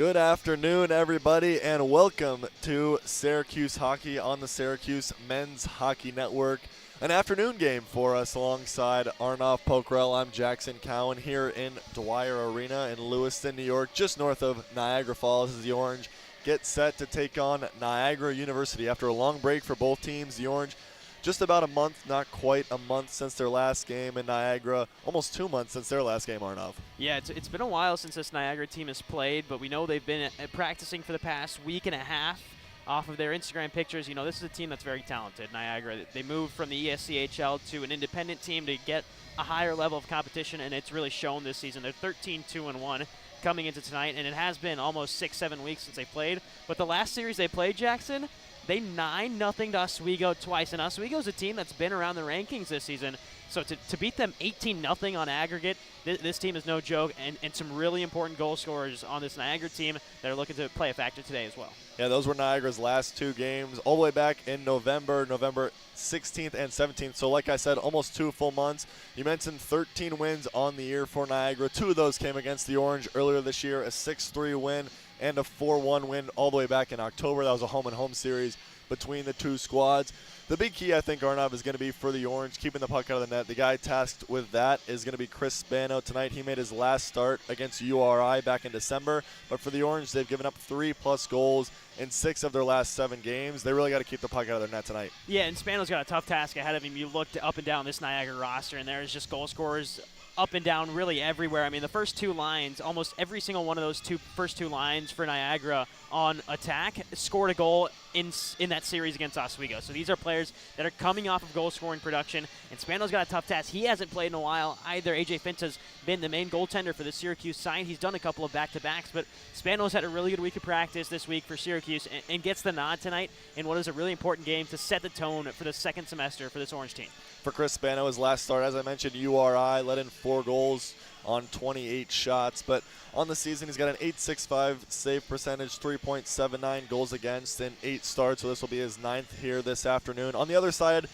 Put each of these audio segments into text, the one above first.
Good afternoon, everybody, and welcome to Syracuse Hockey on the Syracuse Men's Hockey Network. An afternoon game for us alongside Arnav, Pokhrel. I'm Jackson Cowen here in Dwyer Arena in Lewiston, New York, just north of Niagara Falls. As the Orange get set to take on Niagara University. After a long break for both teams, the Orange just about a month, not quite a month since their last game in Niagara. Almost 2 months since their last game, Arnav. Yeah, it's been a while since this Niagara team has played, but we know they've been practicing for the past week and a half off of their Instagram pictures. You know, this is a team that's very talented, Niagara. They moved from the ESCHL to an independent team to get a higher level of competition, and it's really shown this season. They're 13-2-1 coming into tonight, and it has been almost 6-7 weeks since they played. But the last series they played, Jackson, they 9-0'd Oswego twice, and Oswego's a team that's been around the rankings this season. So to beat them 18-0 on aggregate, this team is no joke, and some really important goal scorers on this Niagara team that are looking to play a factor today as well. Yeah, those were Niagara's last two games, all the way back in November 16th and 17th. So like I said, almost 2 full months. You mentioned 13 wins on the year for Niagara. 2 of those came against the Orange earlier this year, a 6-3 win and a 4-1 win all the way back in October. That was a home-and-home series between the two squads. The big key, I think, Arnav, is going to be for the Orange, keeping the puck out of the net. The guy tasked with that is going to be Chris Spano tonight. He made his last start against URI back in December. But for the Orange, they've given up 3+ goals in 6 of their last 7 games. They really got to keep the puck out of their net tonight. Yeah, and Spano's got a tough task ahead of him. You looked up and down this Niagara roster, and there's just goal scorers up and down really everywhere. I mean, the first 2 lines, almost every single one of those first two lines for Niagara on attack scored a goal in that series against Oswego. So these are players that are coming off of goal-scoring production, and Spano's got a tough task. He hasn't played in a while either. A.J. Finta's been the main goaltender for the Syracuse side. He's done a couple of back-to-backs, but Spano's had a really good week of practice this week for Syracuse and gets the nod tonight in what is a really important game to set the tone for the second semester for this Orange team. For Chris Spano, his last start, as I mentioned, URI, let in 4 goals on 28 shots. But on the season, he's got an .865 save percentage, 3.79 goals against in 8 starts. So this will be his 9th here this afternoon. On the other side,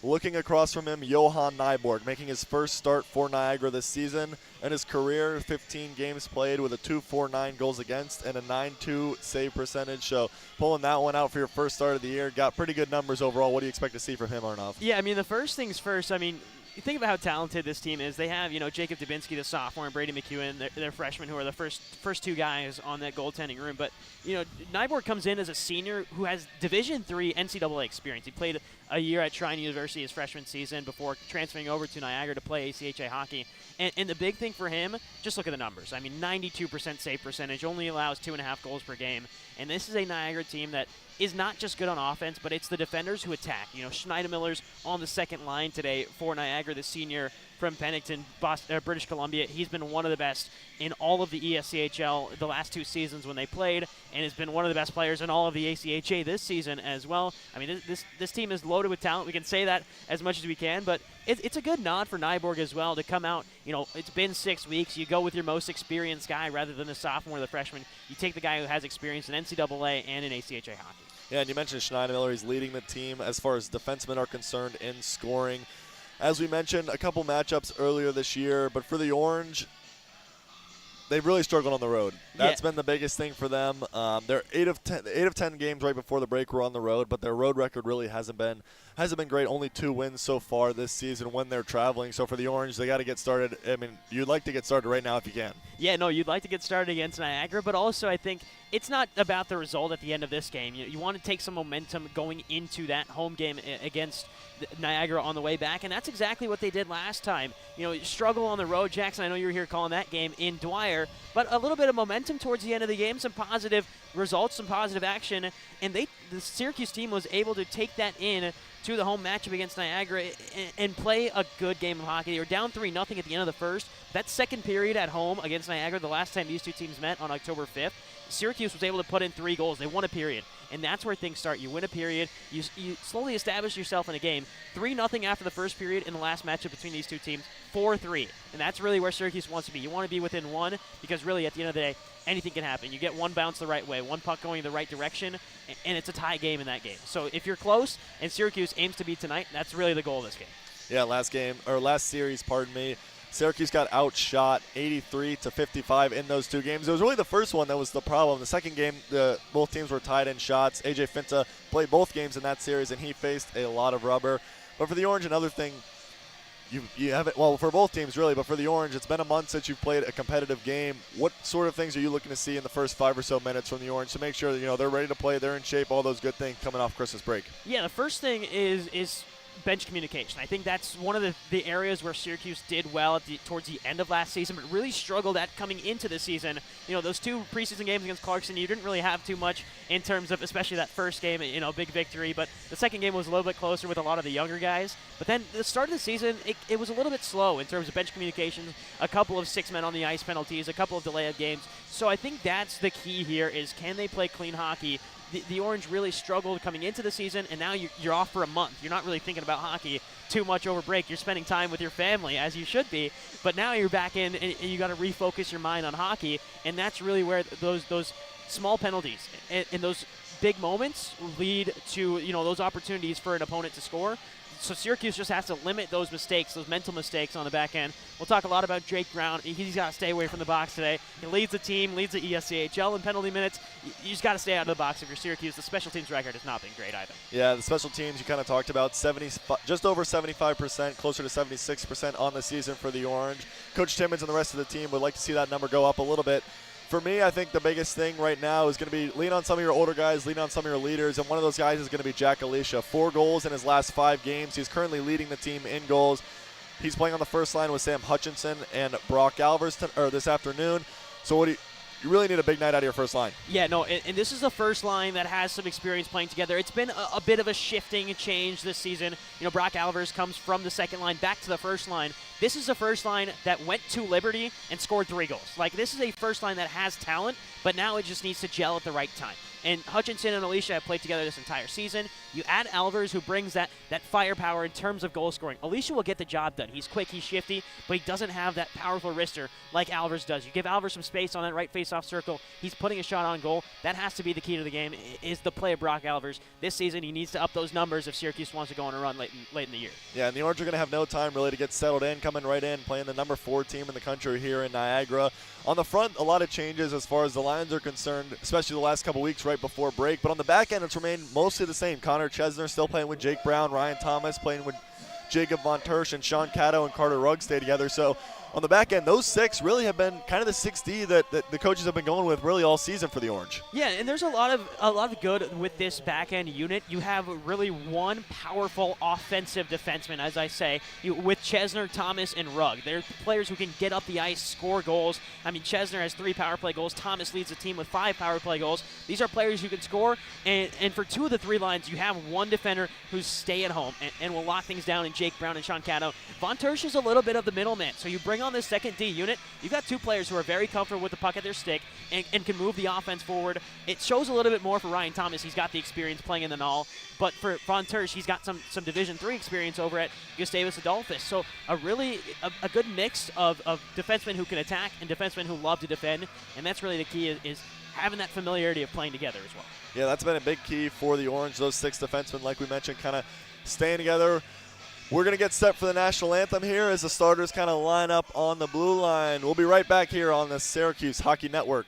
looking across from him, Johan Nyborg, making his first start for Niagara this season. In his career, 15 games played with a 2.49 goals against and a 9.2 save percentage. So pulling that one out for your first start of the year, got pretty good numbers overall. What do you expect to see from him, Arnav? Yeah, I mean, the first things first, I mean, you think about how talented this team is. They have, Jacob Dubinsky, the sophomore, and Brady McEwen, their freshmen, who are the first 2 guys on that goaltending room. But, Nyborg comes in as a senior who has Division III NCAA experience. He played a year at Trine University his freshman season before transferring over to Niagara to play ACHA hockey. And the big thing for him, just look at the numbers. I mean, 92% save percentage, only allows 2.5 goals per game. And this is a Niagara team that is not just good on offense, but it's the defenders who attack. Schneidemiller's on the second line today for Niagara, the senior from Pennington, British Columbia. He's been one of the best in all of the ESCHL the last 2 seasons when they played, and has been one of the best players in all of the ACHA this season as well. I mean, this team is loaded with talent. We can say that as much as we can, but it's a good nod for Nyborg as well to come out. It's been 6 weeks. You go with your most experienced guy rather than the sophomore or the freshman. You take the guy who has experience in NCAA and in ACHA hockey. Yeah, and you mentioned Schneidermiller. He's leading the team as far as defensemen are concerned in scoring. As we mentioned, a couple matchups earlier this year, but for the Orange, they've really struggled on the road. That's been the biggest thing for them. They're 8 of 10 games right before the break were on the road, but their road record really hasn't been great. Only 2 wins so far this season when they're traveling. So for the Orange, they got to get started. I mean, you'd like to get started right now if you can. Yeah, no, you'd like to get started against Niagara, but also I think it's not about the result at the end of this game. You want to take some momentum going into that home game against Niagara on the way back, and that's exactly what they did last time. Struggle on the road. Jackson, I know you were here calling that game in Dwyer, but a little bit of momentum towards the end of the game, some positive results, some positive action, and the Syracuse team was able to take that in to the home matchup against Niagara and play a good game of hockey. They were down 3-0 at the end of the first. That second period at home against Niagara, the last time these 2 teams met on October 5th, Syracuse was able to put in 3 goals. They won a period, and that's where things start. You win a period, you slowly establish yourself in a game. 3-0 after the first period in the last matchup between these 2 teams, 4-3. And that's really where Syracuse wants to be. You want to be within 1 because really at the end of the day, anything can happen. You get 1 bounce the right way, 1 puck going the right direction, and it's a tie game in that game. So if you're close and Syracuse aims to beat tonight, that's really the goal of this game. Yeah, last series, Syracuse got outshot 83-55 in those 2 games. It was really the first one that was the problem. The second game, both teams were tied in shots. AJ Finta played both games in that series, and he faced a lot of rubber. But for the Orange, another thing, you haven't, well, for both teams really, but for the Orange, it's been a month since you've played a competitive game. What sort of things are you looking to see in the first 5 or so minutes from the Orange to make sure that, they're ready to play, they're in shape, all those good things coming off Christmas break? Yeah, the first thing is bench communication. I think that's one of the areas where Syracuse did well towards the end of last season, but really struggled at coming into the season. Those 2 preseason games against Clarkson, you didn't really have too much in terms of, especially that first game, big victory, but the second game was a little bit closer with a lot of the younger guys. But then the start of the season, it was a little bit slow in terms of bench communications, a couple of 6 men on the ice penalties, a couple of delayed games. So I think that's the key here is, can they play clean hockey? The Orange really struggled coming into the season, and now you're off for a month. You're not really thinking about hockey too much over break. You're spending time with your family, as you should be. But now you're back in, and you got to refocus your mind on hockey, and that's really where those small penalties and those big moments lead to those opportunities for an opponent to score. So Syracuse just has to limit those mistakes, those mental mistakes on the back end. We'll talk a lot about Jake Brown. He's got to stay away from the box today. He leads the team, leads the ESCHL in penalty minutes. You just got to stay out of the box if you're Syracuse. The special teams record has not been great either. Yeah, the special teams you kind of talked about, just over 75%, closer to 76% on the season for the Orange. Coach Timmons and the rest of the team would like to see that number go up a little bit. For me, I think the biggest thing right now is going to be lean on some of your older guys, lean on some of your leaders, and one of those guys is going to be Jack Alicia. 4 goals in his last 5 games. He's currently leading the team in goals. He's playing on the first line with Sam Hutchinson and Brock Alvers this afternoon. So you really need a big night out of your first line. Yeah, no, and this is the first line that has some experience playing together. It's been a bit of a shifting change this season. Brock Alvers comes from the second line back to the first line. This is the first line that went to Liberty and scored 3 goals. This is a first line that has talent, but now it just needs to gel at the right time. And Hutchinson and Alicia have played together this entire season. You add Alvers, who brings that firepower in terms of goal scoring. Alicia will get the job done. He's quick, he's shifty, but he doesn't have that powerful wrister like Alvers does. You give Alvers some space on that right face-off circle, he's putting a shot on goal. That has to be the key to the game, is the play of Brock Alvers. This season, he needs to up those numbers if Syracuse wants to go on a run late in the year. Yeah, and the Orange are going to have no time really to get settled in, coming right in, playing the number 4 team in the country here in Niagara. On the front, a lot of changes as far as the Lions are concerned, especially the last couple weeks right before break. But on the back end, it's remained mostly the same. Connor Chesner still playing with Jake Brown, Ryan Thomas playing with Jacob Von Tersch, and Sean Caddo and Carter Rugg stay together. So on the back end, those 6 really have been kind of the 6D that the coaches have been going with really all season for the Orange. Yeah, and there's a lot of good with this back end unit. You have really one powerful offensive defenseman, as I say, with Chesner, Thomas, and Rugg. They're players who can get up the ice, score goals. I mean, Chesner has 3 power play goals. Thomas leads the team with 5 power play goals. These are players who can score, and for 2 of the 3 lines, you have one defender who's stay at home and will lock things down in Jake Brown and Sean Caddo. Von Tersch is a little bit of the middleman, so you bring on this second D unit, you've got 2 players who are very comfortable with the puck at their stick and can move the offense forward. It shows a little bit more for Ryan Thomas. He's got the experience playing in the null, but for Von Tersch, he's got some Division III experience over at Gustavus Adolphus. So a good mix of defensemen who can attack and defensemen who love to defend, and that's really the key is having that familiarity of playing together as well. Yeah, that's been a big key for the Orange. Those 6 defensemen, like we mentioned, kind of staying together. We're going to get set for the national anthem here as the starters kind of line up on the blue line. We'll be right back here on the Syracuse Hockey Network.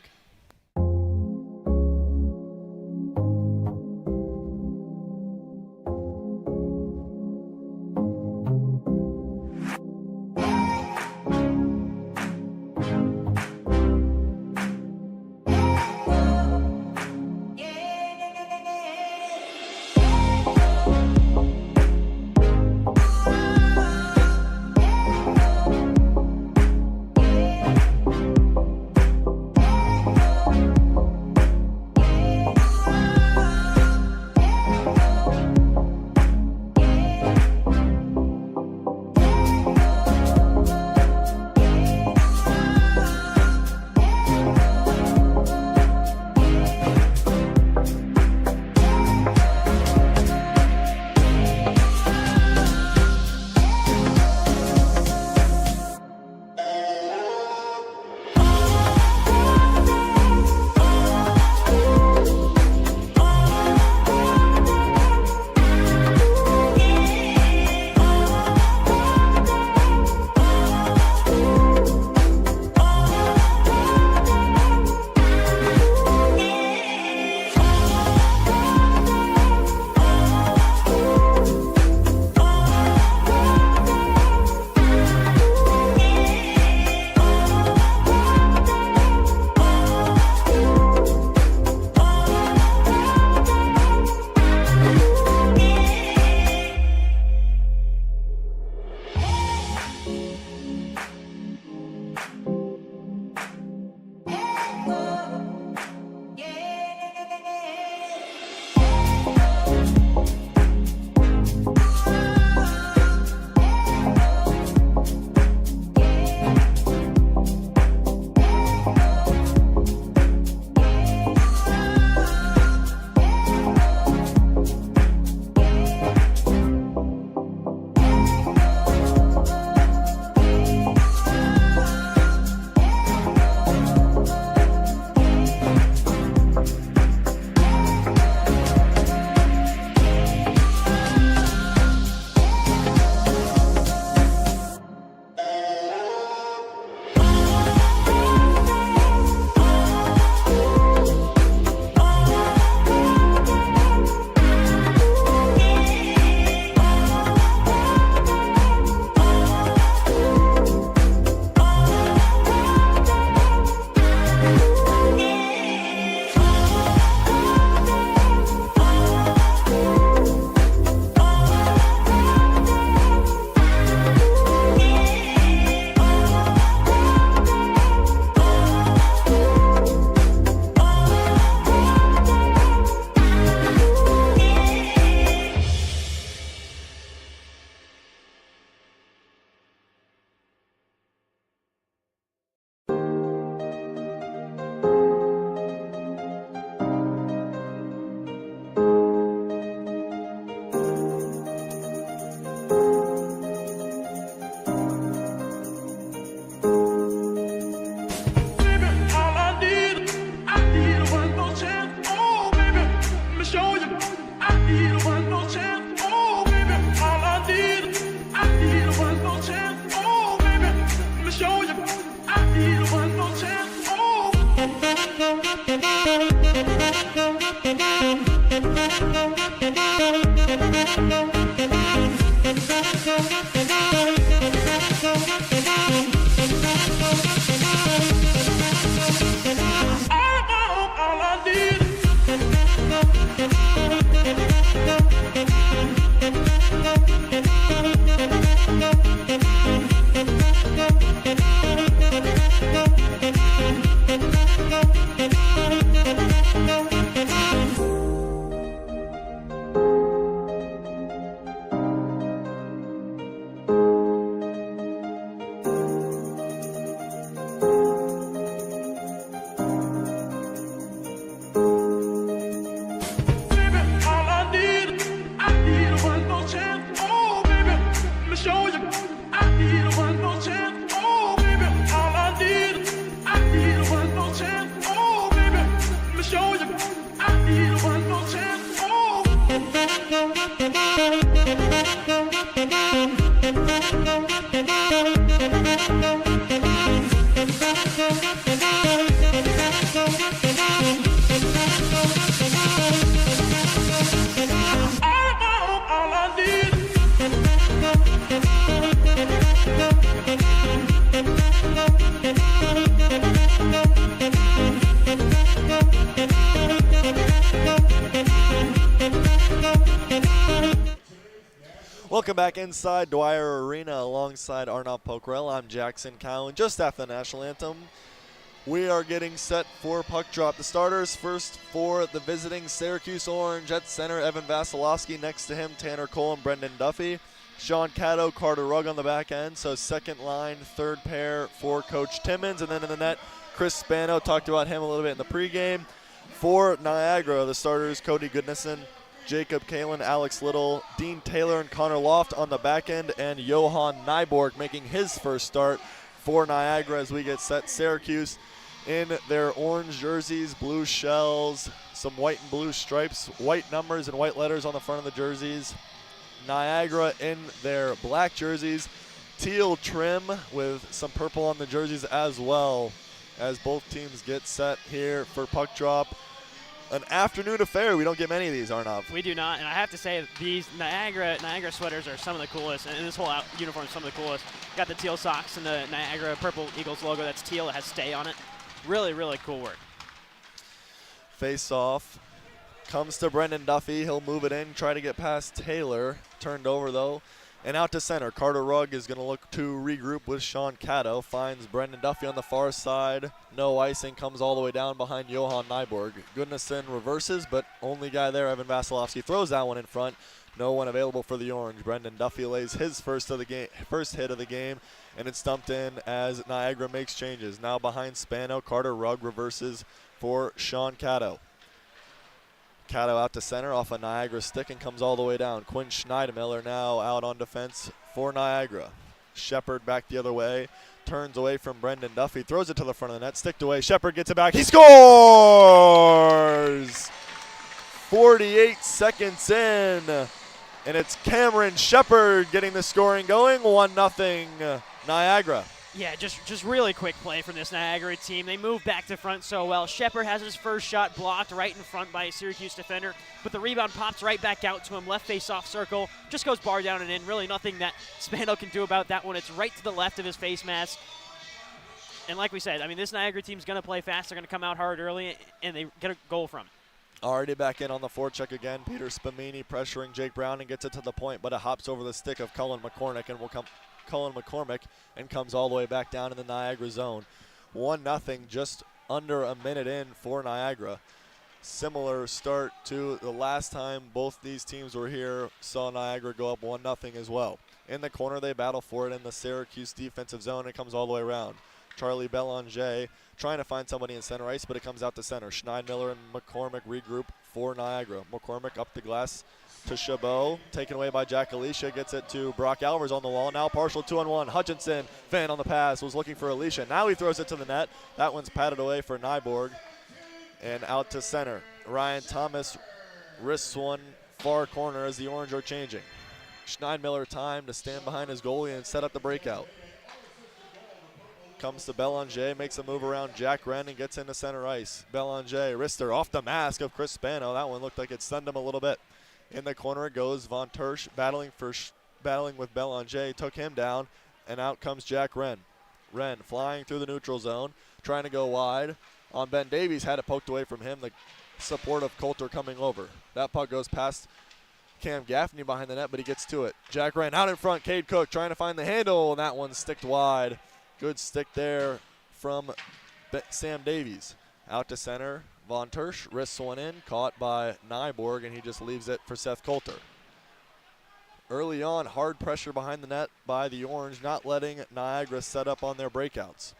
Welcome back inside Dwyer Arena alongside Arnav Pokhrel. I'm Jackson Cowen, just after the national anthem. We are getting set for puck drop. The starters first for the visiting Syracuse Orange at center, Evan Vasilevsky. Next to him, Tanner Cole and Brendan Duffy. Sean Caddo, Carter Rugg on the back end. So second line, third pair for Coach Timmons. And then in the net, Chris Spano. Talked about him a little bit in the pregame. For Niagara, the starters, Cody Goodnesson, Jacob Kalen, Alex Little, Dean Taylor, and Connor Loft on the back end, and Johan Nyborg making his first start for Niagara as we get set. Syracuse in their orange jerseys, blue shells, some white and blue stripes, white numbers and white letters on the front of the jerseys. Niagara in their black jerseys, teal trim with some purple on the jerseys as well, as both teams get set here for puck drop. An afternoon affair. We don't get many of these, Arnav. We do not, and I have to say these Niagara sweaters are some of the coolest, and this whole uniform is some of the coolest. Got the teal socks and the Niagara Purple Eagles logo. That's teal. It has stay on it. Really, really cool work. Face off. Comes to Brendan Duffy. He'll move it in, try to get past Taylor. Turned over, though. And out to center. Carter Rugg is going to look to regroup with Sean Caddo. Finds Brendan Duffy on the far side. No icing. Comes all the way down behind Johan Nyborg. Goodnesson reverses, but only guy there, Evan Vasilevsky, throws that one in front. No one available for the Orange. Brendan Duffy lays his first hit of the game, and it's dumped in as Niagara makes changes. Now behind Spano, Carter Rugg reverses for Sean Caddo. Caddo out to center off a Niagara stick and comes all the way down. Quinn Schneidemiller now out on defense for Niagara. Shepard back the other way. Turns away from Brendan Duffy. Throws it to the front of the net. Sticked away. Shepard gets it back. He scores! 48 seconds in. And it's Cameron Shepard getting the scoring going. 1-0 Niagara. Yeah, just really quick play from this Niagara team. They move back to front so well. Shepard has his first shot blocked right in front by a Syracuse defender, but the rebound pops right back out to him. Left face-off circle, just goes bar down and in. Really nothing that Spano can do about that one. It's right to the left of his face mask. And like we said, I mean, this Niagara team's going to play fast. They're going to come out hard early, and they get a goal from. Already back in on the forecheck again. Peter Spamini pressuring Jake Brown and gets it to the point, but it hops over the stick of Cullen McCormick and will come. Cullen McCormick and comes all the way back down in the Niagara zone. 1-0, just under a minute in for Niagara. Similar start to the last time both these teams were here. Saw Niagara go up 1-0 as well. In the corner, they battle for it in the Syracuse defensive zone. It comes all the way around. Charlie Belanger trying to find somebody in center ice, but it comes out to center. Schneidmiller and McCormick regroup for Niagara. McCormick up the glass to Chabot, taken away by Jack Alicia, gets it to Brock Alvers on the wall. Now partial 2-on-1. Hutchinson, Finn on the pass, was looking for Alicia. Now he throws it to the net. That one's patted away for Nyborg. And out to center. Ryan Thomas risks one far corner as the Orange are changing. Schneidmiller time to stand behind his goalie and set up the breakout. Comes to Belanger, makes a move around Jack Wren and gets into center ice. Belanger, wrister off the mask of Chris Spano. That one looked like it stunned him a little bit. In the corner it goes. Von Tersch battling with Belanger, took him down, and out comes Jack Wren. Wren flying through the neutral zone, trying to go wide. On Ben Davies, had it poked away from him. The support of Coulter coming over. That puck goes past Cam Gaffney behind the net, but he gets to it. Jack Wren out in front. Cade Cook trying to find the handle, and that one sticked wide. Good stick there from Sam Davies. Out to center. Von Tersch wrists one in, caught by Nyborg, and he just leaves it for Seth Coulter. Early on, hard pressure behind the net by the Orange, not letting Niagara set up on their breakouts.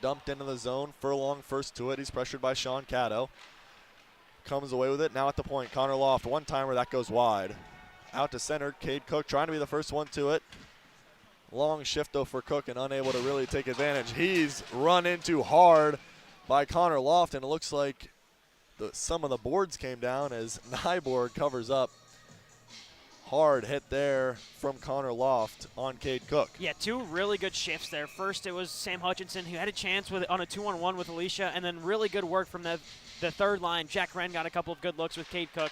Dumped into the zone. Furlong first to it. He's pressured by Sean Caddo. Comes away with it. Now at the point, Connor Loft, one-timer, that goes wide. Out to center, Cade Cook trying to be the first one to it. Long shift though for Cook and unable to really take advantage. He's run into hard by Connor Loft, and it looks like some of the boards came down as Nyborg covers up. Hard hit there from Connor Loft on Cade Cook. Yeah, two really good shifts there. First, it was Sam Hutchinson who had a chance on a 2-on-1 with Alicia, and then really good work from the third line. Jack Wren got a couple of good looks with Cade Cook.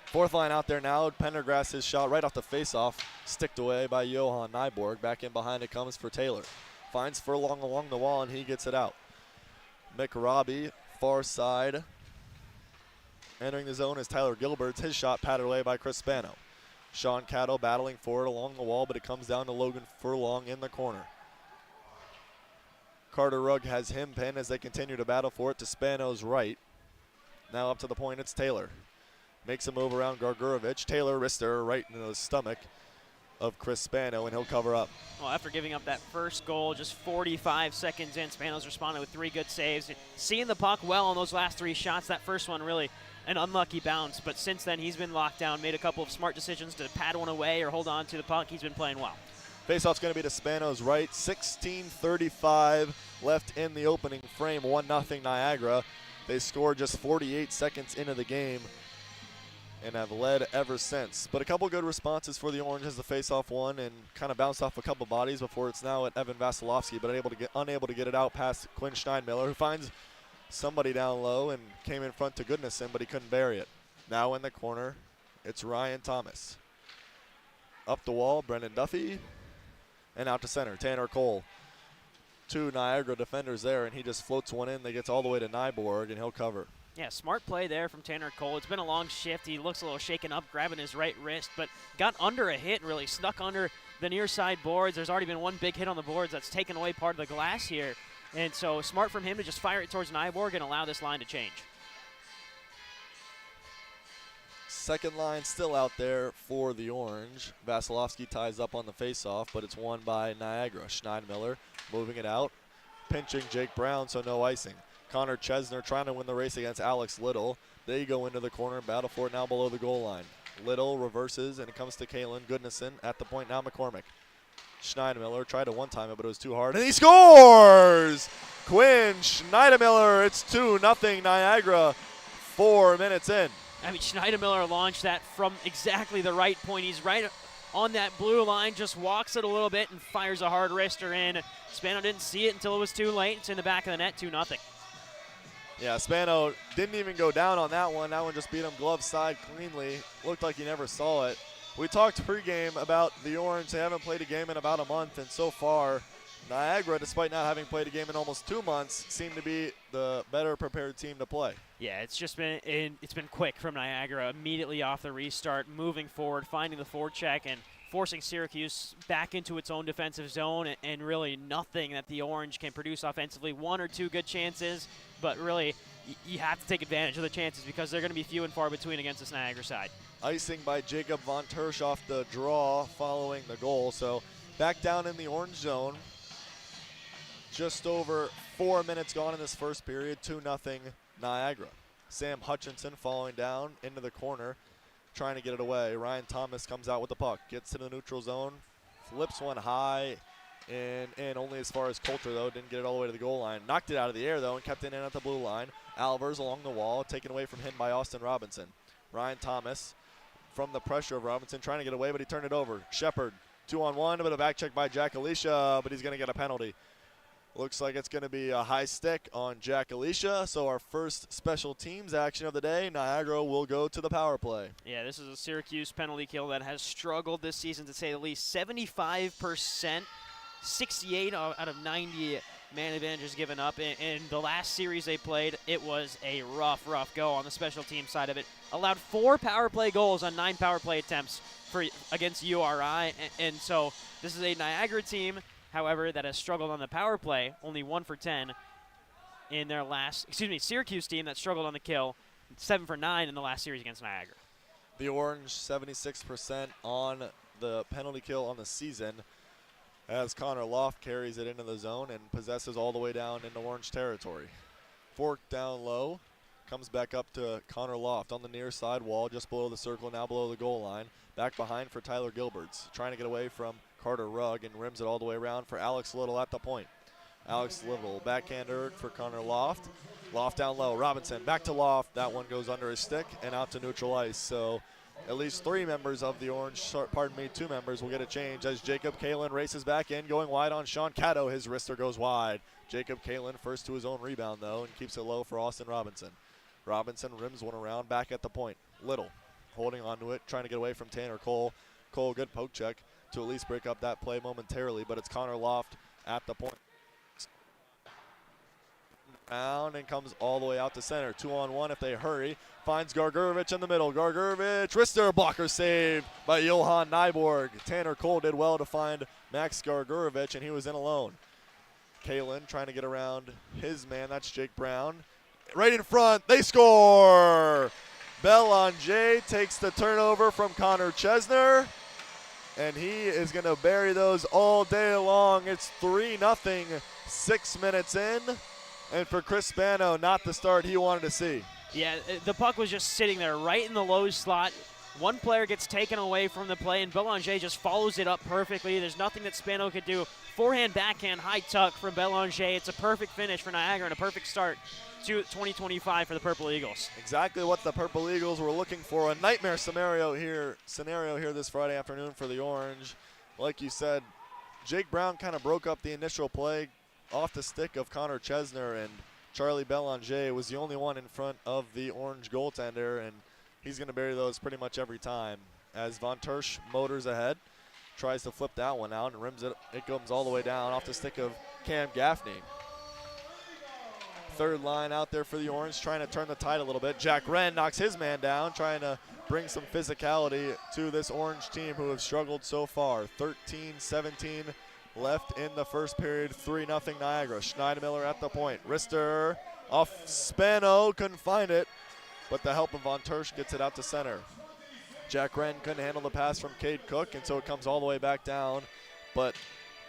Fourth line out there now. Pendergrass, his shot right off the faceoff, sticked away by Johan Nyborg. Back in behind it comes for Taylor. Finds Furlong along the wall, and he gets it out. McRobbie, far side. Entering the zone is Tyler Gilbert's. His shot patted away by Chris Spano. Sean Caddo battling for it along the wall, but it comes down to Logan Furlong in the corner. Carter Rugg has him pinned as they continue to battle for it to Spano's right. Now up to the point, it's Taylor. Makes a move around Gargurovich. Taylor wrister right into the stomach of Chris Spano, and he'll cover up. Well, after giving up that first goal, just 45 seconds in, Spano's responded with 3 good saves. Seeing the puck well on those last 3 shots. That first one really an unlucky bounce, but since then he's been locked down, made a couple of smart decisions to pad one away or hold on to the puck. He's been playing well. Faceoff's going to be to Spano's right. 16:35 left in the opening frame. 1-0 Niagara. They scored just 48 seconds into the game and have led ever since. But a couple good responses for the Orange as the faceoff won and kind of bounced off a couple bodies before it's now at Evan Vasilevsky, but unable to get it out past Quinn Steinmiller, who finds somebody down low and came in front to Goodnesson, but he couldn't bury it. Now in the corner, it's Ryan Thomas. Up the wall, Brendan Duffy, and out to center, Tanner Cole. 2 Niagara defenders there, and he just floats one in that gets all the way to Nyborg, and he'll cover. Yeah, smart play there from Tanner Cole. It's been a long shift. He looks a little shaken up, grabbing his right wrist, but got under a hit and really snuck under the near side boards. There's already been one big hit on the boards that's taken away part of the glass here. And so smart from him to just fire it towards Nyborg and allow this line to change. Second line still out there for the Orange. Vasilevsky ties up on the faceoff, but it's won by Niagara. Schneidmiller moving it out, pinching Jake Brown, so no icing. Connor Chesner trying to win the race against Alex Little. They go into the corner, battle for it now below the goal line. Little reverses, and it comes to Kalen Goodnesson. At the point now, McCormick. Schneidmiller tried to one-time it, but it was too hard, and he scores! Quinn Schneidmiller, it's 2-0 Niagara, 4 minutes in. I mean, Schneidmiller launched that from exactly the right point. He's right on that blue line, just walks it a little bit and fires a hard wrister in. Spano didn't see it until it was too late. It's in the back of the net, 2-0. Yeah, Spano didn't even go down on that one. That one just beat him glove side cleanly. Looked like he never saw it. We talked pregame about the Orange. They haven't played a game in about a month, and so far, Niagara, despite not having played a game in almost 2 months, seem to be the better prepared team to play. Yeah, it's been quick from Niagara. Immediately off the restart, moving forward, finding the forecheck, and forcing Syracuse back into its own defensive zone, and really nothing that the Orange can produce offensively. 1 or 2 good chances, but really you have to take advantage of the chances because they're going to be few and far between against this Niagara side. Icing by Jacob Von Tersch off the draw following the goal. So back down in the Orange zone. Just over 4 minutes gone in this first period, 2-0 Niagara. Sam Hutchinson falling down into the corner, trying to get it away. Ryan Thomas comes out with the puck, gets to the neutral zone, flips one high, and only as far as Coulter, though. Didn't get it all the way to the goal line. Knocked it out of the air, though, and kept it in at the blue line. Alvers along the wall, taken away from him by Austin Robinson. Ryan Thomas from the pressure of Robinson, trying to get away, but he turned it over. Shepard 2-on-1, but a back check by Jack Alicia, but he's going to get a penalty. Looks like it's going to be a high stick on Jack Alicia. So our first special teams action of the day, Niagara will go to the power play. Yeah, this is a Syracuse penalty kill that has struggled this season, to say the least. 75%, 68 out of 90 man advantages given up. In the last series they played, it was a rough go on the special team side of it. Allowed 4 power play goals on 9 power play attempts against URI. And so this is a Niagara team, however, that has struggled on the power play, only 1 for 10 in their Syracuse team that struggled on the kill, 7 for 9 in the last series against Niagara. The Orange, 76% on the penalty kill on the season, as Connor Loft carries it into the zone and possesses all the way down into Orange territory. Fork down low, comes back up to Connor Loft on the near side wall, just below the circle, now below the goal line. Back behind for Tyler Gilberts, trying to get away from Carter Rugg, and rims it all the way around for Alex Little at the point. Alex Little, backhander for Connor Loft. Loft down low, Robinson back to Loft. That one goes under his stick and out to neutral ice. So at least 3 members of the Orange, 2 members will get a change as Jacob Kalin races back in, going wide on Sean Caddo. His wrister goes wide. Jacob Kalin first to his own rebound, though, and keeps it low for Austin Robinson. Robinson rims one around back at the point. Little holding on to it, trying to get away from Tanner Cole. Cole, good poke check to at least break up that play momentarily, but it's Connor Loft at the point. Down and comes all the way out to center. 2-on-1 if they hurry. Finds Gargurovich in the middle. Gargurovich, wrister blocker save by Johan Nyborg. Tanner Cole did well to find Max Gargurovich, and he was in alone. Kalin trying to get around his man. That's Jake Brown. Right in front, they score! Belanger takes the turnover from Connor Chesner, and he is going to bury those all day long. It's 3-0, 6 minutes in. And for Chris Spano, not the start he wanted to see. Yeah, the puck was just sitting there right in the low slot. One player gets taken away from the play, and Belanger just follows it up perfectly. There's nothing that Spano could do. Forehand, backhand, high tuck from Belanger. It's a perfect finish for Niagara and a perfect start to 2025 for the Purple Eagles. Exactly what the Purple Eagles were looking for. A nightmare scenario here this Friday afternoon for the Orange. Like you said, Jake Brown kind of broke up the initial play off the stick of Connor Chesner, and Charlie Belanger was the only one in front of the Orange goaltender, and he's going to bury those pretty much every time. As Von Tersch motors ahead, tries to flip that one out and rims it. It comes all the way down off the stick of Cam Gaffney. Third line out there for the Orange, trying to turn the tide a little bit. Jack Wren knocks his man down, trying to bring some physicality to this Orange team who have struggled so far. 13-17 left in the first period, 3-0 Niagara. Schneidemiller at the point. Wrister off Spano, couldn't find it, but the help of Von Tersch gets it out to center. Jack Wren couldn't handle the pass from Cade Cook, and so it comes all the way back down, but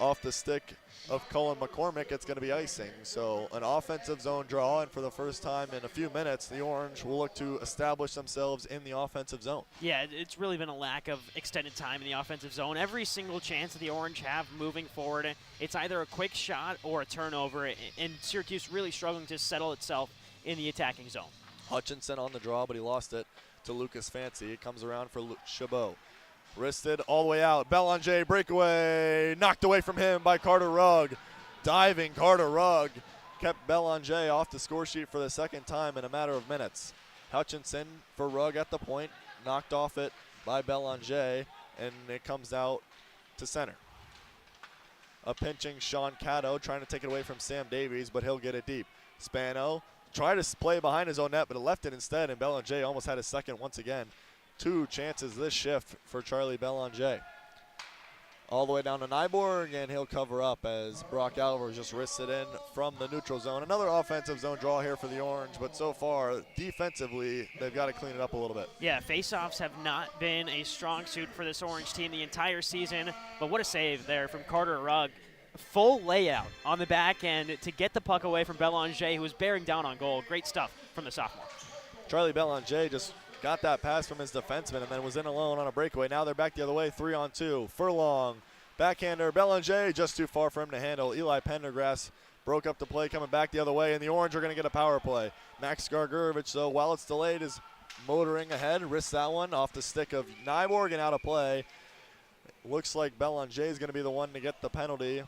off the stick of Cullen McCormick, it's going to be icing. So an offensive zone draw, and for the first time in a few minutes, the Orange will look to establish themselves in the offensive zone. Yeah, it's really been a lack of extended time in the offensive zone. Every single chance that the Orange have moving forward, it's either a quick shot or a turnover, and Syracuse really struggling to settle itself in the attacking zone. Hutchinson on the draw, but he lost it to Lucas Fancy. It comes around for Chabot. Wristed all the way out. Belanger breakaway. Knocked away from him by Carter Rugg. Diving Carter Rugg kept Belanger off the score sheet for the second time in a matter of minutes. Hutchinson for Rugg at the point. Knocked off it by Belanger, and it comes out to center. A pinching Sean Caddo trying to take it away from Sam Davies, but he'll get it deep. Spano tried to play behind his own net, but left it instead, and Belanger almost had his second once again. 2 chances this shift for Charlie Belanger. All the way down to Nyborg, and he'll cover up as Brock Alvarez just wrists it in from the neutral zone. Another offensive zone draw here for the Orange, but so far, defensively, they've got to clean it up a little bit. Yeah, faceoffs have not been a strong suit for this Orange team the entire season, but what a save there from Carter Rugg. Full layout on the back end to get the puck away from Belanger, who was bearing down on goal. Great stuff from the sophomore. Charlie Belanger just got that pass from his defenseman and then was in alone on a breakaway. Now they're back the other way, 3-on-2. Furlong, backhander, Belanger just too far for him to handle. Eli Pendergrass broke up the play coming back the other way, and the Orange are going to get a power play. Max Gargurovich, though, while it's delayed, is motoring ahead. Risks that one off the stick of Nyborg and out of play. Looks like Belanger is going to be the one to get the penalty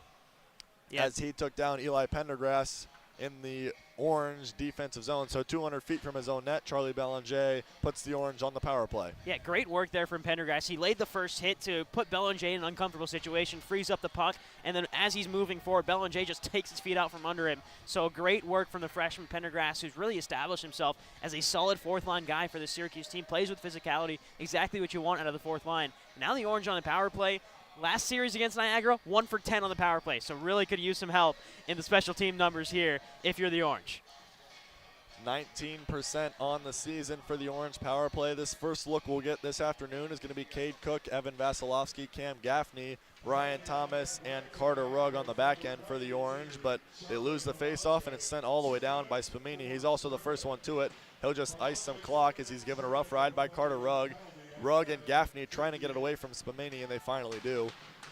as he took down Eli Pendergrass in the orange defensive zone. So 200 feet from his own net, Charlie Belanger puts the orange on the power play. Yeah, great work there from Pendergrass. He laid the first hit to put Belanger in an uncomfortable situation, frees up the puck, and then as he's moving forward, Belanger just takes his feet out from under him. So great work from the freshman Pendergrass, who's really established himself as a solid fourth-line guy for the Syracuse team. Plays with physicality, exactly what you want out of the fourth line. Now the orange on the power play. Last series against Niagara, 1 for 10 on the power play. So really could use some help in the special team numbers here if you're the Orange. 19% on the season for the Orange power play. This first look we'll get this afternoon is going to be Cade Cook, Evan Vasilevsky, Cam Gaffney, Ryan Thomas, and Carter Rugg on the back end for the Orange. But they lose the faceoff, and it's sent all the way down by Spumini. He's also the first one to it. He'll just ice some clock as he's given a rough ride by Carter Rugg. Rugg and Gaffney trying to get it away from Spumini, and they finally do.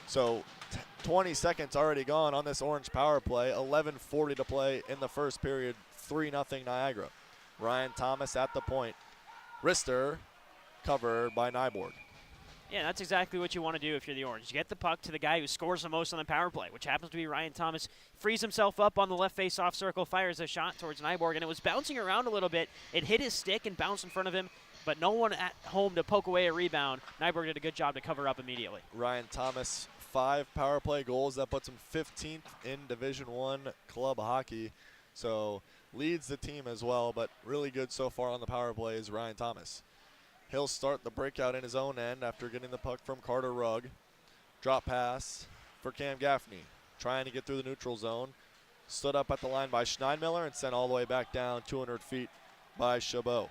So 20 seconds already gone on this Orange power play. 11:40 to play in the first period. 3-0 Niagara. Ryan Thomas at the point. Rister covered by Nyborg. Yeah, that's exactly what you want to do if you're the Orange. You get the puck to the guy who scores the most on the power play, which happens to be Ryan Thomas. Frees himself up on the left face-off circle, fires a shot towards Nyborg, and it was bouncing around a little bit. It hit his stick and bounced in front of him, but no one at home to poke away a rebound. Nyborg did a good job to cover up immediately. Ryan Thomas, 5 power play goals. That puts him 15th in Division I club hockey. So leads the team as well, but really good so far on the power play is Ryan Thomas. He'll start the breakout in his own end after getting the puck from Carter Rugg. Drop pass for Cam Gaffney, trying to get through the neutral zone. Stood up at the line by Schneidmiller and sent all the way back down 200 feet by Chabot.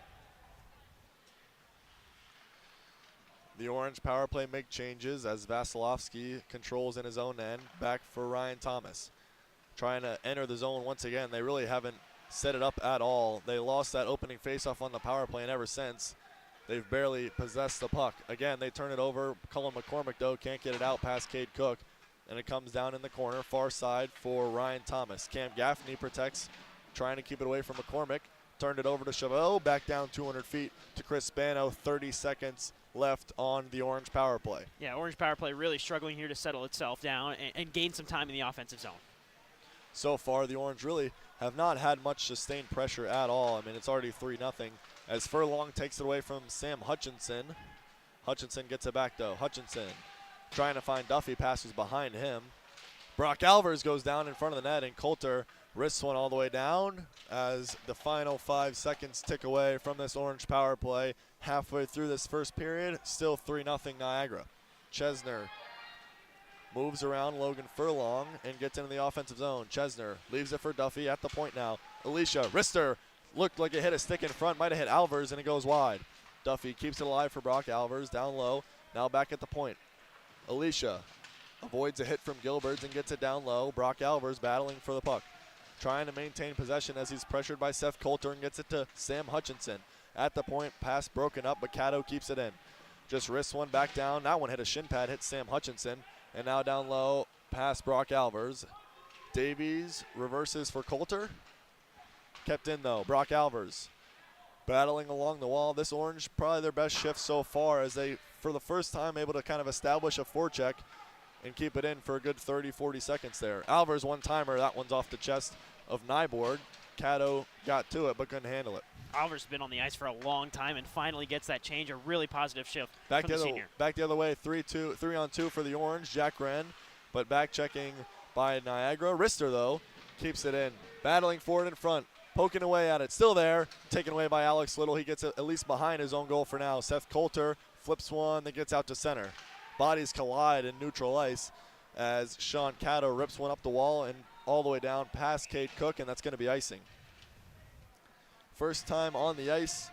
The Orange power play make changes as Vasilevsky controls in his own end. Back for Ryan Thomas. Trying to enter the zone once again. They really haven't set it up at all. They lost that opening faceoff on the power play, and ever since, they've barely possessed the puck. Again, they turn it over. Cullen McCormick, though, can't get it out past Cade Cook, and it comes down in the corner, far side for Ryan Thomas. Cam Gaffney protects, trying to keep it away from McCormick. Turned it over to Chabot, back down 200 feet to Chris Spano. 30 seconds left on the Orange power play. Yeah, Orange power play really struggling here to settle itself down and gain some time in the offensive zone. So far, the Orange really have not had much sustained pressure at all. I mean, it's already 3-0 as Furlong takes it away from Sam Hutchinson. Hutchinson gets it back, though. Hutchinson trying to find Duffy, passes behind him. Brock Alvers goes down in front of the net, and Coulter wrists one all the way down as the final 5 seconds tick away from this Orange power play. Halfway through this first period, still 3-0 Niagara. Chesner moves around Logan Furlong and gets into the offensive zone. Chesner leaves it for Duffy at the point now. Alicia Rister looked like it hit a stick in front, might have hit Alvers, and it goes wide. Duffy keeps it alive for Brock Alvers, down low, now back at the point. Alicia avoids a hit from Gilberts and gets it down low. Brock Alvers battling for the puck, trying to maintain possession as he's pressured by Seth Coulter and gets it to Sam Hutchinson. At the point, pass broken up, but Cato keeps it in. Just wrists one back down. That one hit a shin pad, hit Sam Hutchinson. And now down low, past Brock Alvers. Davies reverses for Coulter. Kept in, though. Brock Alvers battling along the wall. This Orange, probably their best shift so far, as they, for the first time, able to kind of establish a forecheck and keep it in for a good 30, 40 seconds there. Alvers, one-timer. That one's off the chest of Nyborg. Cato got to it, but couldn't handle it. Alvers has been on the ice for a long time and finally gets that change. A really positive shift back from the senior. Back the other way, 3-on-2 for the Orange. Jack Wren, but back checking by Niagara. Rister, though, keeps it in. Battling for it in front. Poking away at it. Still there. Taken away by Alex Little. He gets it at least behind his own goal for now. Seth Coulter flips one, then gets out to center. Bodies collide in neutral ice as Sean Cato rips one up the wall and all the way down past Cade Cook, and that's going to be icing. First time on the ice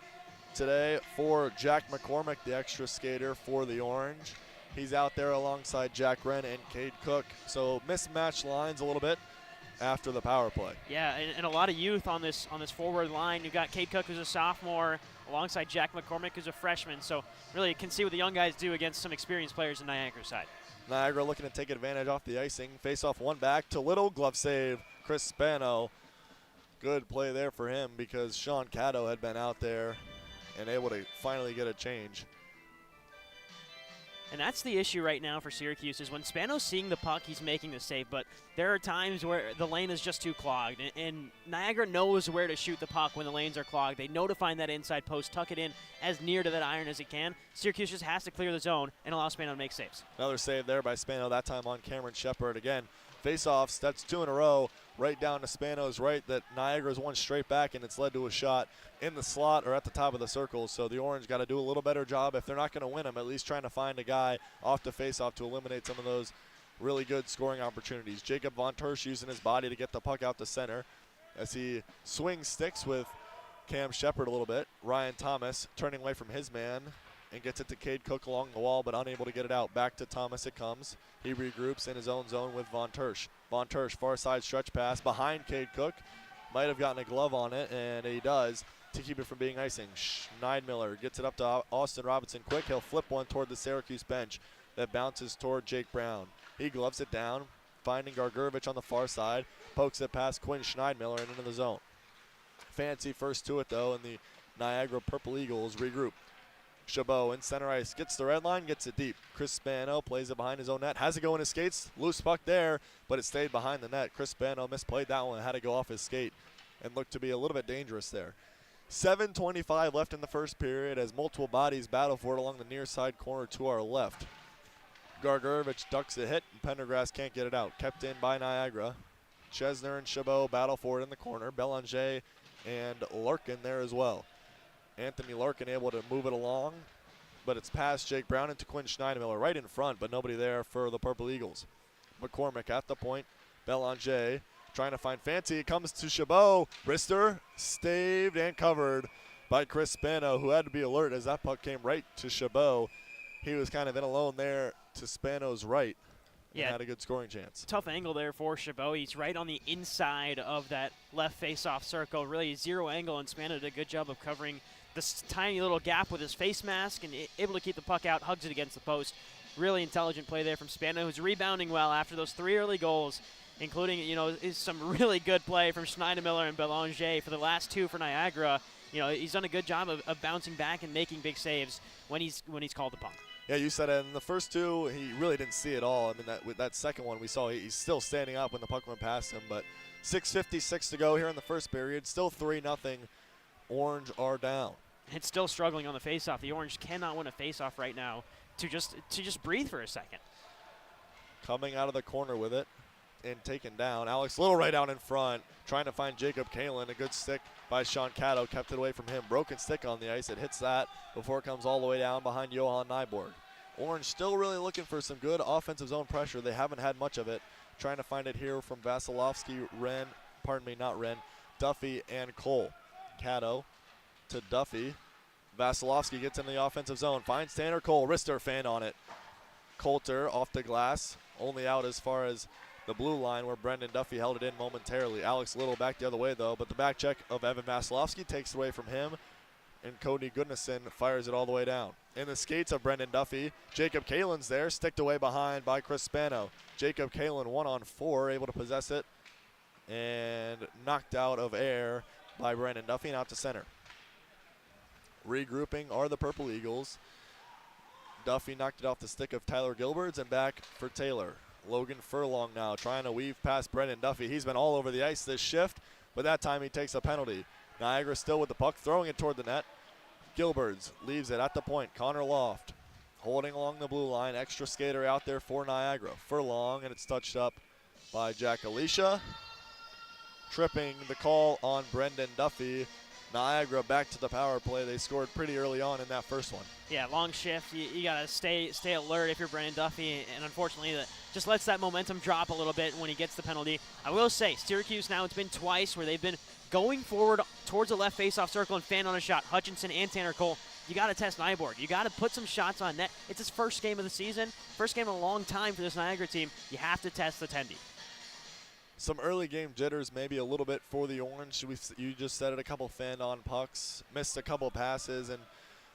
today for Jack McCormick, the extra skater for the Orange. He's out there alongside Jack Wren and Cade Cook. So mismatched lines a little bit after the power play. Yeah, and a lot of youth on this forward line. You've got Cade Cook, who's a sophomore, alongside Jack McCormick, who's a freshman. So really you can see what the young guys do against some experienced players in Niagara's side. Niagara looking to take advantage off the icing. Face off one back to Little. Glove save, Chris Spano. Good play there for him because Sean Cato had been out there and able to finally get a change. And that's the issue right now for Syracuse is when Spano's seeing the puck, he's making the save, but there are times where the lane is just too clogged. And Niagara knows where to shoot the puck when the lanes are clogged. They know to find that inside post, tuck it in as near to that iron as it can. Syracuse just has to clear the zone and allow Spano to make saves. Another save there by Spano, that time on Cameron Shepard. Again, face-offs, that's 2 in a row, right down to Spano's right that Niagara's won straight back, and it's led to a shot in the slot or at the top of the circle. So the Orange got to do a little better job. If they're not going to win them, at least trying to find a guy off the face-off to eliminate some of those really good scoring opportunities. Jacob Von Tersch using his body to get the puck out to center as he swings sticks with Cam Shepard a little bit. Ryan Thomas turning away from his man and gets it to Cade Cook along the wall, but unable to get it out. Back to Thomas it comes. He regroups in his own zone with Von Tersch. Von Tersch, far side stretch pass behind Cade Cook. Might have gotten a glove on it, and he does to keep it from being icing. Schneidmiller gets it up to Austin Robinson quick. He'll flip one toward the Syracuse bench that bounces toward Jake Brown. He gloves it down, finding Gargurevich on the far side. Pokes it past Quinn Schneidmiller and into the zone. Fancy first to it, though, and the Niagara Purple Eagles regroup. Chabot in center ice, gets the red line, gets it deep. Chris Spano plays it behind his own net, has it go in his skates, loose puck there, but it stayed behind the net. Chris Spano misplayed that one, had to go off his skate and looked to be a little bit dangerous there. 7:25 left in the first period as multiple bodies battle for it along the near side corner to our left. Gargurevich ducks a hit, and Pendergrass can't get it out. Kept in by Niagara. Chesner and Chabot battle for it in the corner. Belanger and Larkin there as well. Anthony Larkin able to move it along, but it's past Jake Brown into Quinn Schneidmiller right in front, but nobody there for the Purple Eagles. McCormick at the point. Belanger trying to find Fancy. It comes to Chabot. Brister staved and covered by Chris Spano, who had to be alert as that puck came right to Chabot. He was kind of in alone there to Spano's right. Yeah, had a good scoring chance. Tough angle there for Chabot. He's right on the inside of that left face-off circle. Really zero angle, and Spano did a good job of covering this tiny little gap with his face mask and able to keep the puck out, hugs it against the post. Really intelligent play there from Spano, who's rebounding well after those 3 early goals, including, is some really good play from Schneidmiller and Belanger for the last 2 for Niagara. He's done a good job of bouncing back and making big saves when he's called upon. Yeah, you said it. In the first 2, he really didn't see it all. I mean, with that second one, we saw he's still standing up when the puck went past him. But 6:56 to go here in the first period. Still 3-0. Orange are down. It's still struggling on the faceoff. The Orange cannot win a faceoff right now to just breathe for a second. Coming out of the corner with it and taken down. Alex Little right out in front, trying to find Jacob Kalin. A good stick by Sean Caddo, kept it away from him. Broken stick on the ice. It hits that before it comes all the way down behind Johan Nyborg. Orange still really looking for some good offensive zone pressure. They haven't had much of it. Trying to find it here from Vasilevsky, Duffy, and Cole. Caddo to Duffy. Vasilevsky gets in the offensive zone. Finds Tanner Cole. Wrister fan on it. Coulter off the glass. Only out as far as the blue line where Brendan Duffy held it in momentarily. Alex Little back the other way, though, but the back check of Evan Vasilevsky takes it away from him, and Cody Goodness fires it all the way down. In the skates of Brendan Duffy, Jacob Kalin's there, sticked away behind by Chris Spano. Jacob Kalin 1-on-4, able to possess it, and knocked out of air by Brendan Duffy and out to center. Regrouping are the Purple Eagles. Duffy knocked it off the stick of Tyler Gilberts and back for Taylor. Logan Furlong now trying to weave past Brendan Duffy. He's been all over the ice this shift, but that time he takes a penalty. Niagara still with the puck, throwing it toward the net. Gilberts leaves it at the point. Connor Loft holding along the blue line. Extra skater out there for Niagara. Furlong, and it's touched up by Jack Alicia. Tripping the call on Brendan Duffy. Niagara back to the power play. They scored pretty early on in that first one. Yeah, long shift. You got to stay alert if you're Brendan Duffy, and unfortunately that just lets that momentum drop a little bit when he gets the penalty. I will say, Syracuse now, it's been twice where they've been going forward towards the left face-off circle and fan on a shot. Hutchinson and Tanner Cole. You got to test Nyborg. You got to put some shots on net. It's his first game of the season, first game in a long time for this Niagara team. You have to test the Tendy. Some early game jitters, maybe a little bit for the Orange. You just said it, a couple fanned on pucks, missed a couple passes, and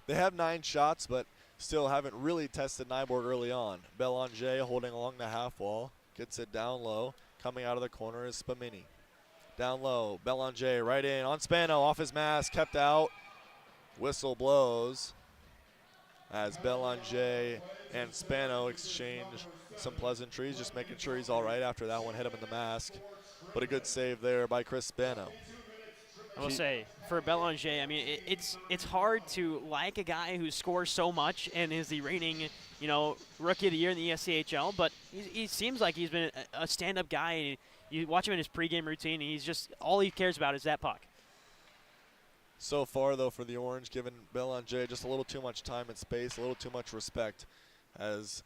they have 9 shots, but still haven't really tested Nyborg early on. Belanger holding along the half wall, gets it down low. Coming out of the corner is Spamini. Down low, Belanger right in on Spano, off his mask, kept out. Whistle blows as Belanger and Spano exchange some pleasantries, just making sure he's all right after that one hit him in the mask. But a good save there by Chris Spano. I will say, for Belanger, I mean, it's hard to like a guy who scores so much and is the reigning, Rookie of the Year in the ESCHL, but he seems like he's been a stand-up guy. You watch him in his pregame routine, and he's just, all he cares about is that puck. So far, though, for the Orange, giving Belanger just a little too much time and space, a little too much respect as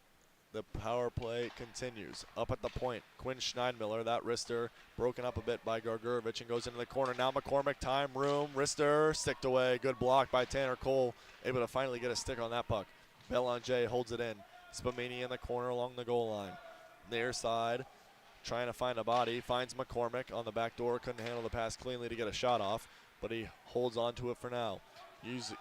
the power play continues. Up at the point, Quinn Schneidmiller, that wrister, broken up a bit by Gargurovich and goes into the corner. Now McCormick, time, room, wrister, sticked away. Good block by Tanner Cole, able to finally get a stick on that puck. Belanger holds it in. Spamini in the corner along the goal line. Near side, trying to find a body, finds McCormick on the back door. Couldn't handle the pass cleanly to get a shot off, but he holds on to it for now.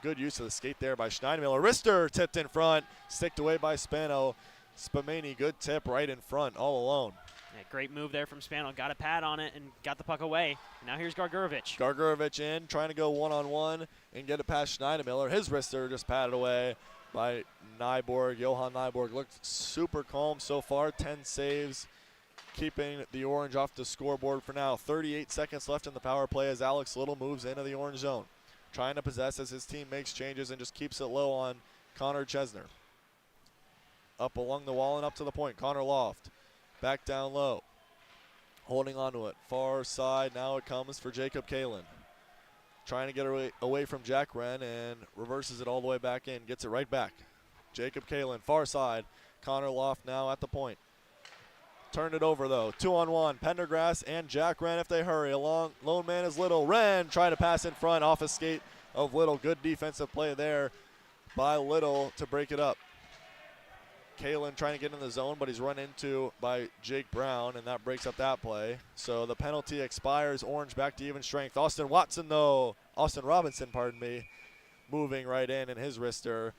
Good use of the skate there by Schneidmiller. Wrister tipped in front, sticked away by Spano. Spamini, good tip right in front, all alone. Yeah, great move there from Spano. Got a pad on it and got the puck away. Now here's Gargurovich. Gargurovich in, trying to go one-on-one and get it past Schneidmiller. His wrister just patted away by Nyborg. Johan Nyborg looked super calm so far. 10 saves, keeping the Orange off the scoreboard for now. 38 seconds left in the power play as Alex Little moves into the Orange zone. Trying to possess as his team makes changes and just keeps it low on Connor Chesner. Up along the wall and up to the point. Connor Loft. Back down low. Holding on to it. Far side. Now it comes for Jacob Kalin. Trying to get away from Jack Wren and reverses it all the way back in. Gets it right back. Jacob Kalin, far side. Connor Loft now at the point. Turned it over though. 2-on-1. Pendergrass and Jack Wren if they hurry. Along. Lone man is Little. Wren trying to pass in front off a skate of Little. Good defensive play there by Little to break it up. Kalin trying to get in the zone, but he's run into by Jake Brown, and that breaks up that play. So the penalty expires. Orange back to even strength. Austin Robinson, moving right in, and his wrister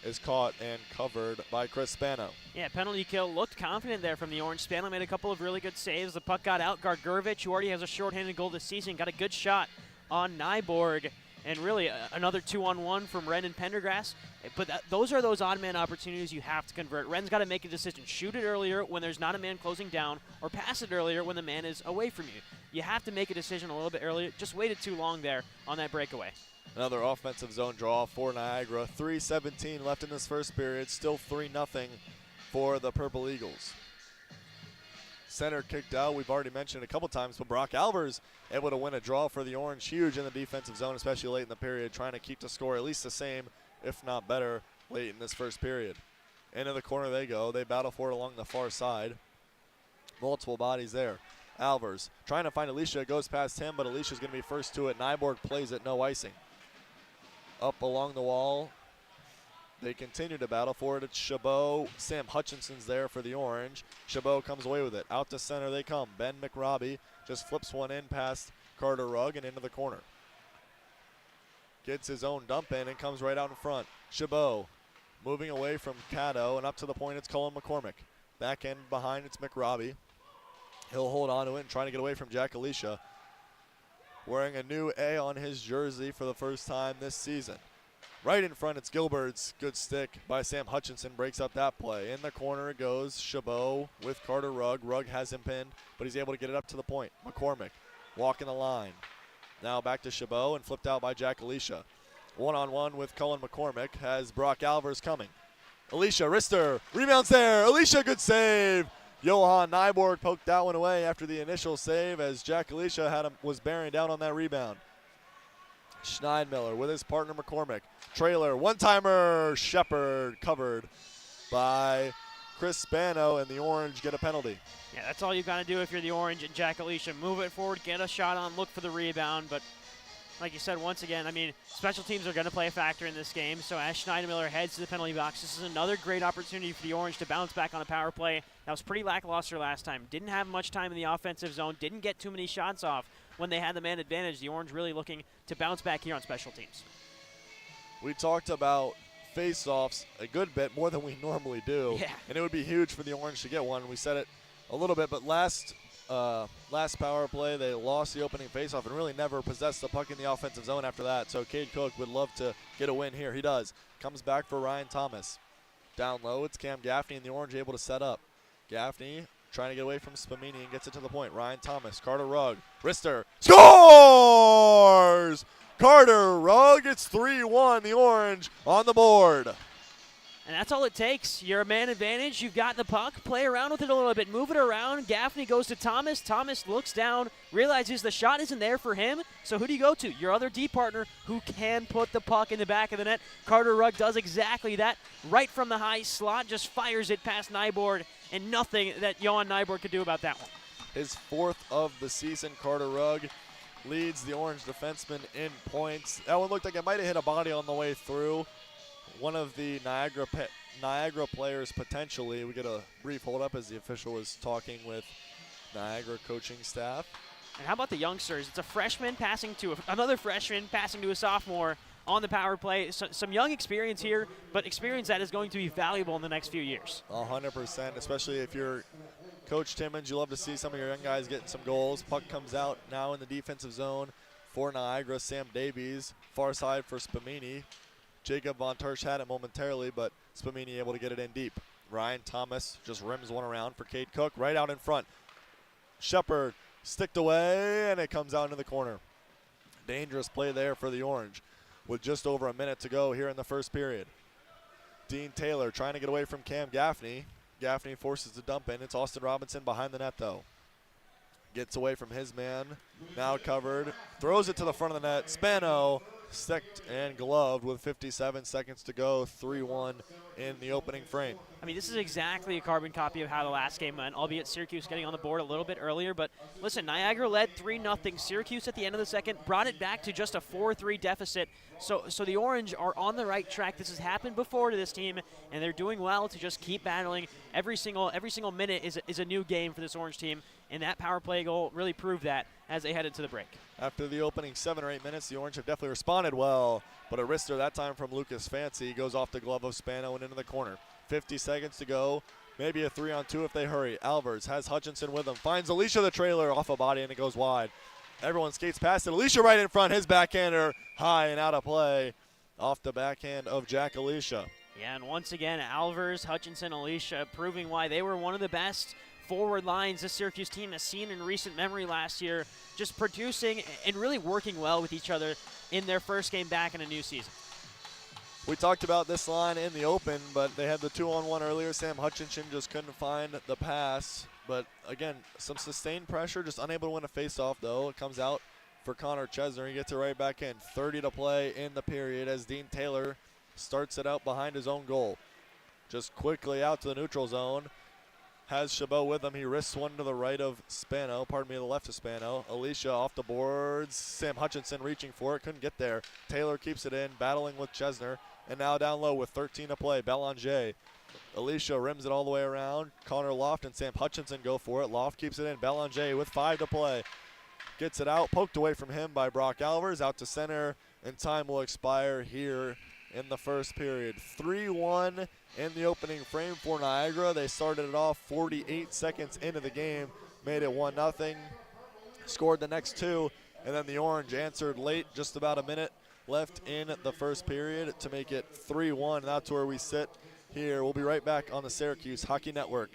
is caught and covered by Chris Spano. Yeah, penalty kill. Looked confident there from the Orange. Spano made a couple of really good saves. The puck got out. Gargurovich, who already has a shorthanded goal this season, got a good shot on Nyborg. And really another 2-on-1 from Wren and Pendergrass. But those are those odd man opportunities you have to convert. Wren's got to make a decision. Shoot it earlier when there's not a man closing down, or pass it earlier when the man is away from you. You have to make a decision a little bit earlier. Just waited too long there on that breakaway. Another offensive zone draw for Niagara. 3:17 left in this first period. Still 3-0 for the Purple Eagles. Center kicked out. We've already mentioned it a couple times, but Brock Albers able to win a draw for the Orange. Huge in the defensive zone, especially late in the period, trying to keep the score at least the same, if not better, late in this first period. Into the corner they go. They battle for it along the far side. Multiple bodies there. Albers trying to find Alicia. Goes past him, but Alicia's going to be first to it. Nyborg plays it, no icing. Up along the wall. They continue to battle for it. It's Chabot. Sam Hutchinson's there for the Orange. Chabot comes away with it. Out to center they come. Ben McRobbie just flips one in past Carter Rugg and into the corner. Gets his own dump in and comes right out in front. Chabot moving away from Cato, and up to the point it's Colin McCormick. Back end behind it's McRobbie. He'll hold on to it and trying to get away from Jack Alicia. Wearing a new A on his jersey for the first time this season. Right in front, it's Gilbert's good stick by Sam Hutchinson, breaks up that play. In the corner it goes Chabot with Carter Rugg. Rugg has him pinned, but he's able to get it up to the point. McCormick walking the line. Now back to Chabot and flipped out by Jack Alicia. One-on-one with Cullen McCormick has Brock Albers coming. Alicia, wrister, rebounds there. Alicia, good save. Johan Nyborg poked that one away after the initial save as Jack Alicia was bearing down on that rebound. Schneidmiller with his partner McCormick. Trailer, one-timer, Shepard covered by Chris Spano, and the Orange get a penalty. Yeah, that's all you've got to do if you're the Orange and Jack Alicia. Move it forward, get a shot on, look for the rebound. But like you said, once again, I mean, special teams are going to play a factor in this game. So as Schneidmiller heads to the penalty box, this is another great opportunity for the Orange to bounce back on a power play. That was pretty lackluster last time. Didn't have much time in the offensive zone, didn't get too many shots off when they had the man advantage. The Orange really looking to bounce back here on special teams. We talked about face-offs a good bit more than we normally do. Yeah. And it would be huge for the Orange to get one. We said it a little bit, but last last power play, they lost the opening faceoff and really never possessed the puck in the offensive zone after that. So Cade Cook would love to get a win here. He does. Comes back for Ryan Thomas. Down low, it's Cam Gaffney and the Orange able to set up. Gaffney trying to get away from Spumini and gets it to the point. Ryan Thomas, Carter Rugg, wrister, scores! Carter Rugg, it's 3-1, the Orange on the board. And that's all it takes. You're a man advantage. You've got the puck. Play around with it a little bit. Move it around. Gaffney goes to Thomas. Thomas looks down, realizes the shot isn't there for him. So who do you go to? Your other D partner who can put the puck in the back of the net. Carter Rugg does exactly that. Right from the high slot, just fires it past Nyborg, and nothing that Johan Nyborg could do about that one. His 4th of the season, Carter Rugg leads the Orange defenseman in points. That one looked like it might have hit a body on the way through. One of the Niagara players potentially. We get a brief hold up as the official was talking with Niagara coaching staff. And how about the youngsters? It's a freshman passing to another freshman passing to a sophomore on the power play. So, some young experience here, but experience that is going to be valuable in the next few years. 100%, especially if you're Coach Timmons. You love to see some of your young guys getting some goals. Puck comes out now in the defensive zone for Niagara. Sam Davies, far side for Spumini. Jacob Von Tersch had it momentarily, but Spumini able to get it in deep. Ryan Thomas just rims one around for Cade Cook, right out in front. Shepard sticked away, and it comes out into the corner. Dangerous play there for the Orange with just over a minute to go here in the first period. Dean Taylor trying to get away from Cam Gaffney. Gaffney forces the dump in. It's Austin Robinson behind the net, though. Gets away from his man, now covered, throws it to the front of the net. Spano sticked and gloved with 57 seconds to go, 3-1 in the opening frame. I mean, this is exactly a carbon copy of how the last game went, albeit Syracuse getting on the board a little bit earlier. But listen, Niagara led 3-0. Syracuse at the end of the second brought it back to just a 4-3 deficit. So the Orange are on the right track. This has happened before to this team, and they're doing well to just keep battling. Every single minute is a new game for this Orange team, and that power play goal really proved that as they headed to the break. After the opening 7 or 8 minutes, the Orange have definitely responded well, but a wrister that time from Lucas Fancy goes off the glove of Spano and into the corner. 50 seconds to go, maybe a 3-on-2 if they hurry. Alvarez has Hutchinson with him, finds Alicia the trailer off a body, and it goes wide. Everyone skates past it. Alicia right in front, his backhander high and out of play off the backhand of Jack Alicia. Yeah, and once again, Alvarez, Hutchinson, Alicia proving why they were one of the best forward lines this Syracuse team has seen in recent memory last year, just producing and really working well with each other in their first game back in a new season. We talked about this line in the open, but they had the 2-on-1 earlier. Sam Hutchinson just couldn't find the pass. But again, some sustained pressure, just unable to win a faceoff though. It comes out for Connor Chesner. He gets it right back in. 30 to play in the period as Dean Taylor starts it out behind his own goal. Just quickly out to the neutral zone. Has Chabot with him. He risks one to the right of Spano. Pardon me, the left of Spano. Alicia off the boards. Sam Hutchinson reaching for it. Couldn't get there. Taylor keeps it in, battling with Chesner. And now down low with 13 to play. Belanger. Alicia rims it all the way around. Connor Loft and Sam Hutchinson go for it. Loft keeps it in. Belanger with 5 to play. Gets it out. Poked away from him by Brock Alvarez. Out to center. And time will expire here in the first period. 3-1 in the opening frame for Niagara. They started it off 48 seconds into the game. Made it 1-0. Scored the next 2. And then the Orange answered late. Just about a minute left in the first period to make it 3-1. That's where we sit here. We'll be right back on the Syracuse Hockey Network.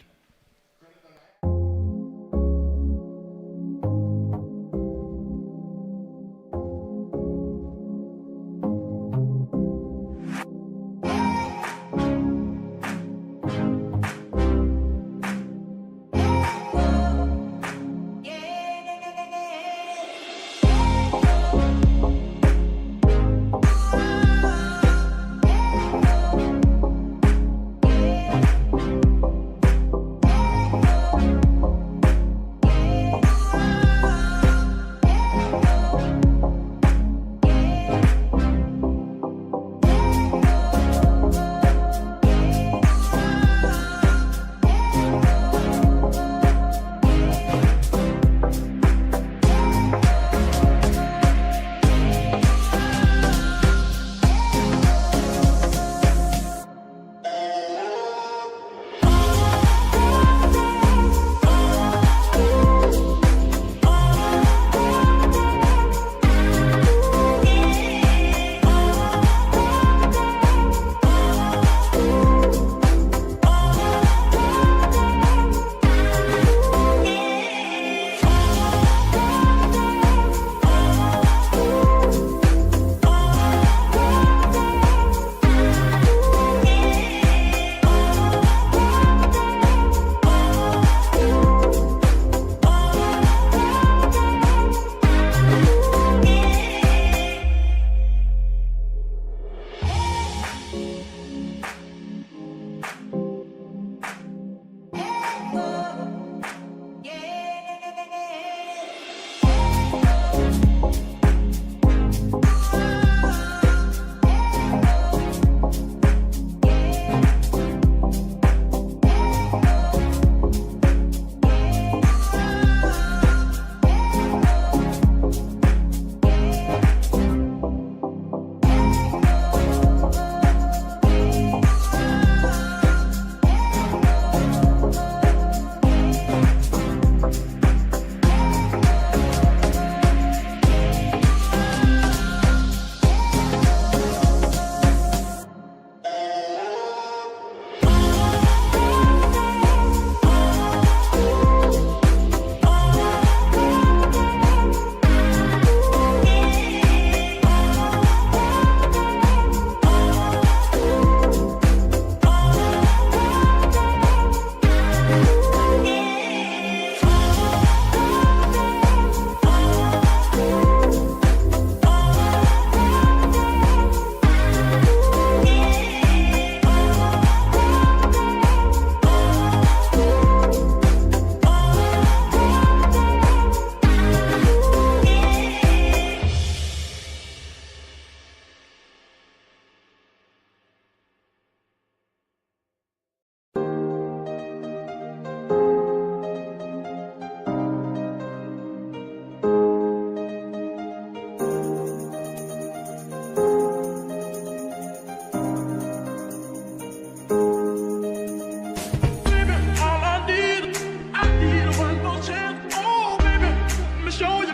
me show you.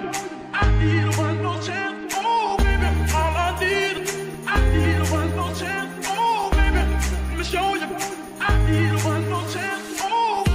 I need one more chance. Oh, baby, all I need. I need one more chance. Oh, baby, let me show you. I need one more chance. Oh.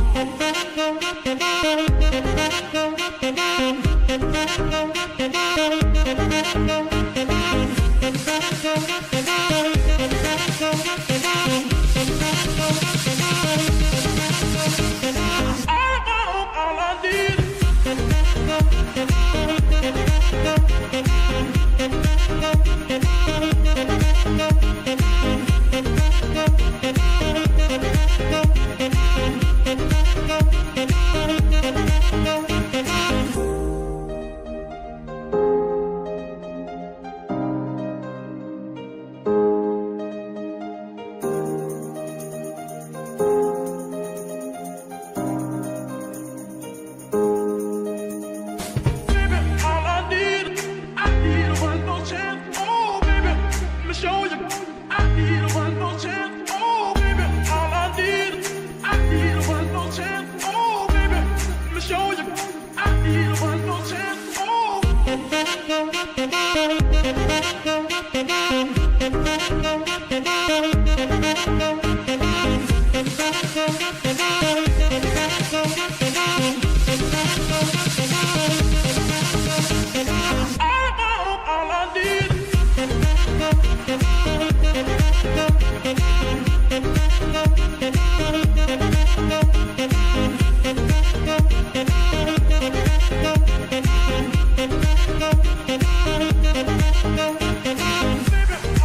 All I need. Baby,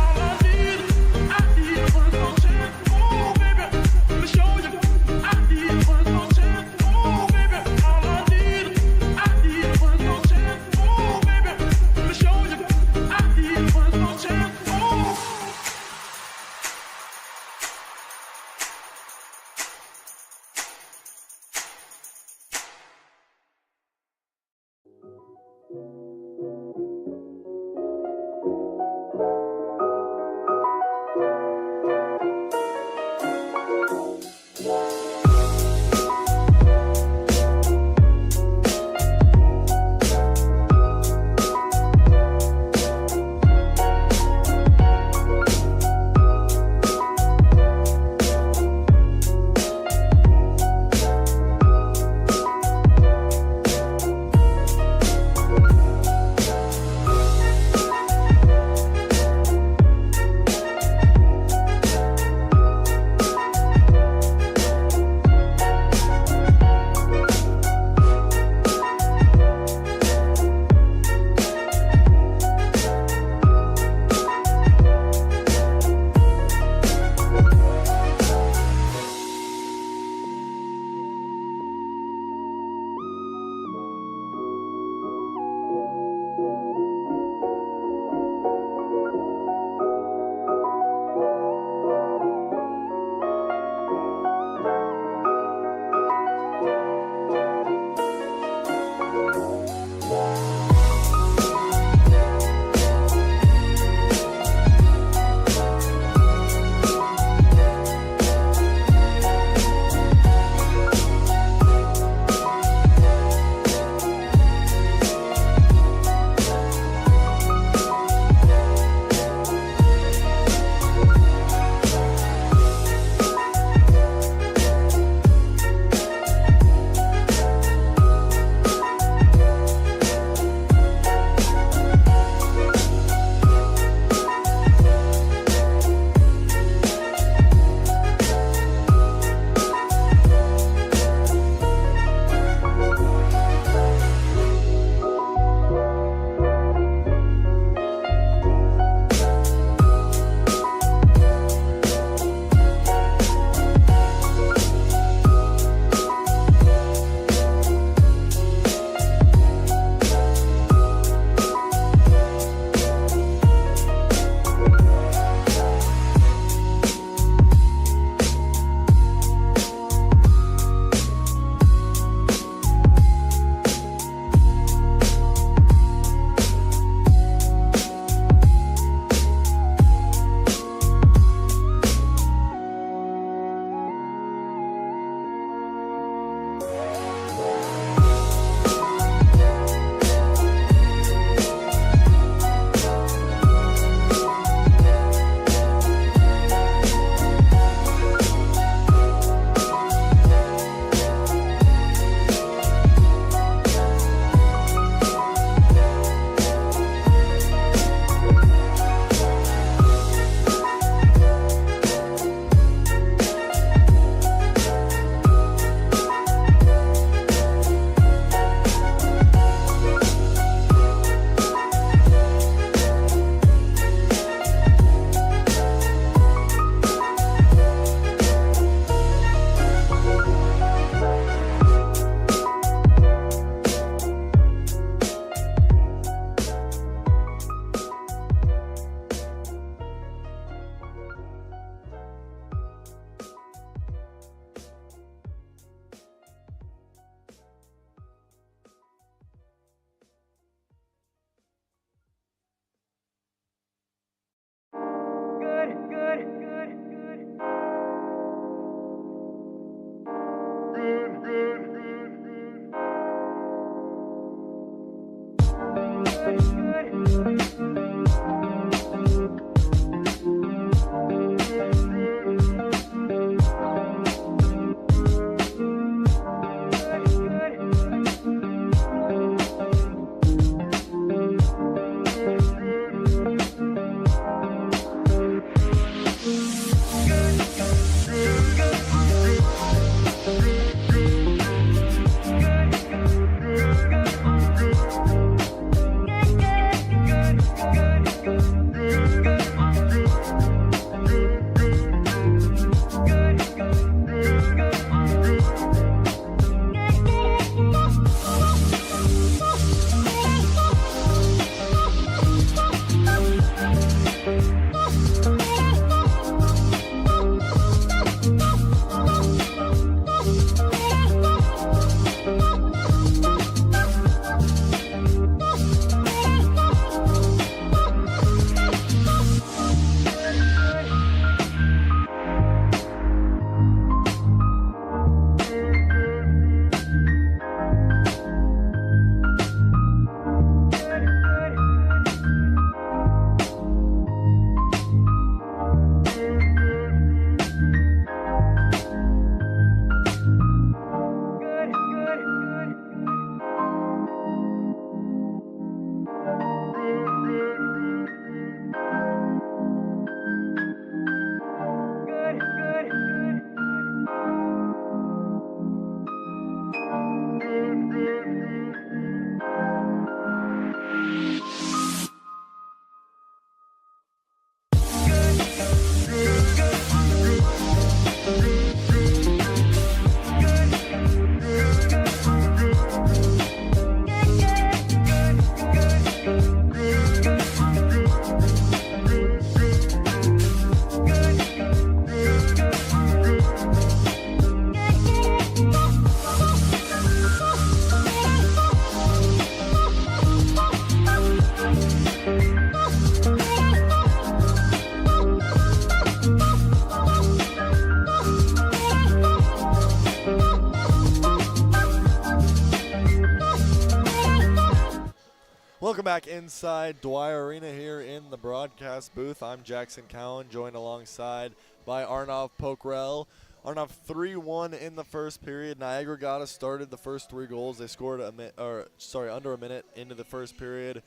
Welcome back inside Dwyer Arena here in the broadcast booth. I'm Jackson Cowen, joined alongside by Arnav Pokhrel. Arnav 3-1 in the first period. Niagara got us started the first 3 goals. They scored under a minute into the first period.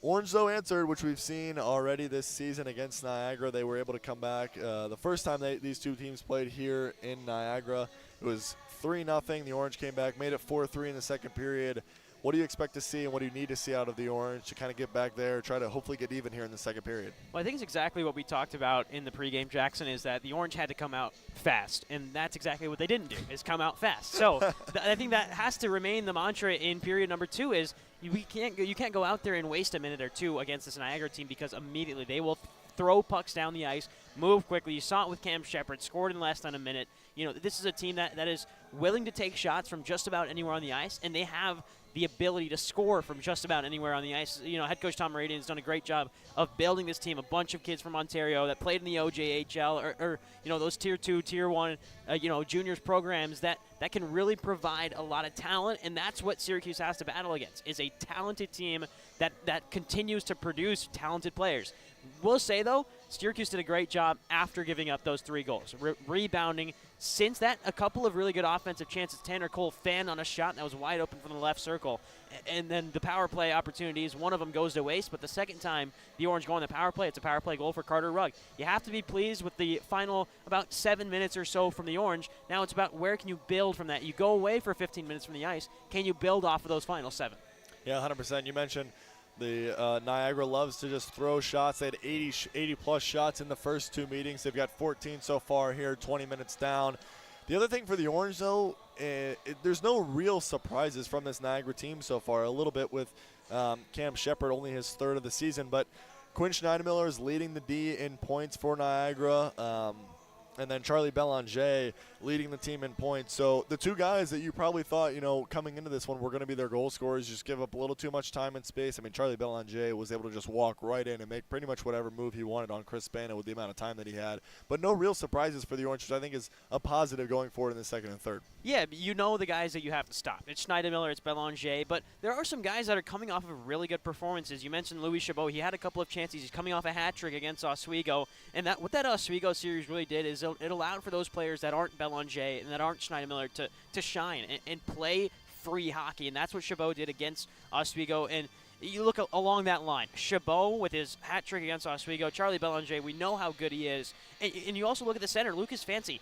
Orange, though, answered, which we've seen already this season against Niagara. They were able to come back. The first time these two teams played here in Niagara, it was 3-0. The Orange came back, made it 4-3 in the second period. What do you expect to see and what do you need to see out of the Orange to kind of get back there, try to hopefully get even here in the second period? Well, I think it's exactly what we talked about in the pregame, Jackson, is that the Orange had to come out fast, and that's exactly what they didn't do, is come out fast. So I think that has to remain the mantra in period number 2 is you can't go out there and waste a minute or two against this Niagara team because immediately they will throw pucks down the ice, move quickly. You saw it with Cam Shepard, scored in less than a minute. You know, this is a team that is willing to take shots from just about anywhere on the ice, and they have the ability to score from just about anywhere on the ice. You know, head coach Tom Moradian has done a great job of building this team. A bunch of kids from Ontario that played in the OJHL or you know, those Tier 2, Tier 1, juniors programs that can really provide a lot of talent, and that's what Syracuse has to battle against, is a talented team that continues to produce talented players. We'll say, though, Syracuse did a great job after giving up those 3 goals. Rebounding. Since that, a couple of really good offensive chances. Tanner Cole fanned on a shot that was wide open from the left circle. And then the power play opportunities, one of them goes to waste, but the second time the Orange go on the power play, it's a power play goal for Carter Rugg. You have to be pleased with the final about 7 minutes or so from the Orange. Now it's about where can you build from that. You go away for 15 minutes from the ice. Can you build off of those final 7? Yeah, 100%. You mentioned the Niagara loves to just throw shots. They had 80-plus shots in the first 2 meetings. They've got 14 so far here, 20 minutes down. The other thing for the Orange, though, there's no real surprises from this Niagara team so far. A little bit with Cam Shepard, only his 3rd of the season. But Quinn Schneidemiller is leading the D in points for Niagara. And then Charlie Belanger leading the team in points. So the 2 guys that you probably thought, coming into this one were going to be their goal scorers, just give up a little too much time and space. I mean, Charlie Belanger was able to just walk right in and make pretty much whatever move he wanted on Chris Spano with the amount of time that he had. But no real surprises for the Orange, which I think is a positive going forward in the second and third. Yeah, you know the guys that you have to stop. It's Schneidemiller, it's Belanger, but there are some guys that are coming off of really good performances. You mentioned Louis Chabot. He had a couple of chances. He's coming off a hat trick against Oswego. And what that Oswego series really did is it allowed for those players that aren't Belanger and that aren't Schneidemiller to shine and play free hockey. And that's what Chabot did against Oswego. And you look along that line. Chabot with his hat trick against Oswego. Charlie Belanger, we know how good he is. And you also look at the center, Lucas Fancy.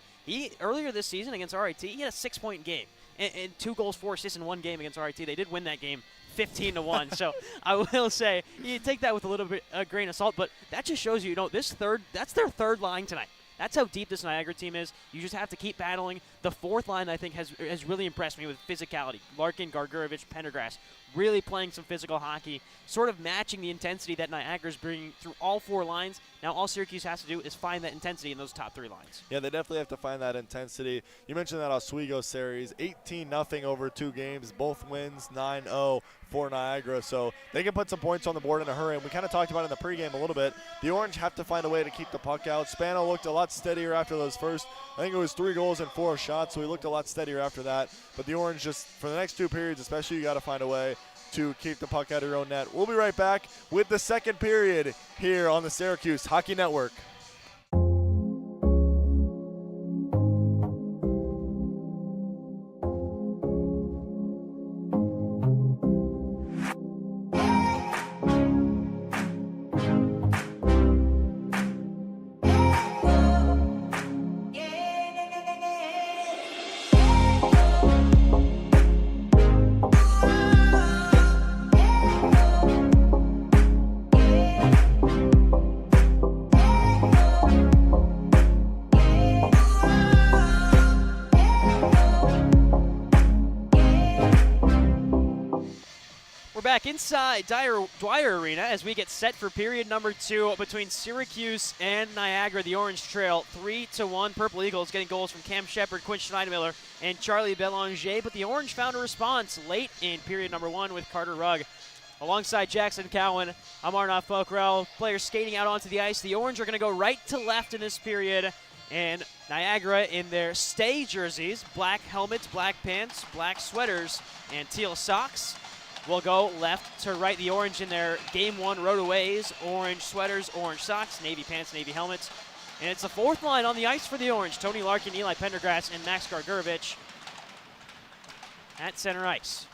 Earlier this season against RIT, he had a 6-point game. And 2 goals, 4 assists in 1 game against RIT. They did win that game 15-1. So I will say, you take that with a little bit a grain of salt. But that just shows you, that's their 3rd line tonight. That's how deep this Niagara team is. You just have to keep battling. The 4th line, I think, has really impressed me with physicality. Larkin, Gargurovich, Pendergrass, really playing some physical hockey, sort of matching the intensity that Niagara's bringing through all 4 lines. Now all Syracuse has to do is find that intensity in those top 3 lines. Yeah, they definitely have to find that intensity. You mentioned that Oswego series, 18-0 over 2 games, both wins, 9-0 for Niagara. So they can put some points on the board in a hurry. And we kind of talked about it in the pregame a little bit. The Orange have to find a way to keep the puck out. Spano looked a lot steadier after those first, I think it was 3 goals and 4 shots, so he looked a lot steadier after that. But the Orange, just for the next 2 periods especially, you got to find a way to keep the puck out of your own net. We'll be right back with the second period here on the Syracuse Hockey Network. Back inside Dwyer Arena as we get set for period number 2 between Syracuse and Niagara. The Orange trail 3-1. Purple Eagles getting goals from Cam Shepard, Quinn Schneidemiller, and Charlie Belanger. But the Orange found a response late in period number 1 with Carter Rugg. Alongside Jackson Cowen, I'm Arnav Pokhrel. Players skating out onto the ice. The Orange are going to go right to left in this period. And Niagara in their stay jerseys, black helmets, black pants, black sweaters, and teal socks, will go left to right. The Orange in their Game 1 rotaways, orange sweaters, orange socks, navy pants, navy helmets. And it's the fourth line on the ice for the Orange. Tony Larkin, Eli Pendergrass, and Max Gargurovich at center ice.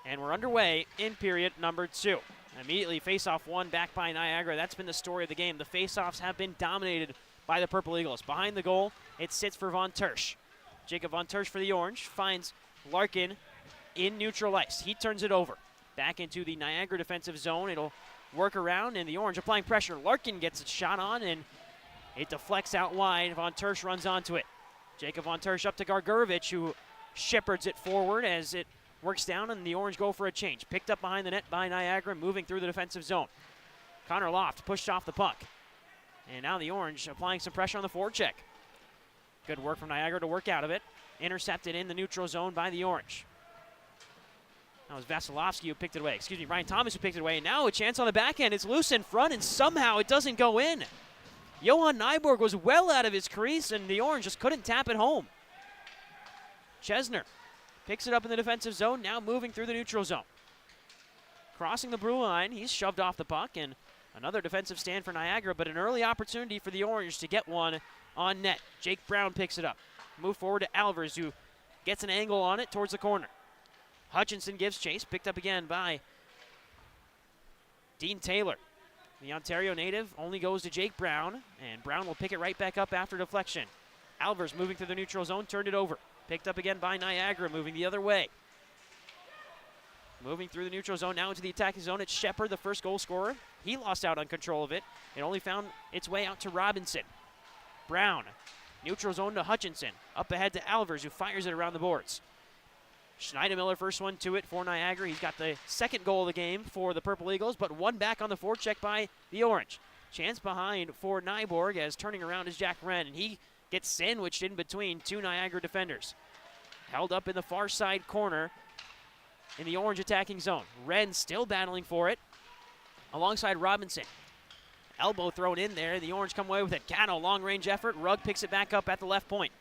And we're underway in period number 2. Immediately face-off one back by Niagara. That's been the story of the game. The face-offs have been dominated by the Purple Eagles. Behind the goal, it sits for Von Tersch. Jacob Von Tersch for the Orange finds Larkin in neutral ice. He turns it over. Back into the Niagara defensive zone. It'll work around, and the Orange applying pressure. Larkin gets a shot on, and it deflects out wide. Von Tersch runs onto it. Jacob Von Tersch up to Gargurovich, who shepherds it forward as it works down, and the Orange go for a change. Picked up behind the net by Niagara, moving through the defensive zone. Connor Loft pushed off the puck. And now the Orange applying some pressure on the forecheck. Good work from Niagara to work out of it. Intercepted in the neutral zone by the Orange. That was Vasilevsky who picked it away. Excuse me, Ryan Thomas who picked it away. And now a chance on the backhand. It's loose in front, and somehow it doesn't go in. Johan Nyborg was well out of his crease, and the Orange just couldn't tap it home. Chesner picks it up in the defensive zone, now moving through the neutral zone. Crossing the blue line, he's shoved off the puck, and another defensive stand for Niagara, but an early opportunity for the Orange to get one on net. Jake Brown picks it up. Move forward to Alvers, who gets an angle on it towards the corner. Hutchinson gives chase, picked up again by Dean Taylor. The Ontario native only goes to Jake Brown, and Brown will pick it right back up after deflection. Alvers moving through the neutral zone, turned it over. Picked up again by Niagara, moving the other way. Moving through the neutral zone, now into the attacking zone. It's Shepard, the first goal scorer. He lost out on control of it. It only found its way out to Robinson. Brown, neutral zone to Hutchinson. Up ahead to Alvers, who fires it around the boards. Schneidemiller, first one to it for Niagara. He's got the second goal of the game for the Purple Eagles, but one back on the forecheck by the Orange. Chance behind for Nyborg as turning around is Jack Wren, and he gets sandwiched in between two Niagara defenders. Held up in the far side corner in the Orange attacking zone. Wren still battling for it alongside Robinson. Elbow thrown in there. The Orange come away with it. Cano, long-range effort. Rugg picks it back up at the left point.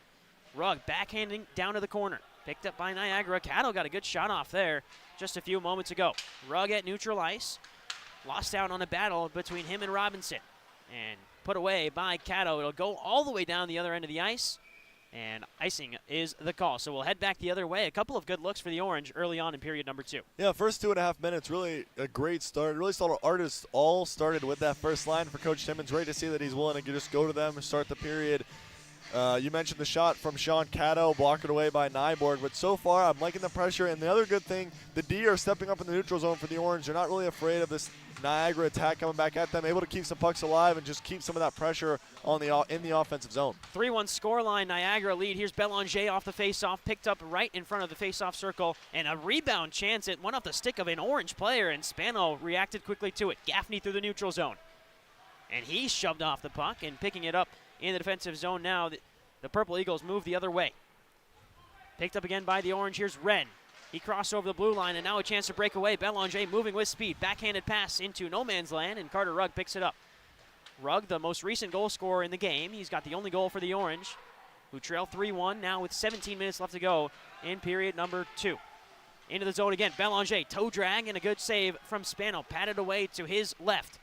Rugg backhanding down to the corner. Picked up by Niagara. Cano got a good shot off there just a few moments ago. Rugg at neutral ice. Lost out on a battle between him and Robinson. And put away by Cato. It'll go all the way down the other end of the ice, and icing is the call. So we'll head back the other way. A couple of good looks for the Orange early on in period number 2. Yeah, first 2.5 minutes, really a great start. Really saw the artists all started with that first line for Coach Timmons. Great to see that he's willing to just go to them and start the period. You mentioned the shot from Sean Cato, blocked it away by Nyborg, but so far I'm liking the pressure. And the other good thing, the D are stepping up in the neutral zone for the Orange. They're not really afraid of this Niagara attack coming back at them, able to keep some pucks alive and just keep some of that pressure on in the offensive zone. 3-1 scoreline, Niagara lead. Here's Belanger off the faceoff, picked up right in front of the faceoff circle, and a rebound chance. It went off the stick of an Orange player, and Spano reacted quickly to it. Gaffney through the neutral zone, and he shoved off the puck and picking it up in the defensive zone now. The Purple Eagles move the other way. Picked up again by the Orange. Here's Wren. He crossed over the blue line, and now a chance to break away. Belanger moving with speed. Backhanded pass into no man's land, and Carter Rugg picks it up. Rugg, the most recent goal scorer in the game. He's got the only goal for the Orange, who trail 3-1 now with 17 minutes left to go in period number 2. Into the zone again. Belanger, toe drag, and a good save from Spano. Patted away to his left.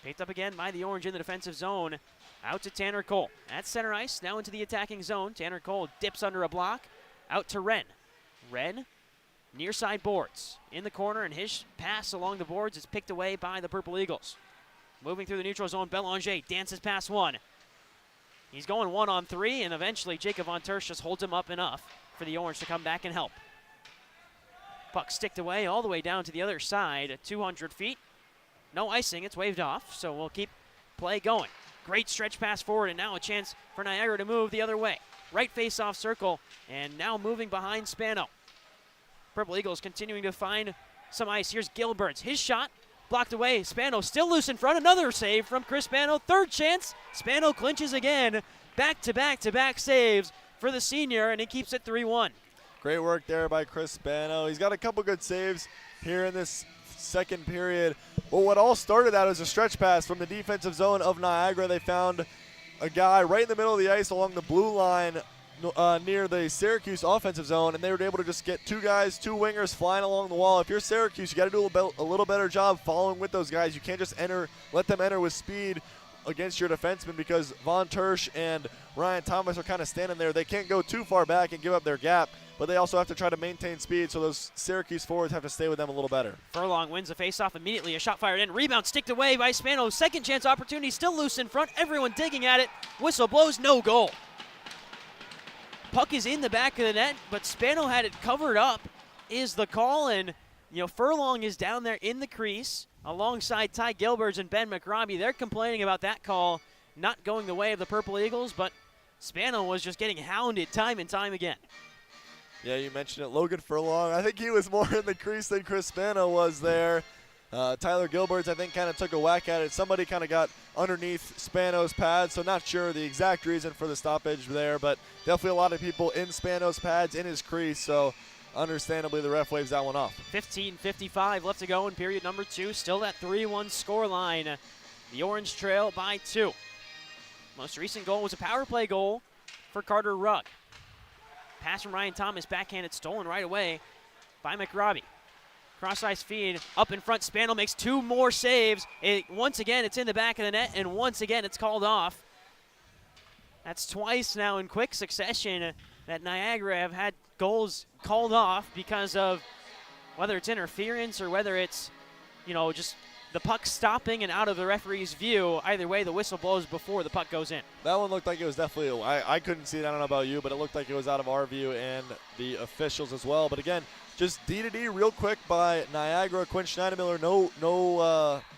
Picked up again by the Orange in the defensive zone. Out to Tanner Cole. At center ice, now into the attacking zone. Tanner Cole dips under a block. Out to Wren. Wren, near side boards. In the corner, and his pass along the boards is picked away by the Purple Eagles. Moving through the neutral zone, Belanger dances past one. He's going 1-on-3, and eventually Jacob Von Tersch just holds him up enough for the Orange to come back and help. Puck sticked away all the way down to the other side at 200 feet. No icing, it's waved off, so we'll keep play going. Great stretch pass forward, and now a chance for Niagara to move the other way. Right face-off circle, and now moving behind Spano. Purple Eagles continuing to find some ice. Here's Gilberts. His shot blocked away. Spano still loose in front. Another save from Chris Spano. Third chance. Spano clinches again. Back-to-back saves for the senior, and he keeps it 3-1. Great work there by Chris Spano. He's got a couple good saves here in this second period. Well, what all started out as a stretch pass from the defensive zone of Niagara. They found a guy right in the middle of the ice along the blue line, near the Syracuse offensive zone, and they were able to just get 2 guys, 2 wingers flying along the wall. If you're Syracuse, you got to do a little better job following with those guys. You can't just let them enter with speed against your defensemen, because Von Tersch and Ryan Thomas are kind of standing there. They can't go too far back and give up their gap, but they also have to try to maintain speed, so those Syracuse forwards have to stay with them a little better. Furlong wins the faceoff immediately. A shot fired in. Rebound sticked away by Spano. Second chance opportunity, still loose in front. Everyone digging at it. Whistle blows, no goal. Puck is in the back of the net, but Spano had it covered up is the call, and Furlong is down there in the crease alongside Ty Gilberts and Ben McRobbie. They're complaining about that call not going the way of the Purple Eagles, but Spano was just getting hounded time and time again. Yeah, you mentioned it. Logan Furlong, I think he was more in the crease than Chris Spano was there. Tyler Gilberts, I think, kind of took a whack at it. Somebody kind of got underneath Spano's pads, so not sure the exact reason for the stoppage there, but definitely a lot of people in Spano's pads, in his crease, so understandably the ref waves that one off. 15:55 left to go in period number 2. Still that 3-1 score line. The Orange trail by 2. Most recent goal was a power play goal for Carter Rugg. Pass from Ryan Thomas, backhanded, stolen right away by McRobbie. Cross-ice feed, up in front, Spano makes 2 more saves. Once again, it's in the back of the net, and once again, it's called off. That's twice now in quick succession that Niagara have had goals called off because of whether it's interference or whether it's, just the puck stopping and out of the referee's view. Either way, the whistle blows before the puck goes in. That one looked like it was definitely, I couldn't see it, I don't know about you, but it looked like it was out of our view and the officials as well. But again, just D-to-D real quick by Niagara. Quinn Schneidemiller,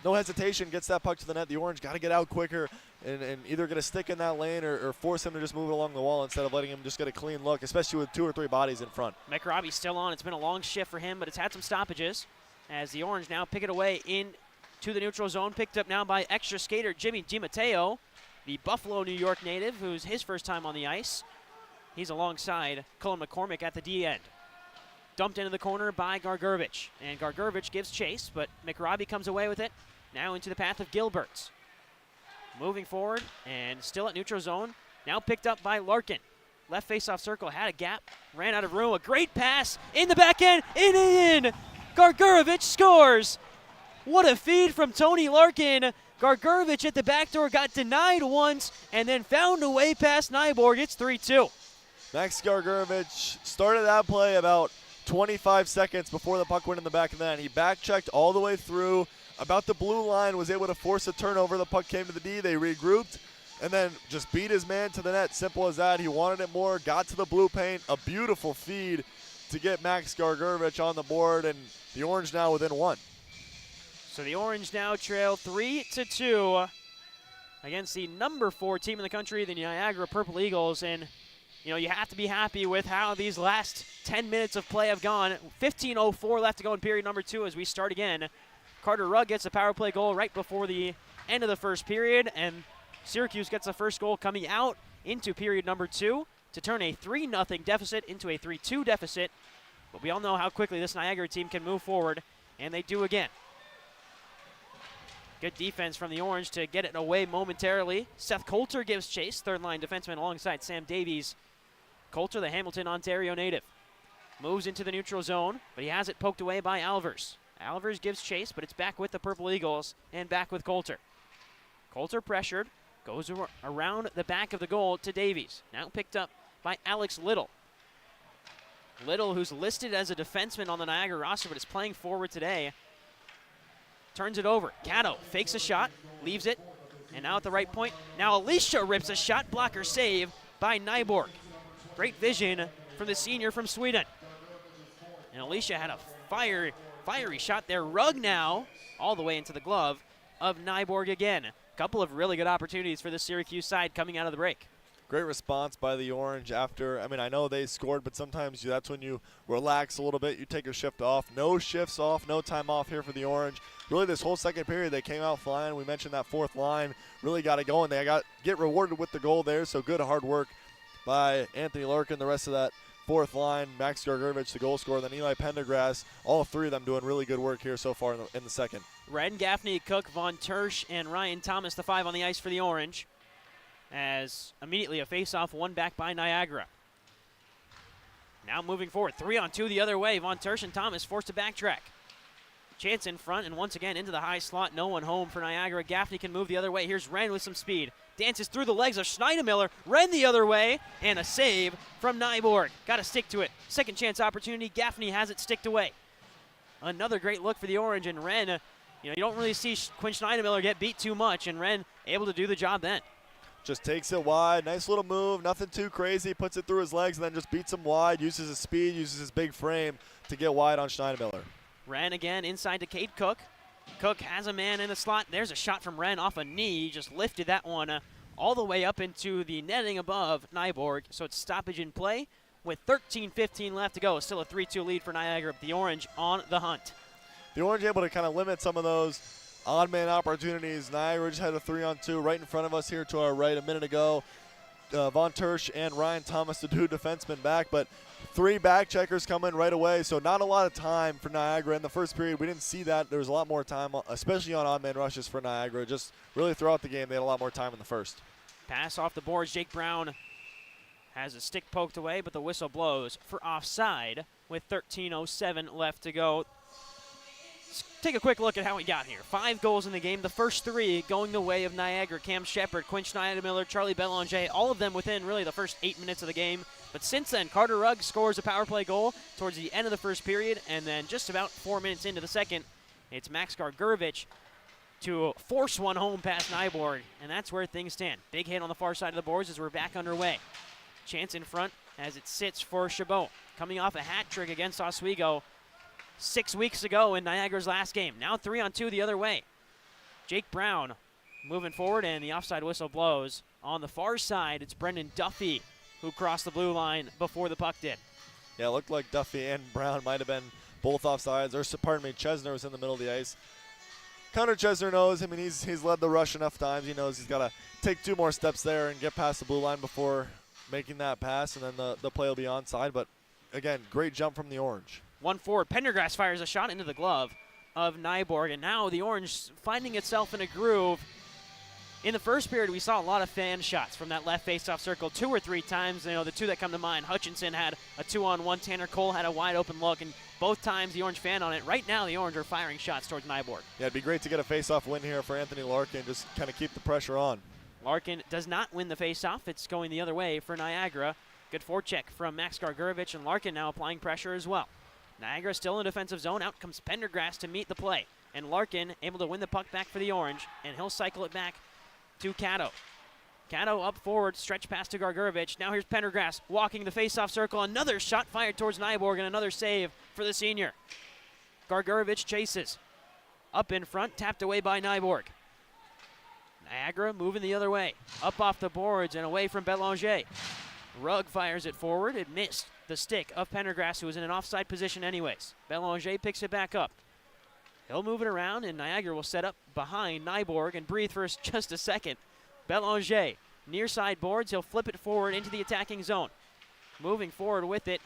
no hesitation, gets that puck to the net. The Orange got to get out quicker and either get a stick in that lane or force him to just move it along the wall instead of letting him just get a clean look, especially with 2 or 3 bodies in front. McRobbie's still on. It's been a long shift for him, but it's had some stoppages as the Orange now pick it away into the neutral zone. Picked up now by extra skater Jimmy DiMatteo, the Buffalo, New York native, who's his first time on the ice. He's alongside Cullen McCormick at the D end. Dumped into the corner by Gargurvich, and Gargurvich gives chase, but McRobbie comes away with it. Now into the path of Gilberts. Moving forward, and still at neutral zone. Now picked up by Larkin. Left face-off circle, had a gap, ran out of room. A great pass in the back end, in. Gargurvich scores. What a feed from Tony Larkin. Gargurvich at the back door got denied once and then found a way past Nyborg. It's 3-2. Max Gargurvich started that play about 25 seconds before the puck went in the back of the net. He back-checked all the way through about the blue line, was able to force a turnover. The puck came to the D. They regrouped and then just beat his man to the net. Simple as that. He wanted it more, got to the blue paint. A beautiful feed to get Max Gargurvich on the board, and the Orange now within 1. So the Orange now trail 3-2 against the number 4 team in the country, the Niagara Purple Eagles. And, you have to be happy with how these last 10 minutes of play have gone. 15:04 left to go in period number 2 as we start again. Carter Rugg gets a power play goal right before the end of the first period, and Syracuse gets the first goal coming out into period number 2 to turn a 3-0 deficit into a 3-2 deficit. But we all know how quickly this Niagara team can move forward, and they do again. Good defense from the Orange to get it away momentarily. Seth Coulter gives chase, third-line defenseman alongside Sam Davies. Coulter, the Hamilton, Ontario native, moves into the neutral zone, but he has it poked away by Alvers. Alvers gives chase, but it's back with the Purple Eagles and back with Coulter. Coulter pressured, goes around the back of the goal to Davies. Now picked up by Alex Little. Little, who's listed as a defenseman on the Niagara roster, but is playing forward today, turns it over. Gatto fakes a shot, leaves it, and now at the right point, now Alicia rips a shot, blocker save by Nyborg. Great vision from the senior from Sweden. And Alicia had a fiery shot there. Rugg now all the way into the glove of Nyborg again. A couple of really good opportunities for the Syracuse side coming out of the break. Great response by the Orange after, I know they scored, but sometimes that's when you relax a little bit. You take a shift off. No shifts off, no time off here for the Orange. Really, this whole second period, they came out flying. We mentioned that 4th line really got it going. They get rewarded with the goal there, so good hard work by Anthony Larkin, the rest of that 4th line. Max Gargurvich, the goal scorer, then Eli Pendergrass. All 3 of them doing really good work here so far in the second. Red, Gaffney, Cook, Von Tersch, and Ryan Thomas, the 5 on the ice for the Orange. As immediately a face-off won back by Niagara. Now moving forward, 3-on-2 the other way. Von Tersch and Thomas forced to backtrack. Chance in front, and once again into the high slot. No one home for Niagara. Gaffney can move the other way. Here's Wren with some speed. Dances through the legs of Schneidemiller. Wren the other way, and a save from Nyborg. Got to stick to it. Second chance opportunity. Gaffney has it sticked away. Another great look for the Orange, and Wren, you don't really see Quinn Schneidemiller get beat too much, and Wren able to do the job then. Just takes it wide. Nice little move. Nothing too crazy. Puts it through his legs and then just beats him wide. Uses his speed, uses his big frame to get wide on Schneidemiller. Wren again inside to Cade Cook. Cook has a man in the slot. There's a shot from Wren off a knee. Just lifted that one all the way up into the netting above Nyborg. So it's stoppage in play with 13:15 left to go. Still a 3-2 lead for Niagara. The Orange on the hunt. The Orange able to kind of limit some of those odd man opportunities. Niagara just had a 3-on-2 right in front of us here to our right a minute ago. Von Tersch and Ryan Thomas, the two defensemen, back, but 3 back checkers coming right away, so not a lot of time for Niagara in the first period. We didn't see that. There was a lot more time, especially on odd man rushes for Niagara. Just really throughout the game, they had a lot more time in the first. Pass off the boards. Jake Brown has a stick poked away, but the whistle blows for offside with 13:07 left to go. Let's take a quick look at how we got here. 5 goals in the game, the first 3 going the way of Niagara. Cam Shepard, Quinn Schneidemiller, Charlie Belanger, all of them within really the first 8 minutes of the game. But since then, Carter Rugg scores a power play goal towards the end of the first period, and then just about 4 minutes into the second, it's Max Gargurevich to force one home past Nyborg, and that's where things stand. Big hit on the far side of the boards as we're back underway. Chance in front as it sits for Chabot. Coming off a hat trick against Oswego 6 weeks ago in Niagara's last game. Now 3-on-2 the other way. Jake Brown moving forward, and the offside whistle blows. On the far side, it's Brendan Duffy who crossed the blue line before the puck did. Yeah, it looked like Duffy and Brown might have been both offsides. Or, pardon me, Chesner was in the middle of the ice. Connor Chesner knows, he's led the rush enough times. He knows he's got to take 2 more steps there and get past the blue line before making that pass, and then the play will be onside. But, again, great jump from the Orange. One forward. Pendergrass fires a shot into the glove of Nyborg, and now the Orange finding itself in a groove. In the first period, we saw a lot of fan shots from that left faceoff circle 2 or 3 times. The 2 that come to mind, Hutchinson had a 2-on-1. Tanner Cole had a wide open look, and both times the Orange fan on it. Right now, the Orange are firing shots towards Nyborg. Yeah, it'd be great to get a faceoff win here for Anthony Larkin, just kind of keep the pressure on. Larkin does not win the faceoff. It's going the other way for Niagara. Good forecheck from Max Gargurevich, and Larkin now applying pressure as well. Niagara still in defensive zone. Out comes Pendergrass to meet the play. And Larkin able to win the puck back for the Orange, and he'll cycle it back to Cato. Cato up forward, stretch pass to Gargurevich. Now here's Pendergrass walking the faceoff circle. Another shot fired towards Nyborg, and another save for the senior. Gargurevich chases. Up in front, tapped away by Nyborg. Niagara moving the other way. Up off the boards and away from Belanger. Rugg fires it forward. It missed the stick of Pendergrass, who was in an offside position anyways. Belanger picks it back up. He'll move it around, and Niagara will set up behind Nyborg and breathe for just a second. Belanger, near side boards. He'll flip it forward into the attacking zone. Moving forward with it.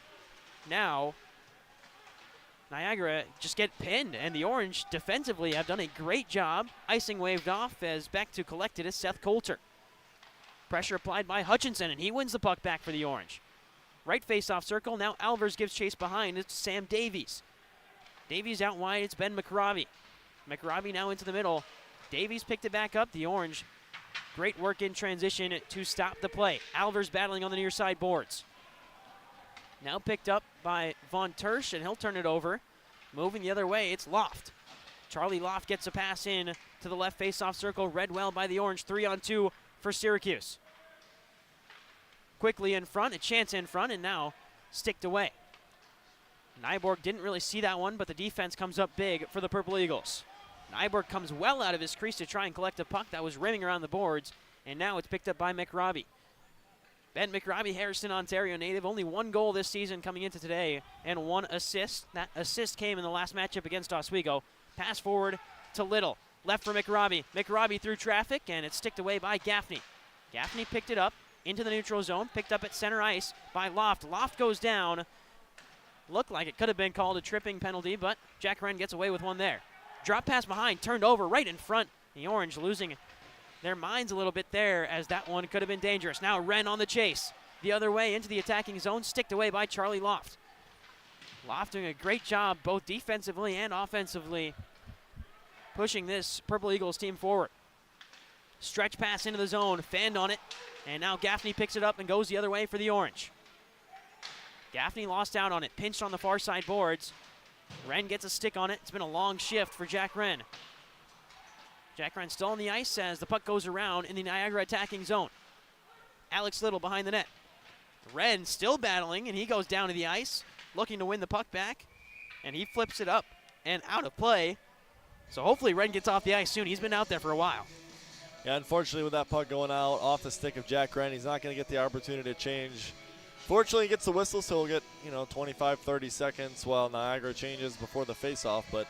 Now, Niagara just get pinned, and the Orange defensively have done a great job. Icing waved off as back to collect it is Seth Coulter. Pressure applied by Hutchinson, and he wins the puck back for the Orange. Right face-off circle. Now Alvers gives chase behind. It's Sam Davies. Davies out wide. It's Ben McRobbie. McRobbie now into the middle. Davies picked it back up. The Orange, great work in transition to stop the play. Alvers battling on the near side boards. Now picked up by Von Tersch, and he'll turn it over. Moving the other way, it's Loft. Charlie Loft gets a pass in to the left face-off circle. Read well by the Orange. 3-on-2 for Syracuse. Quickly in front, a chance in front, and now sticked away. Nyborg didn't really see that one, but the defense comes up big for the Purple Eagles. Nyborg comes well out of his crease to try and collect a puck that was rimming around the boards, and now it's picked up by McRobbie. Ben McRobbie, Harrison, Ontario native, only 1 goal this season coming into today, and 1 assist. That assist came in the last matchup against Oswego. Pass forward to Little. Left for McRobbie. McRobbie through traffic, and it's sticked away by Gaffney. Gaffney picked it up into the neutral zone, picked up at center ice by Loft. Loft goes down. Looked like it could have been called a tripping penalty, but Jack Wren gets away with one there. Drop pass behind, turned over right in front. The Orange losing their minds a little bit there, as that one could have been dangerous. Now Wren on the chase. the other way into the attacking zone, sticked away by Charlie Loft. Loft doing a great job both defensively and offensively, pushing this Purple Eagles team forward. Stretch pass into the zone, fanned on it, and now Gaffney picks it up and goes the other way for the Orange. Gaffney lost out on it, pinched on the far side boards. Wren gets a stick on it. It's been a long shift for Jack Wren. Jack Wren still on the ice as the puck goes around in the Niagara attacking zone. Alex Little behind the net. Wren still battling, and he goes down to the ice, looking to win the puck back, and he flips it up and out of play. So hopefully Wren gets off the ice soon. He's been out there for a while. Yeah, unfortunately with that puck going out off the stick of Jack Wren, he's not going to get the opportunity to change. Fortunately, he gets the whistle, so he'll get 25, 30 seconds while Niagara changes before the face-off. But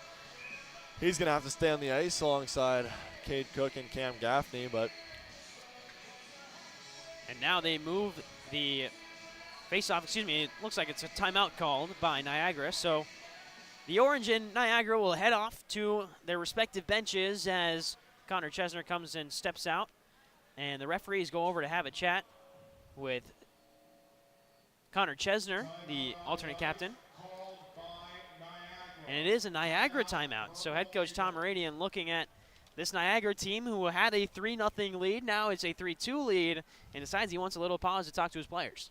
he's going to have to stay on the ice alongside Cade Cook and Cam Gaffney. But and now they move the face-off. Excuse me. It looks like it's a timeout called by Niagara. So the Orange and Niagara will head off to their respective benches as Connor Chesner comes and steps out, and the referees go over to have a chat with Connor Chesner, the alternate captain. And it is a Niagara timeout. So head coach Tom Moradian looking at this Niagara team who had a 3-0 lead. Now it's a 3-2 lead, and decides he wants a little pause to talk to his players.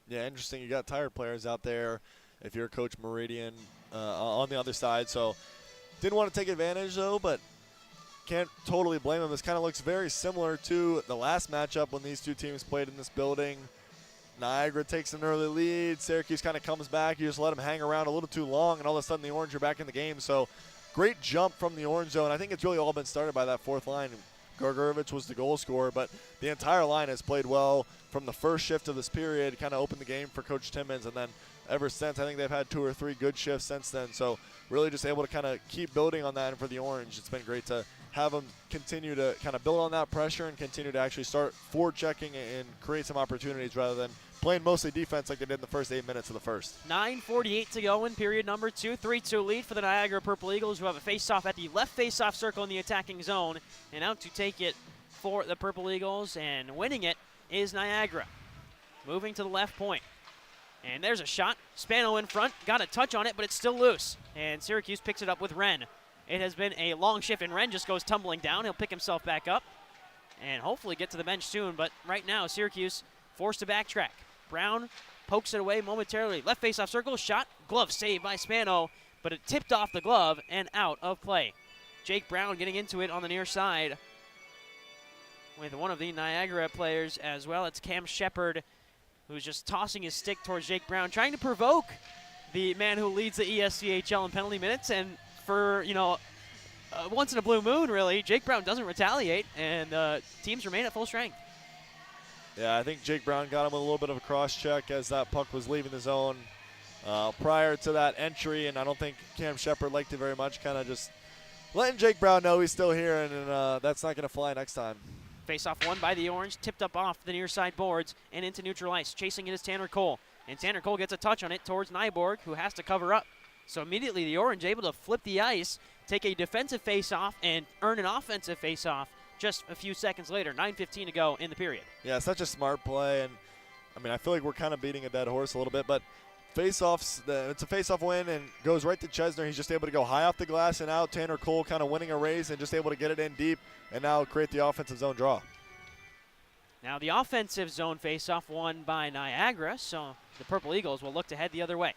Yeah, interesting. You got tired players out there if you're Coach Moradian on the other side. So didn't want to take advantage, though, but can't totally blame him. This kind of looks very similar to the last matchup when these two teams played in this building. Niagara takes an early lead. Syracuse kind of comes back. You just let them hang around a little too long, and all of a sudden the Orange are back in the game. So great jump from the Orange zone. I think it's really all been started by that fourth line. Gorgorovich was the goal scorer, but the entire line has played well from the first shift of this period, kind of opened the game for Coach Timmons, and then ever since, I think they've had 2 or 3 good shifts since then. So really just able to kind of keep building on that. And for the Orange, it's been great to have them continue to kind of build on that pressure and continue to actually start forward-checking and create some opportunities rather than playing mostly defense like they did in the first 8 minutes of the first. 9:48 to go in period number 2. 3-2 lead for the Niagara Purple Eagles, who have a face-off at the left face-off circle in the attacking zone. And out to take it for the Purple Eagles, and winning it is Niagara. Moving to the left point. And there's a shot. Spano in front. Got a touch on it, but it's still loose. And Syracuse picks it up with Wren. It has been a long shift, and Wren just goes tumbling down. He'll pick himself back up and hopefully get to the bench soon. But right now, Syracuse forced to backtrack. Brown pokes it away momentarily. Left face-off circle, shot, glove saved by Spano, but it tipped off the glove and out of play. Jake Brown getting into it on the near side with one of the Niagara players as well. It's Cam Shepard, who's just tossing his stick towards Jake Brown, trying to provoke the man who leads the ESCHL in penalty minutes. And for, once in a blue moon, really, Jake Brown doesn't retaliate, and teams remain at full strength. Yeah, I think Jake Brown got him with a little bit of a cross-check as that puck was leaving the zone prior to that entry, and I don't think Cam Shepard liked it very much, kind of just letting Jake Brown know he's still here, and that's not going to fly next time. Face-off won by the Orange, tipped up off the near side boards and into neutral ice. Chasing it is Tanner Cole, and Tanner Cole gets a touch on it towards Nyborg, who has to cover up. So immediately the Orange able to flip the ice, take a defensive face-off, and earn an offensive face-off just a few seconds later. 9:15 to go in the period. Yeah, such a smart play, and I feel like we're kind of beating a dead horse a little bit, but face-offs, it's a face-off win and goes right to Chesner. He's just able to go high off the glass and out. Tanner Cole kind of winning a race and just able to get it in deep and now create the offensive zone draw. Now the offensive zone face-off won by Niagara, so the Purple Eagles will look to head the other way.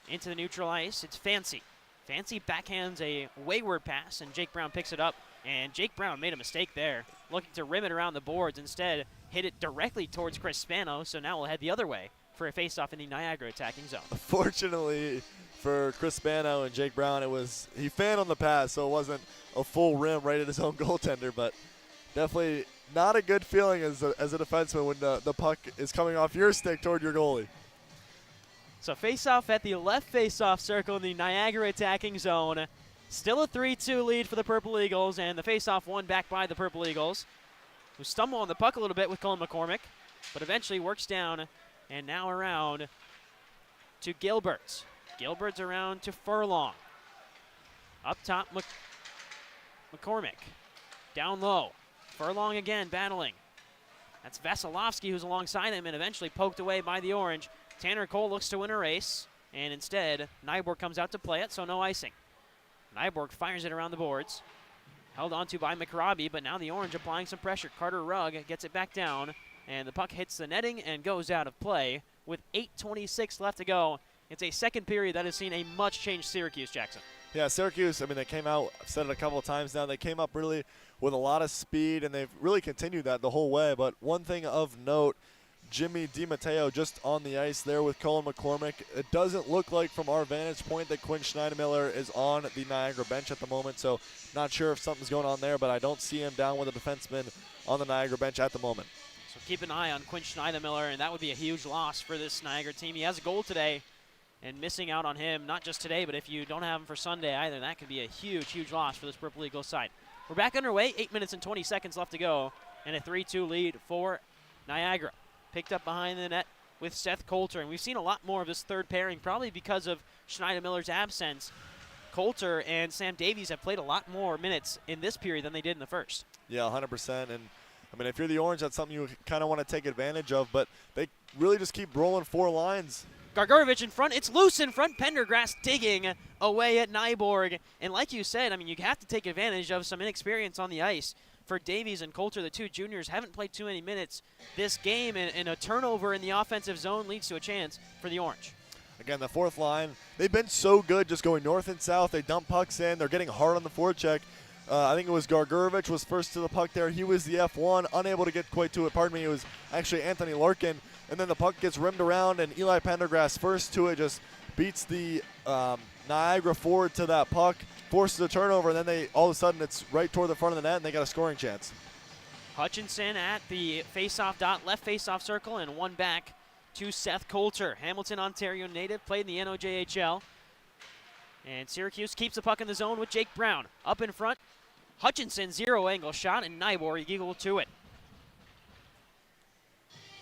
Into the neutral ice, it's Fancy. Fancy backhands a wayward pass, and Jake Brown picks it up. And Jake Brown made a mistake there, looking to rim it around the boards. Instead, hit it directly towards Chris Spano, so now we'll head the other way for a face-off in the Niagara attacking zone. Fortunately for Chris Spano and Jake Brown, he fanned on the pass, so it wasn't a full rim right at his own goaltender, but definitely not a good feeling as a defenseman when the puck is coming off your stick toward your goalie. So face-off at the left face-off circle in the Niagara attacking zone. Still a 3-2 lead for the Purple Eagles, and the face-off won back by the Purple Eagles, who stumble on the puck a little bit with Colin McCormick, but eventually works down and now around to Gilberts. Gilbert's around to Furlong. Up top, McCormick. Down low. Furlong again battling. That's Vasilevsky who's alongside him and eventually poked away by the Orange. Tanner Cole looks to win a race, and instead, Nyborg comes out to play it, so no icing. Nyborg fires it around the boards. Held onto by McRobbie, but now the Orange applying some pressure. Carter Rugg gets it back down, and the puck hits the netting and goes out of play with 8:26 left to go. It's a second period that has seen a much changed Syracuse, Jackson. Yeah, Syracuse, I mean, they came out, I've said it a couple of times now, they came up really with a lot of speed, and they've really continued that the whole way. But one thing of note, Jimmy DiMatteo just on the ice there with Colin McCormick. It doesn't look like from our vantage point that Quinn Schneidemiller is on the Niagara bench at the moment, so not sure if something's going on there, but I don't see him down with a defenseman on the Niagara bench at the moment. So keep an eye on Quinn Schneidemiller, and that would be a huge loss for this Niagara team. He has a goal today, and missing out on him, not just today, but if you don't have him for Sunday either, that could be a huge, huge loss for this Purple Eagles side. We're back underway, 8 minutes and 20 seconds left to go, and a 3-2 lead for Niagara. Picked up behind the net with Seth Coulter, and we've seen a lot more of this third pairing, probably because of Schneidemiller's absence. Coulter and Sam Davies have played a lot more minutes in this period than they did in the first. Yeah, 100%. And I mean, if you're the Orange, that's something you kind of want to take advantage of, but they really just keep rolling four lines. Gargarovich in front. It's loose in front. Pendergrass digging away at Nyborg. And like you said, I mean, you have to take advantage of some inexperience on the ice. For Davies and Coulter, the two juniors haven't played too many minutes this game, and a turnover in the offensive zone leads to a chance for the Orange. Again, the fourth line, they've been so good just going north and south. They dump pucks in. They're getting hard on the forecheck. I think it was Gargarovich was first to the puck there. He was the F1, unable to get quite to it. Pardon me, it was actually Anthony Larkin. And then the puck gets rimmed around, and Eli Pendergrass first to it just beats the Niagara forward to that puck, forces a turnover, and then they all of a sudden it's right toward the front of the net, and they got a scoring chance. Hutchinson at the face-off dot, left face-off circle, and one back to Seth Coulter. Hamilton, Ontario native, played in the NOJHL. And Syracuse keeps the puck in the zone with Jake Brown. Up in front, Hutchinson, zero angle shot, and Nyborg equal to it.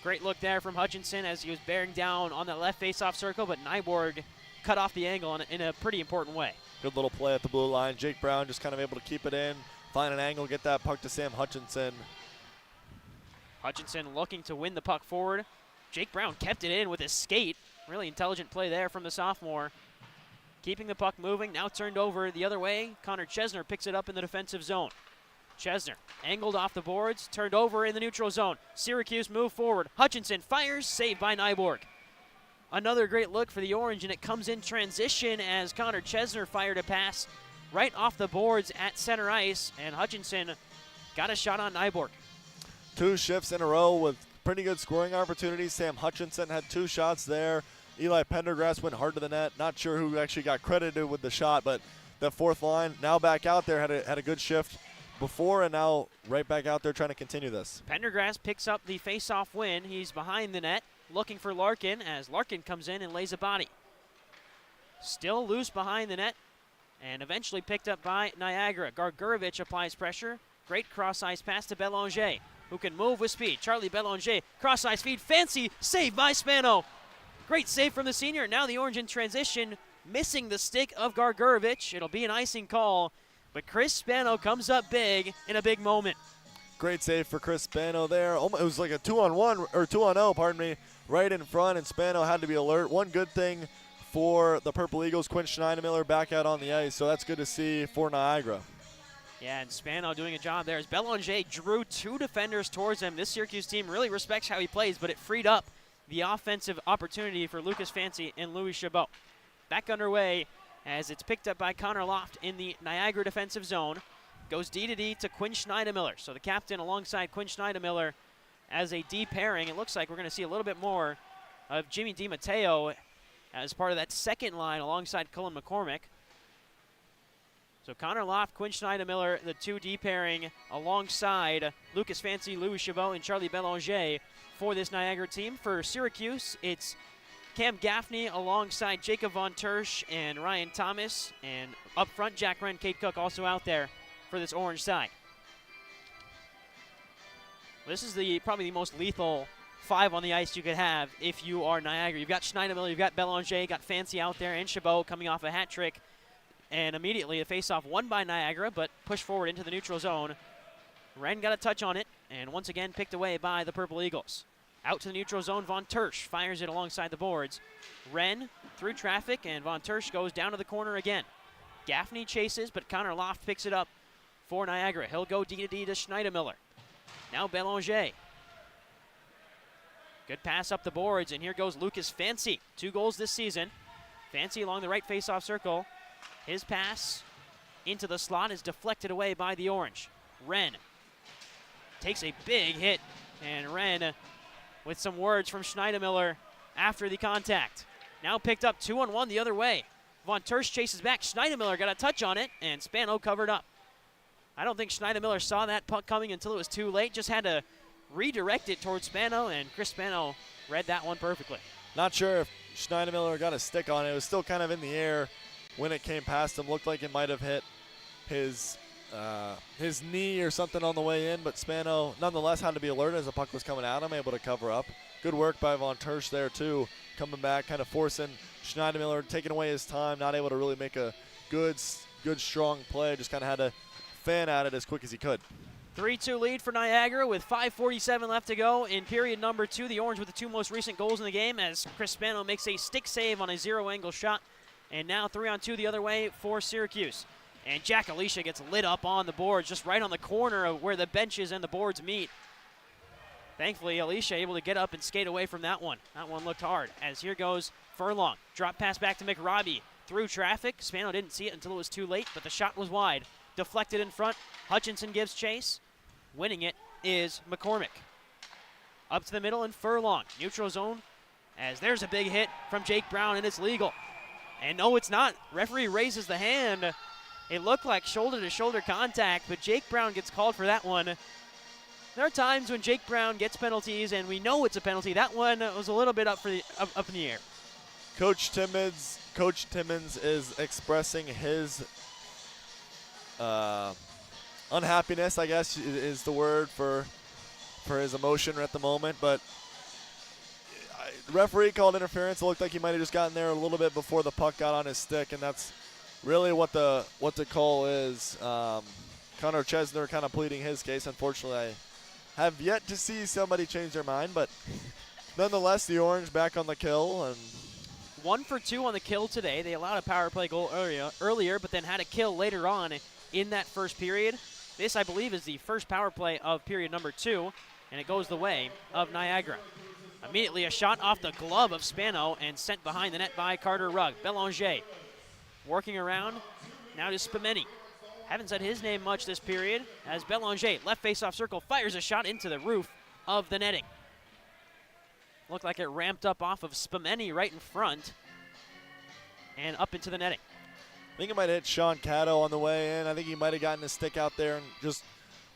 Great look there from Hutchinson as he was bearing down on that left face-off circle, but Nyborg cut off the angle in a pretty important way. Good little play at the blue line. Jake Brown just kind of able to keep it in, find an angle, get that puck to Sam Hutchinson. Hutchinson looking to win the puck forward. Jake Brown kept it in with his skate. Really intelligent play there from the sophomore. Keeping the puck moving, now turned over the other way. Connor Chesner picks it up in the defensive zone. Chesner angled off the boards, turned over in the neutral zone. Syracuse move forward. Hutchinson fires, saved by Nyborg. Another great look for the Orange, and it comes in transition as Connor Chesner fired a pass right off the boards at center ice, and Hutchinson got a shot on Nyborg. Two shifts in a row with pretty good scoring opportunities. Sam Hutchinson had two shots there. Eli Pendergrass went hard to the net. Not sure who actually got credited with the shot, but the fourth line now back out there had a good shift before, and now right back out there trying to continue this. Pendergrass picks up the face-off win. He's behind the net, looking for Larkin as Larkin comes in and lays a body. Still loose behind the net, and eventually picked up by Niagara. Gargarovich applies pressure. Great cross-ice pass to Belanger, who can move with speed. Charlie Belanger, cross-ice feed, fancy save by Spano. Great save from the senior. Now the Orange in transition, missing the stick of Gargarovich. It'll be an icing call, but Chris Spano comes up big in a big moment. Great save for Chris Spano there. It was like a 2-on-1 or 2-on-0, pardon me, right in front, and Spano had to be alert. One good thing for the Purple Eagles, Quinn Schneidemiller back out on the ice, so that's good to see for Niagara. Yeah, and Spano doing a job there as Belanger drew two defenders towards him. This Syracuse team really respects how he plays, but it freed up the offensive opportunity for Lucas Fancy and Louis Chabot. Back underway as it's picked up by Connor Loft in the Niagara defensive zone. Goes D-to-D to Quinn Schneidemiller. So the captain alongside Quinn Schneidemiller as a D pairing. It looks like we're going to see a little bit more of Jimmy DiMatteo as part of that second line alongside Cullen McCormick. So Connor Loft, Quinn Schneidemiller, the two D pairing alongside Lucas Fancy, Louis Chabot, and Charlie Belanger for this Niagara team. For Syracuse, it's Cam Gaffney alongside Jacob Von Tersch and Ryan Thomas. And up front, Jack Wren, Kate Cook also out there for this Orange side. This is probably the most lethal five on the ice you could have if you are Niagara. You've got Schneidemiller, you've got Belanger, you've got Fancy out there, and Chabot coming off a hat trick. And immediately a face-off won by Niagara, but pushed forward into the neutral zone. Wren got a touch on it, and once again picked away by the Purple Eagles. Out to the neutral zone, Von Tersch fires it alongside the boards. Wren through traffic, and Von Tersch goes down to the corner again. Gaffney chases, but Connor Loft picks it up for Niagara. He'll go D to Schneidermiller. Now Belanger. Good pass up the boards, and here goes Lucas Fancy. 2 goals this season. Fancy along the right face-off circle. His pass into the slot is deflected away by the Orange. Wren takes a big hit, and Wren with some words from Schneidermiller after the contact. Now picked up 2-on-1 the other way. Von Tersch chases back. Schneidermiller got a touch on it, and Spano covered up. I don't think Schneidermiller saw that puck coming until it was too late. Just had to redirect it towards Spano, and Chris Spano read that one perfectly. Not sure if Schneidermiller got a stick on it. It was still kind of in the air when it came past him. Looked like it might have hit his knee or something on the way in, but Spano nonetheless had to be alert as the puck was coming at him, able to cover up. Good work by Von Tersch there too, coming back, kind of forcing Schneidermiller, taking away his time, not able to really make a good strong play, just kind of had to fan at it as quick as he could. 3-2 lead for Niagara with 5:47 left to go in period number 2. The Orange with the 2 most recent goals in the game as Chris Spano makes a stick save on a zero-angle shot. And now 3-on-2 the other way for Syracuse. And Jack Alicia gets lit up on the boards, just right on the corner of where the benches and the boards meet. Thankfully, Alicia able to get up and skate away from that one. That one looked hard, as here goes Furlong. Drop pass back to McRobbie. Through traffic. Spano didn't see it until it was too late, but the shot was wide. Deflected in front. Hutchinson gives chase. Winning it is McCormick. Up to the middle and Furlong. Neutral zone, as there's a big hit from Jake Brown, and it's legal. And no, it's not. Referee raises the hand. It looked like shoulder-to-shoulder contact, but Jake Brown gets called for that one. There are times when Jake Brown gets penalties, and we know it's a penalty. That one was a little bit up in the air. Coach Timmons is expressing his unhappiness, I guess, is the word for his emotion at the moment. But the referee called interference. It looked like he might have just gotten there a little bit before the puck got on his stick, and that's really what the call is. Connor Chesner kind of pleading his case. Unfortunately, I have yet to see somebody change their mind, but nonetheless, the Orange back on the kill. And 1 for 2 on the kill today. They allowed a power play goal earlier, but then had a kill later on in that first period. This, I believe, is the first power play of period number 2, and it goes the way of Niagara. Immediately a shot off the glove of Spano and sent behind the net by Carter Rugg. Belanger working around, now to Spimeni. Haven't said his name much this period as Belanger, left face-off circle, fires a shot into the roof of the netting. Looked like it ramped up off of Spimeni right in front and up into the netting. I think it might have hit Sean Caddo on the way in. I think he might have gotten a stick out there, and just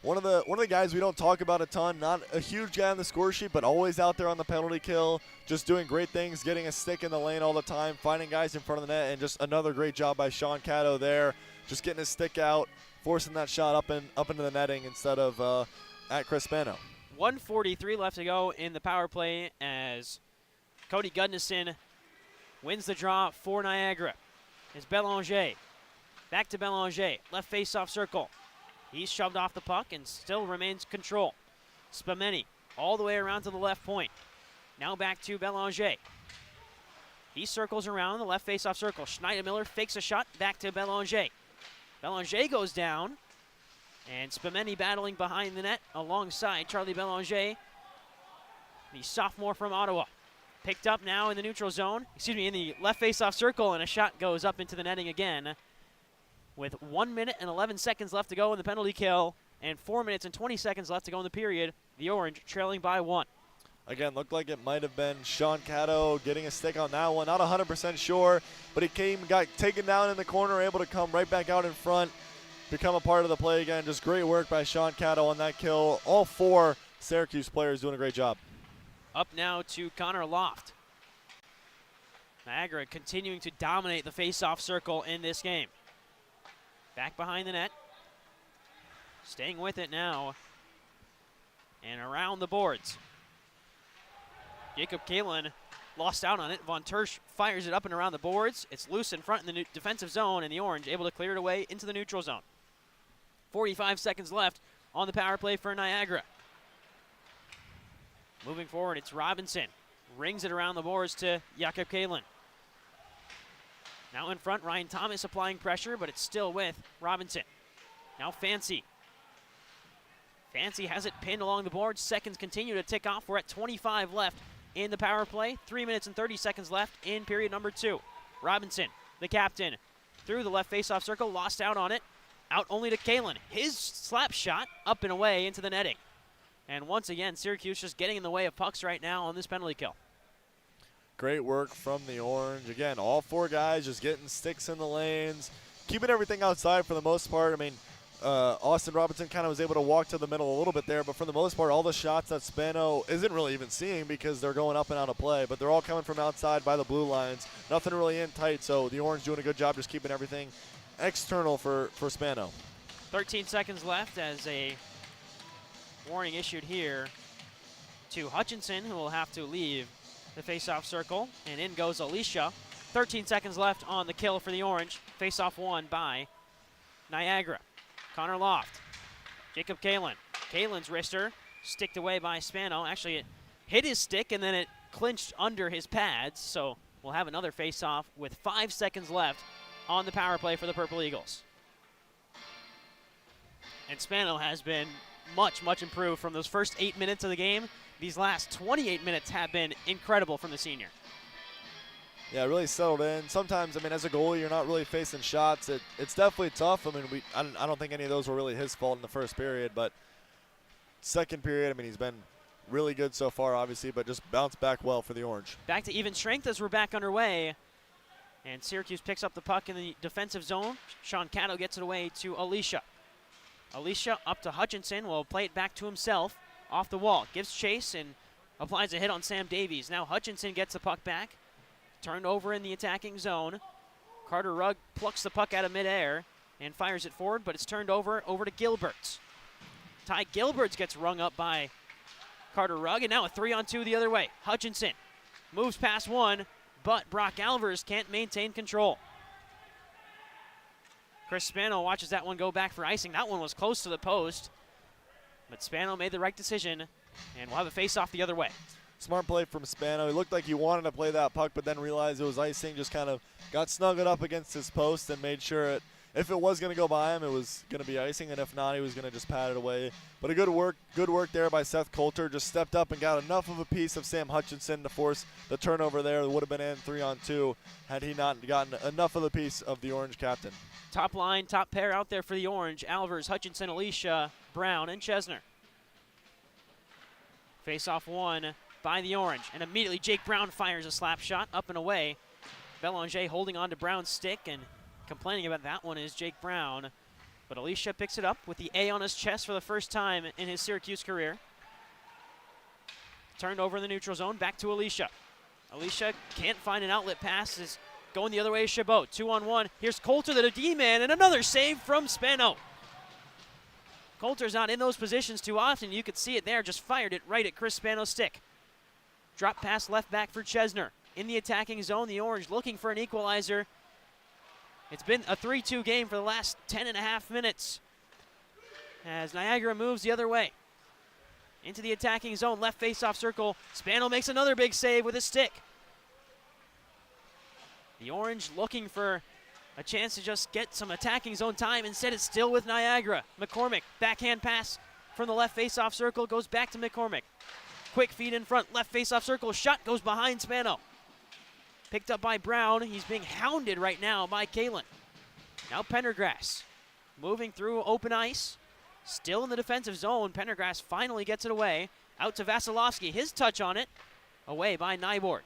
one of the guys we don't talk about a ton. Not a huge guy on the score sheet, but always out there on the penalty kill, just doing great things, getting a stick in the lane all the time, finding guys in front of the net, and just another great job by Sean Caddo there, just getting his stick out, forcing that shot up into the netting instead of at Chris Spano. 1:43 left to go in the power play as Cody Gudnison wins the draw for Niagara. It's Belanger. Back to Belanger. Left face-off circle. He's shoved off the puck and still remains control. Spimeni all the way around to the left point. Now back to Belanger. He circles around the left face-off circle. Schneidermiller fakes a shot back to Belanger. Belanger goes down. And Spimeni battling behind the net alongside Charlie Belanger, the sophomore from Ottawa. Picked up now in the neutral zone, in the left face-off circle, and a shot goes up into the netting again. With 1 minute and 11 seconds left to go in the penalty kill, and 4 minutes and 20 seconds left to go in the period, the Orange trailing by 1. Again, looked like it might have been Sean Caddo getting a stick on that one. Not 100% sure, but he got taken down in the corner, able to come right back out in front, become a part of the play again. Just great work by Sean Caddo on that kill. All 4 Syracuse players doing a great job. Up now to Connor Loft. Niagara continuing to dominate the face-off circle in this game. Back behind the net. Staying with it now. And around the boards. Jacob Kalin lost out on it. Von Tersch fires it up and around the boards. It's loose in front in the defensive zone, and the Orange able to clear it away into the neutral zone. 45 seconds left on the power play for Niagara. Moving forward, it's Robinson. Rings it around the boards to Jakob Kalen. Now in front, Ryan Thomas applying pressure, but it's still with Robinson. Now Fancy. Fancy has it pinned along the board. Seconds continue to tick off. We're at 25 left in the power play. 3 minutes and 30 seconds left in period number 2. Robinson, the captain, through the left faceoff circle, lost out on it. Out only to Kalen. His slap shot up and away into the netting. And once again, Syracuse just getting in the way of pucks right now on this penalty kill. Great work from the Orange. Again, all 4 guys just getting sticks in the lanes, keeping everything outside for the most part. I mean, Austin Robinson kind of was able to walk to the middle a little bit there, but for the most part, all the shots that Spano isn't really even seeing because they're going up and out of play, but they're all coming from outside by the blue lines. Nothing really in tight, so the Orange doing a good job just keeping everything external for Spano. 13 seconds left as a warning issued here to Hutchinson, who will have to leave the faceoff circle, and in goes Alicia. 13 seconds left on the kill for the Orange. Faceoff won by Niagara. Connor Loft, Jacob Kalen. Kalen's wrister sticked away by Spano. Actually, it hit his stick and then it clinched under his pads. So we'll have another faceoff with 5 seconds left on the power play for the Purple Eagles. And Spano has been much, much improved from those first 8 minutes of the game. These last 28 minutes have been incredible from the senior. Yeah, really settled in. Sometimes, I mean, as a goalie, you're not really facing shots. It's definitely tough. I mean, I don't think any of those were really his fault in the first period, but second period, I mean, he's been really good so far, obviously, but just bounced back well for the Orange. Back to even strength as we're back underway. And Syracuse picks up the puck in the defensive zone. Sean Caddo gets it away to Alicia. Alicia up to Hutchinson, will play it back to himself. Off the wall, gives chase and applies a hit on Sam Davies. Now Hutchinson gets the puck back. Turned over in the attacking zone. Carter Rugg plucks the puck out of midair and fires it forward, but it's turned over to Gilberts. Ty Gilberts gets rung up by Carter Rugg, and now a 3-on-2 the other way. Hutchinson moves past one, but Brock Alvers can't maintain control. Chris Spano watches that one go back for icing. That one was close to the post, but Spano made the right decision, and we'll have a face-off the other way. Smart play from Spano. He looked like he wanted to play that puck, but then realized it was icing, just kind of got snuggled up against his post and made sure if it was going to go by him, it was going to be icing, and if not, he was going to just pat it away. But a good work there by Seth Coulter. Just stepped up and got enough of a piece of Sam Hutchinson to force the turnover there. It would have been in 3-on-2 had he not gotten enough of the piece of the Orange captain. Top line, top pair out there for the Orange. Alvers, Hutchinson, Alicia, Brown, and Chesner. Face-off one by the Orange, and immediately Jake Brown fires a slap shot up and away. Belanger holding on to Brown's stick, and complaining about that one is Jake Brown. But Alicia picks it up with the A on his chest for the first time in his Syracuse career. Turned over in the neutral zone, back to Alicia. Alicia can't find an outlet pass, is going the other way is Chabot. 2-on-1, here's Coulter, the D-man, and another save from Spano. Coulter's not in those positions too often. You could see it there, just fired it right at Chris Spano's stick. Drop pass left back for Chesner. In the attacking zone, the Orange looking for an equalizer. It's been a 3-2 game for the last 10.5 minutes as Niagara moves the other way. Into the attacking zone, left face-off circle. Spano makes another big save with a stick. The Orange looking for a chance to just get some attacking zone time. Instead, it's still with Niagara. McCormick, backhand pass from the left face-off circle, goes back to McCormick. Quick feed in front, left face-off circle, shot goes behind Spano. Picked up by Brown. He's being hounded right now by Kalen. Now Pendergrass moving through open ice. Still in the defensive zone. Pendergrass finally gets it away. Out to Vasilevsky. His touch on it. Away by Nyborg.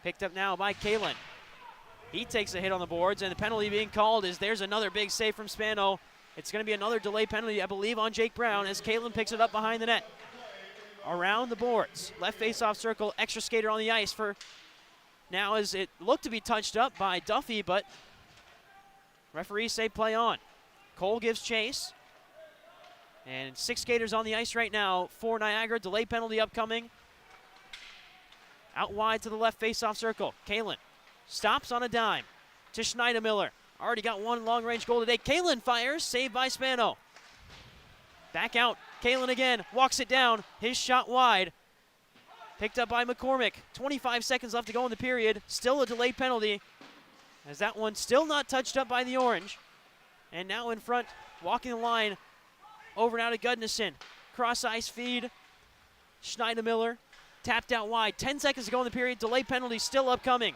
Picked up now by Kalen. He takes a hit on the boards, and the penalty being called is there's another big save from Spano. It's going to be another delay penalty, I believe, on Jake Brown as Kalen picks it up behind the net. Around the boards. Left face-off circle, extra skater on the ice for now as it looked to be touched up by Duffy, but referees say play on. Cole gives chase. And 6 skaters on the ice right now for Niagara. Delay penalty upcoming. Out wide to the left face-off circle. Kalen stops on a dime to Schneidemiller. Already got one long-range goal today. Kalen fires, saved by Spano. Back out Kalen again walks it down. His shot wide. Picked up by McCormick. 25 seconds left to go in the period. Still a delayed penalty, as that one still not touched up by the Orange. And now in front, walking the line, over now to Gudnison. Cross ice feed. Schneidermiller tapped out wide. 10 seconds to go in the period. Delayed penalty still upcoming.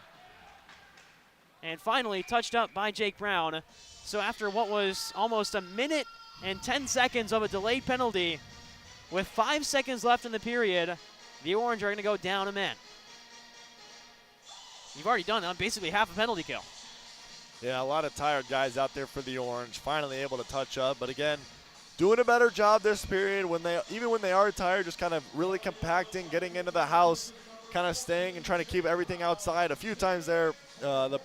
And finally touched up by Jake Brown. So after what was almost a minute and 10 seconds of a delayed penalty, with 5 seconds left in the period, the Orange are going to go down a man. You've already done basically half a penalty kill. Yeah, a lot of tired guys out there for the Orange, finally able to touch up. But again, doing a better job this period, even when they are tired, just kind of really compacting, getting into the house, kind of staying and trying to keep everything outside. A few times there, the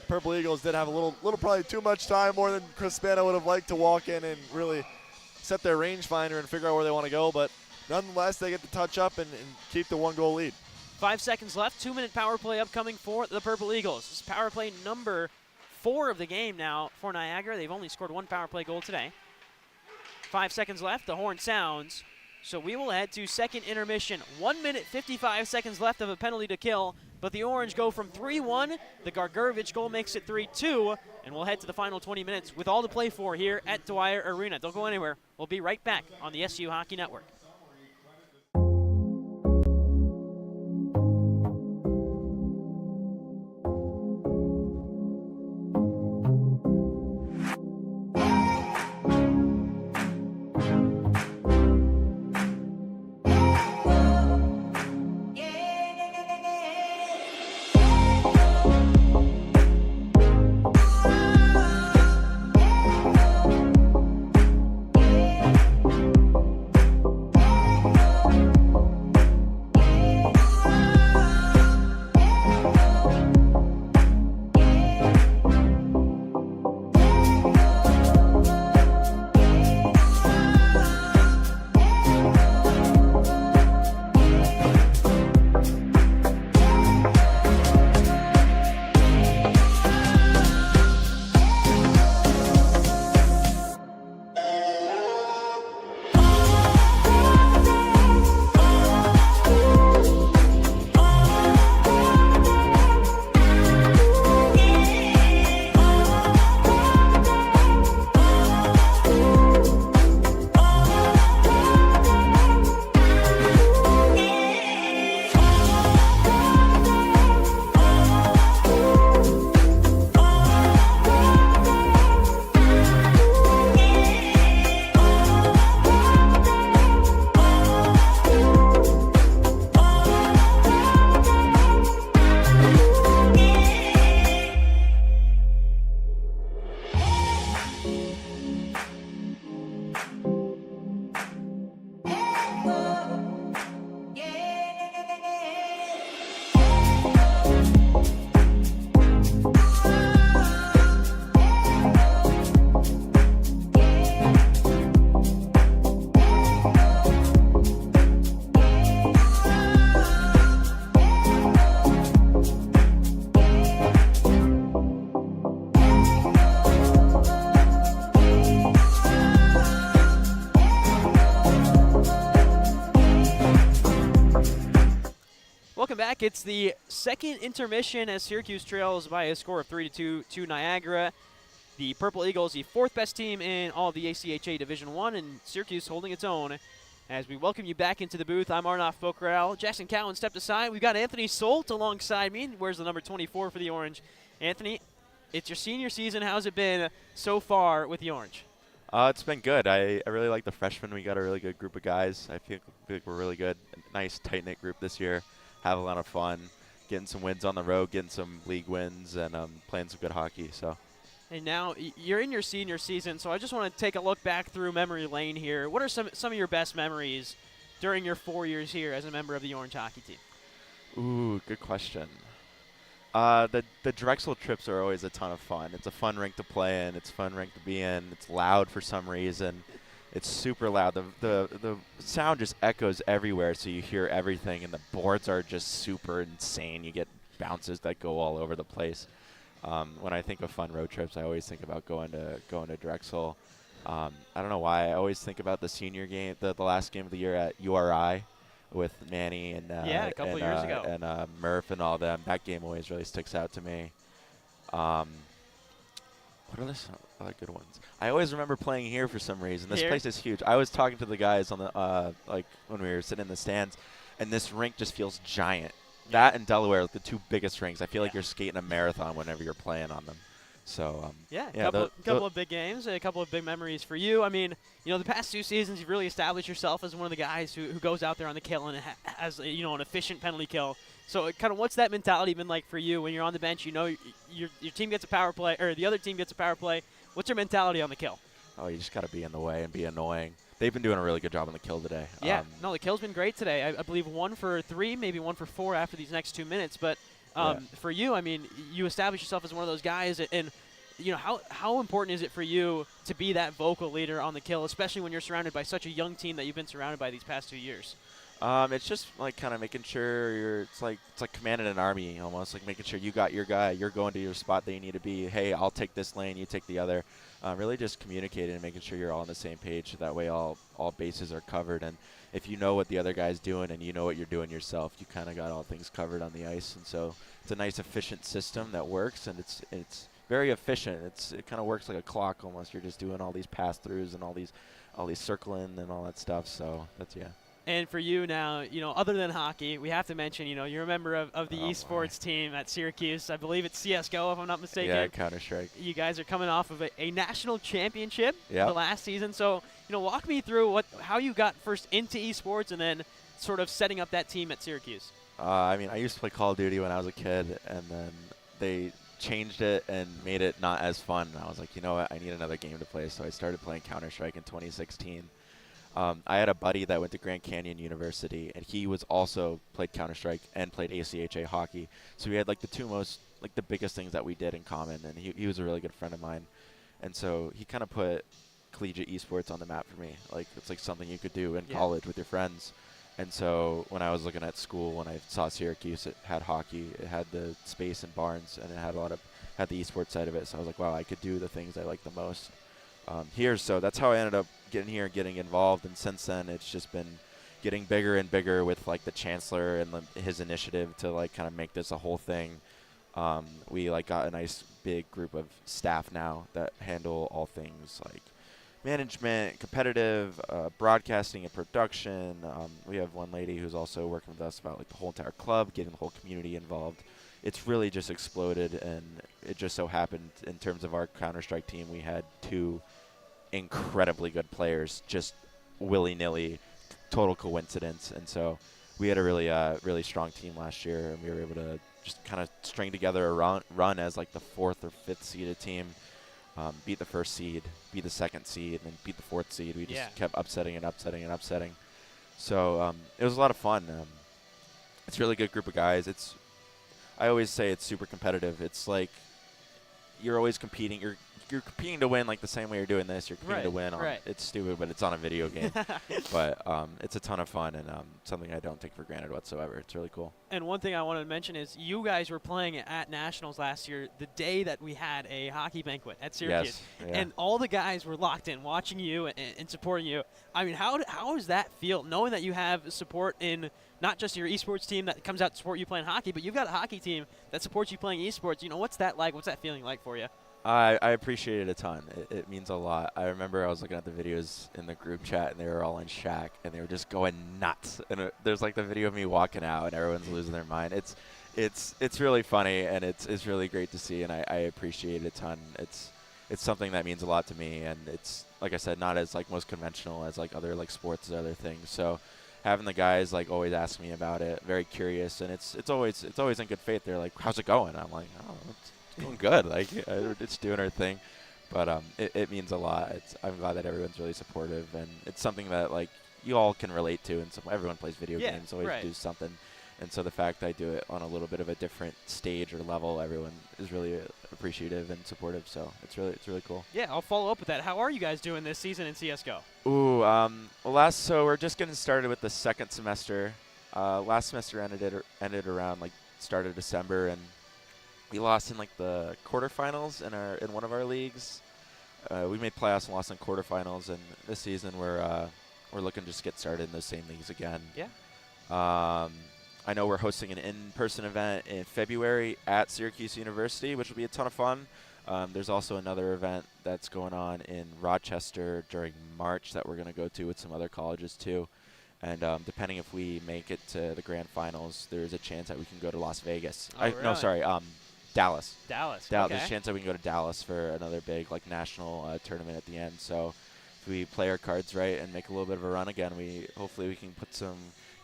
Purple Eagles did have a little probably too much time, more than Chris Spano would have liked to walk in and really set their rangefinder and figure out where they want to go. But nonetheless, they get to touch up and keep the 1-goal lead. 5 seconds left, 2-minute power play upcoming for the Purple Eagles. This is power play number 4 of the game now for Niagara. They've only scored 1 power play goal today. 5 seconds left, the horn sounds. So we will head to second intermission. 1 minute, 55 seconds left of a penalty to kill, but the Orange go from 3-1. The Gargurovich goal makes it 3-2, and we'll head to the final 20 minutes with all to play for here at Dwyer Arena. Don't go anywhere. We'll be right back on the SU Hockey Network. Back. It's the second intermission as Syracuse trails by a score of 3-2 to Niagara. The Purple Eagles, the 4th best team in all of the ACHA Division I, and Syracuse holding its own. As we welcome you back into the booth, I'm Arnav Pokhrel. Jackson Cowen stepped aside. We've got Anthony Solt alongside me. Where's the number 24 for the Orange? Anthony, it's your senior season. How's it been so far with the Orange? It's been good. I really like the freshmen. We got a really good group of guys. I feel like we're really good. A nice, tight-knit group this year. Have a lot of fun, getting some wins on the road, getting some league wins, and playing some good hockey. So. And now you're in your senior season, so I just want to take a look back through memory lane here. What are some of your best memories during your 4 years here as a member of the Orange hockey team? Ooh, good question. The Drexel trips are always a ton of fun. It's a fun rink to play in. It's a fun rink to be in. It's loud for some reason. It's super loud. The sound just echoes everywhere, so you hear everything, and the boards are just super insane. You get bounces that go all over the place. When I think of fun road trips, I always think about going to Drexel. I don't know why. I always think about the senior game, the last game of the year at URI with Manny and Yeah, a couple years ago. and Murph and all them. That game always really sticks out to me. What are some other good ones? I always remember playing here for some reason. This Here? place is huge. I was talking to the guys on the like when we were sitting in the stands, and this rink just feels giant. That and Delaware are the two biggest rinks. I feel like you're skating a marathon whenever you're playing on them. So couple of big games, a couple of big memories for you. I mean, the past 2 seasons, you've really established yourself as one of the guys who goes out there on the kill and has an efficient penalty kill. So kind of what's that mentality been like for you when you're on the bench? Your team gets a power play, or the other team gets a power play. What's your mentality on the kill? Oh, you just got to be in the way and be annoying. They've been doing a really good job on the kill today. Yeah, the kill's been great today. I believe 1 for 3, maybe 1 for 4 after these next 2 minutes. But for you, I mean, you establish yourself as one of those guys, and how important is it for you to be that vocal leader on the kill, especially when you're surrounded by such a young team that you've been surrounded by these past 2 years? It's just like kind of making sure it's like commanding an army almost, like making sure you got your guy, you're going to your spot that you need to be. Hey, I'll take this lane, you take the other. Really just communicating and making sure you're all on the same page. That way all bases are covered. And if you know what the other guy's doing and you know what you're doing yourself, you kind of got all things covered on the ice. And so it's a nice efficient system that works, and it's very efficient. It kind of works like a clock almost. You're just doing all these pass-throughs and all these circling and all that stuff. So that's And for you now, other than hockey, we have to mention, you're a member of the esports team at Syracuse. I believe it's CSGO, if I'm not mistaken. Yeah, Counter-Strike. You guys are coming off of a national championship the last season. So, walk me through how you got first into esports and then sort of setting up that team at Syracuse. I mean, I used to play Call of Duty when I was a kid, and then they changed it and made it not as fun. And I was like, you know what, I need another game to play. So I started playing Counter-Strike in 2016. I had a buddy that went to Grand Canyon University, and he was also played Counter-Strike and played ACHA hockey. So we had like the biggest things that we did in common, and he was a really good friend of mine. And so he kind of put collegiate esports on the map for me. Like, it's like something you could do in college with your friends. And so when I was looking at school, when I saw Syracuse, it had hockey, it had the space and Barnes, and it had the esports side of it. So I was like, wow, I could do the things I like the most here. So that's how I ended up getting here and getting involved. And since then, it's just been getting bigger and bigger with like the chancellor and his initiative to like kind of make this a whole thing. We like got a nice big group of staff now that handle all things like management, competitive, broadcasting and production. We have one lady who's also working with us about like the whole entire club, getting the whole community involved. It's really just exploded, and it just so happened in terms of our Counter-Strike team, we had 2 incredibly good players, just willy-nilly, total coincidence. And so we had a really strong team last year, and we were able to just kind of string together a run as like the 4th or 5th seeded team. Beat the 1st seed, beat the 2nd seed, and then beat the 4th seed. We just kept upsetting and upsetting and upsetting. So it was a lot of fun. It's a really good group of guys. I always say it's super competitive. It's like you're always competing. You're competing to win like the same way you're doing this. You're competing to win. It's stupid, but it's on a video game. But it's a ton of fun, and something I don't take for granted whatsoever. It's really cool. And one thing I wanted to mention is you guys were playing at Nationals last year, the day that we had a hockey banquet at Syracuse. Yes, and all the guys were locked in, watching you and supporting you. I mean, how does that feel, knowing that you have support in not just your esports team that comes out to support you playing hockey, but you've got a hockey team that supports you playing esports? What's that like? What's that feeling like for you? I appreciate it a ton. It means a lot. I remember I was looking at the videos in the group chat, and they were all in Shack, and they were just going nuts. And there's like the video of me walking out, and everyone's losing their mind. It's really funny, and it's really great to see, and I appreciate it a ton. It's something that means a lot to me, and it's, like I said, not as like most conventional as like other like sports or other things. So having the guys like always ask me about it, very curious, and it's always in good faith. They're like, "How's it going?" I'm like, "Oh, it's going good. Like, it's doing our thing." But it means a lot. I'm glad that everyone's really supportive, and it's something that like you all can relate to. And everyone plays video games, always do something. And so the fact I do it on a little bit of a different stage or level, everyone is really appreciative and supportive. So it's really cool. Yeah, I'll follow up with that. How are you guys doing this season in CS:GO? Well, so we're just getting started with the 2nd semester. Last semester ended around like start of December, and we lost in like the quarterfinals in one of our leagues. we made playoffs and lost in quarterfinals, and this season we're looking to just get started in those same leagues again. Yeah. I know we're hosting an in-person event in February at Syracuse University, which will be a ton of fun. There's also another event that's going on in Rochester during March that we're going to go to with some other colleges too. And depending if we make it to the grand finals, there's a chance that we can go to Las Vegas. Oh, really? No, sorry, Dallas. Dallas. Okay. Okay. There's a chance that we can go to Dallas for another big national tournament at the end. So if we play our cards right and make a little bit of a run again, hopefully we can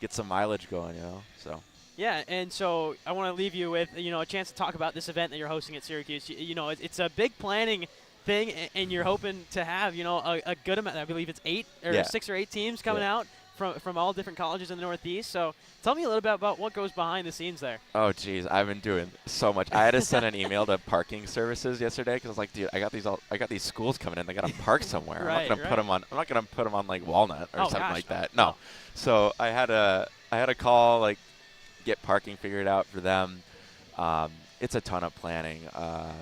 get some mileage going, So. Yeah, and so I want to leave you with a chance to talk about this event that you're hosting at Syracuse. It's a big planning thing, and you're hoping to have a good amount. I believe it's 6 or 8 teams coming out from all different colleges in the Northeast. So tell me a little bit about what goes behind the scenes there. Oh, geez, I've been doing so much. I had to send an email to parking services yesterday because I was like, dude, I got these schools coming in. They got to park somewhere. I'm not gonna put them on like Walnut or something like that. No. So I had a call get parking figured out for them. It's a ton of planning. I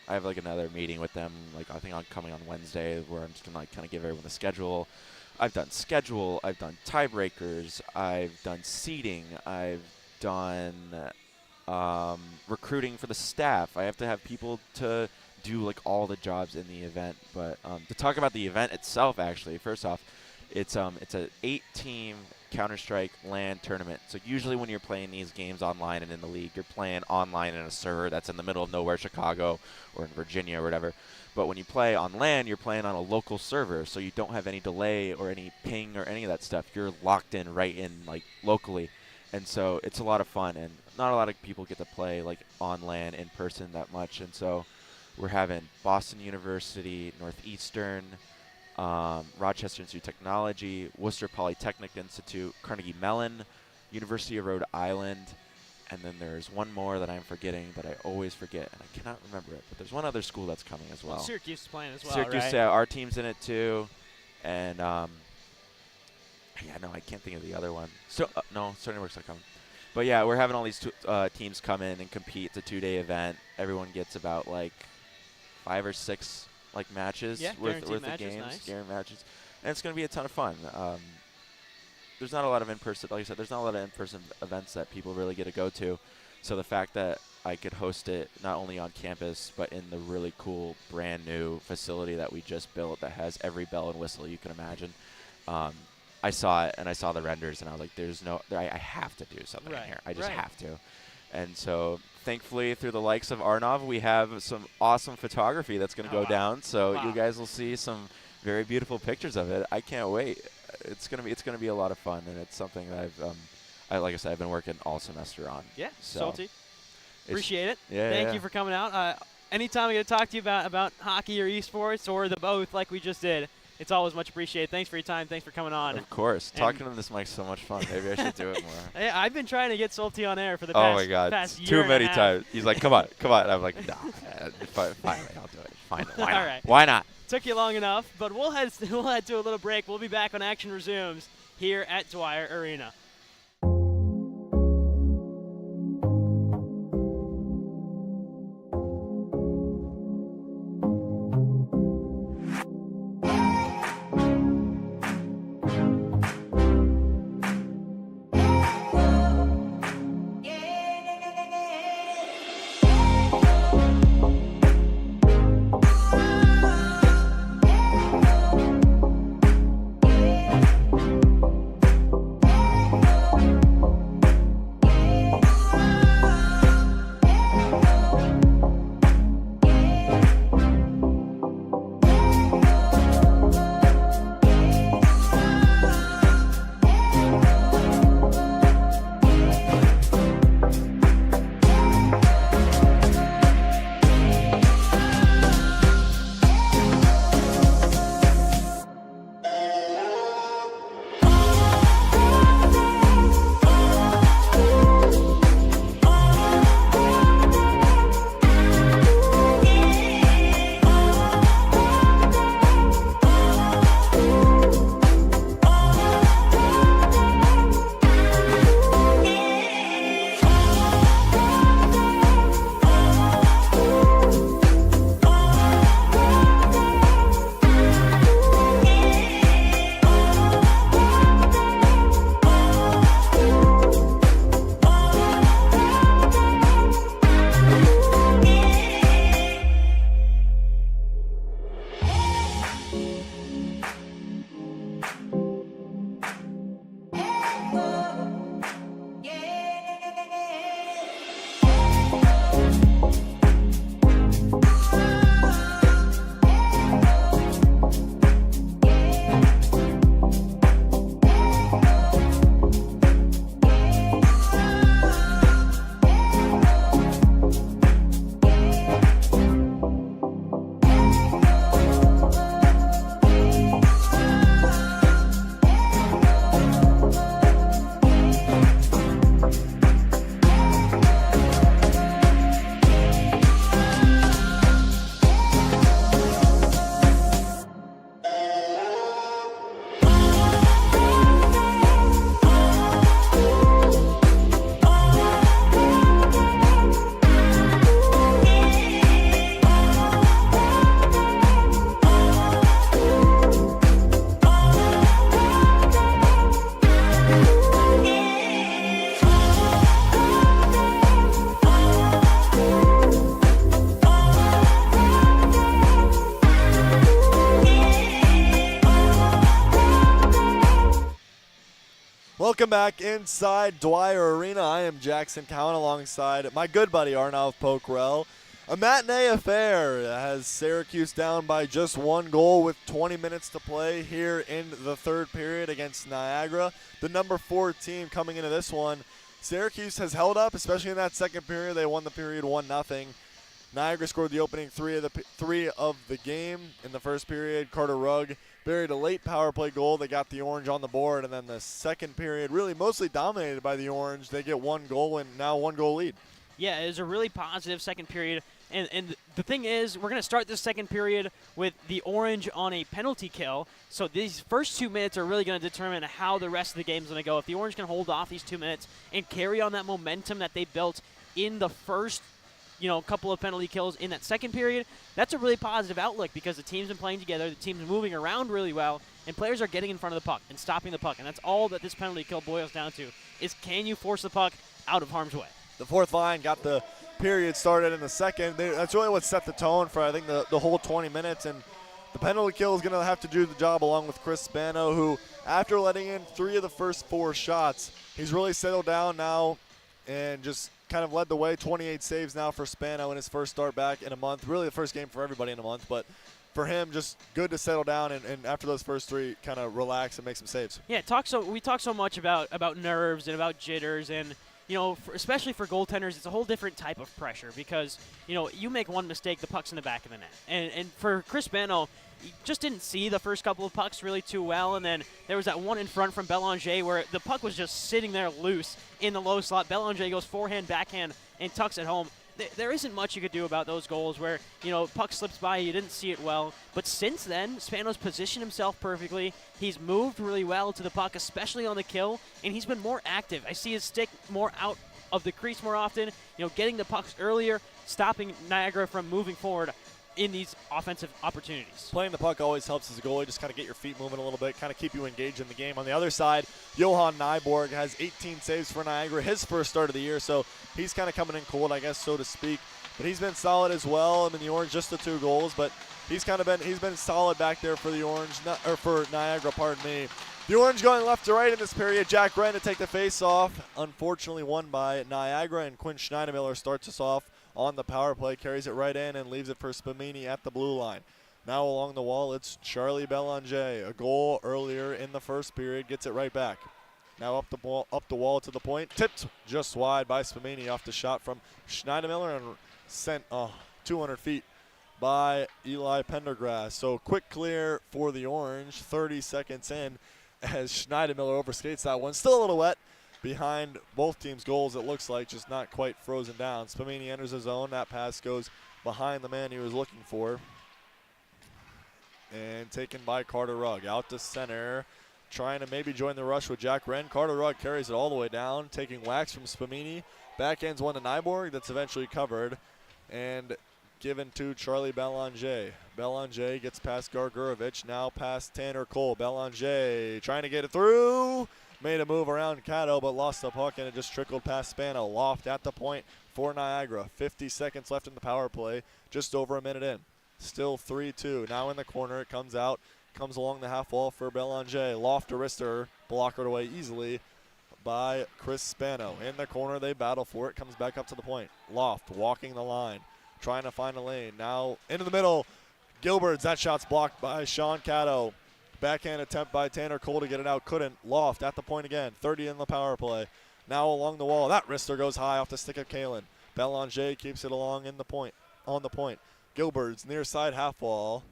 have another meeting with them. I think I'm coming on Wednesday where I'm just gonna kind of give everyone the schedule. I've done tiebreakers, I've done seating, I've done recruiting for the staff. I have to have people to do all the jobs in the event. But to talk about the event itself, actually, first off, it's a 8-team Counter-Strike LAN tournament. So usually when you're playing these games online and in the league, you're playing online in a server that's in the middle of nowhere, Chicago or in Virginia or whatever. But when you play on LAN, you're playing on a local server, so you don't have any delay or any ping or any of that stuff. You're locked in right in locally. And so it's a lot of fun, and not a lot of people get to play on LAN in person that much. And so we're having Boston University, Northeastern, Rochester Institute of Technology, Worcester Polytechnic Institute, Carnegie Mellon, University of Rhode Island, and then there's one more that I'm forgetting that I always forget, and I cannot remember it. But there's one other school that's coming as well. Syracuse is playing as well, Syracuse, right? yeah, our team's in it too, and I can't think of the other one. So no, Stony Brook's not coming. But yeah, we're having all these teams come in and compete. It's a 2-day event. Everyone gets about 5 or 6 matches worth of games, nice. guaranteed matches, and it's going to be a ton of fun. There's not a lot of in-person, like I said, there's not a lot of in-person events that people really get to go to. So the fact that I could host it not only on campus, but in the really cool brand new facility that we just built that has every bell and whistle you can imagine. I saw it and I saw the renders and I was like, I have to do something in here. I just have to. And so thankfully through the likes of Arnav, we have some awesome photography that's going to go down. So you guys will see some very beautiful pictures of it. I can't wait. It's gonna be a lot of fun, and it's something that like I said, I've been working all semester on. Yeah, so salty. Appreciate it. Yeah. Thank you for coming out. Anytime I get to talk to you about hockey or esports or the both, like we just did, it's always much appreciated. Thanks for your time. Thanks for coming on. Of course. Talking to this mic's so much fun. Maybe I should do it more. Yeah, I've been trying to get Salty on air for the oh my God, past year too many and a half. times. He's like, come on. And I'm like, nah, finally, I'll do it. Finally, why not? All right. Why not? Took you long enough, but we'll head to a little break. We'll be back when action resumes here at Dwyer Arena. Welcome back inside Dwyer Arena. I am Jackson Cowen alongside my good buddy Arnav Pokhrel. A matinee affair has Syracuse down by just 1 goal with 20 minutes to play here in the third period against Niagara. The number 4 team coming into this one. Syracuse has held up, especially in that second period. They won the period 1-0. Niagara scored the opening three of the game in the first period. Carter Rugg buried a late power play goal. They got the Orange on the board, and then the second period really mostly dominated by the Orange. They get 1 goal and now 1 goal lead. Yeah, it was a really positive second period. And the thing is, we're going to start this second period with the Orange on a penalty kill. So these first 2 minutes are really going to determine how the rest of the game is going to go. If the Orange can hold off these 2 minutes and carry on that momentum that they built in the first couple of penalty kills in that second period, that's a really positive outlook because the team's been playing together, the team's moving around really well, and players are getting in front of the puck and stopping the puck. And that's all that this penalty kill boils down to is, can you force the puck out of harm's way? The fourth line got the period started in the second. That's really what set the tone for, I think, the whole 20 minutes. And the penalty kill is going to have to do the job along with Chris Spano, who, after letting in 3 of the first 4 shots, he's really settled down now and just kind of led the way. 28 saves now for Spano in his first start back in a month. Really the first game for everybody in a month, but for him, just good to settle down and after those first 3, kind of relax and make some saves. Yeah, we talk so much about nerves and about jitters, and especially for goaltenders, it's a whole different type of pressure because, you make one mistake, the puck's in the back of the net. And for Chris Spano, he just didn't see the first couple of pucks really too well, and then there was that one in front from Belanger where the puck was just sitting there loose in the low slot. Belanger goes forehand, backhand, and tucks it home. There isn't much you could do about those goals where, puck slips by, you didn't see it well. But since then, Spano's positioned himself perfectly. He's moved really well to the puck, especially on the kill, and he's been more active. I see his stick more out of the crease more often, getting the pucks earlier, stopping Niagara from moving forward in these offensive opportunities. Playing the puck always helps as a goalie, just kind of get your feet moving a little bit, kind of keep you engaged in the game. On the other side, Johan Nyborg has 18 saves for Niagara, his first start of the year, so he's kind of coming in cold, I guess, so to speak. But he's been solid as well. I mean, the Orange just the 2 goals, but he's been solid back there for the Orange, for Niagara, pardon me. The Orange going left to right in this period. Jack Wren to take the face-off, unfortunately won by Niagara, and Quinn Schneidemiller starts us off on the power play, carries it right in and leaves it for Spamini at the blue line. Now along the wall, it's Charlie Belanger. A goal earlier in the first period, gets it right back. Now up the wall to the point, tipped just wide by Spamini off the shot from Schneidemiller and sent 200 feet by Eli Pendergrass. So quick clear for the Orange, 30 seconds in as Schneidemiller overskates that one. Still a little wet behind both teams' goals, it looks like, just not quite frozen down. Spamini enters his zone. That pass goes behind the man he was looking for. And taken by Carter Rugg. Out to center, trying to maybe join the rush with Jack Wren. Carter Rugg carries it all the way down, taking whacks from Spamini. Backhands one to Nyborg. That's eventually covered and given to Charlie Belanger. Belanger gets past Gargurovich, now past Tanner Cole. Belanger trying to get it through. Made a move around Cato, but lost the puck, and it just trickled past Spano. Loft at the point for Niagara. 50 seconds left in the power play, just over a minute in. Still 3-2. Now in the corner, it comes out. Comes along the half wall for Belanger. Loft to wrister, blockered away easily by Chris Spano. In the corner, they battle for it. Comes back up to the point. Loft walking the line, trying to find a lane. Now into the middle. Gilberts, that shot's blocked by Sean Cato. Backhand attempt by Tanner Cole to get it out. Couldn't. Loft at the point again. 30 in the power play. Now along the wall. That wrister goes high off the stick of Kalen. Belanger keeps it along on the point. Gilberts near side half wall.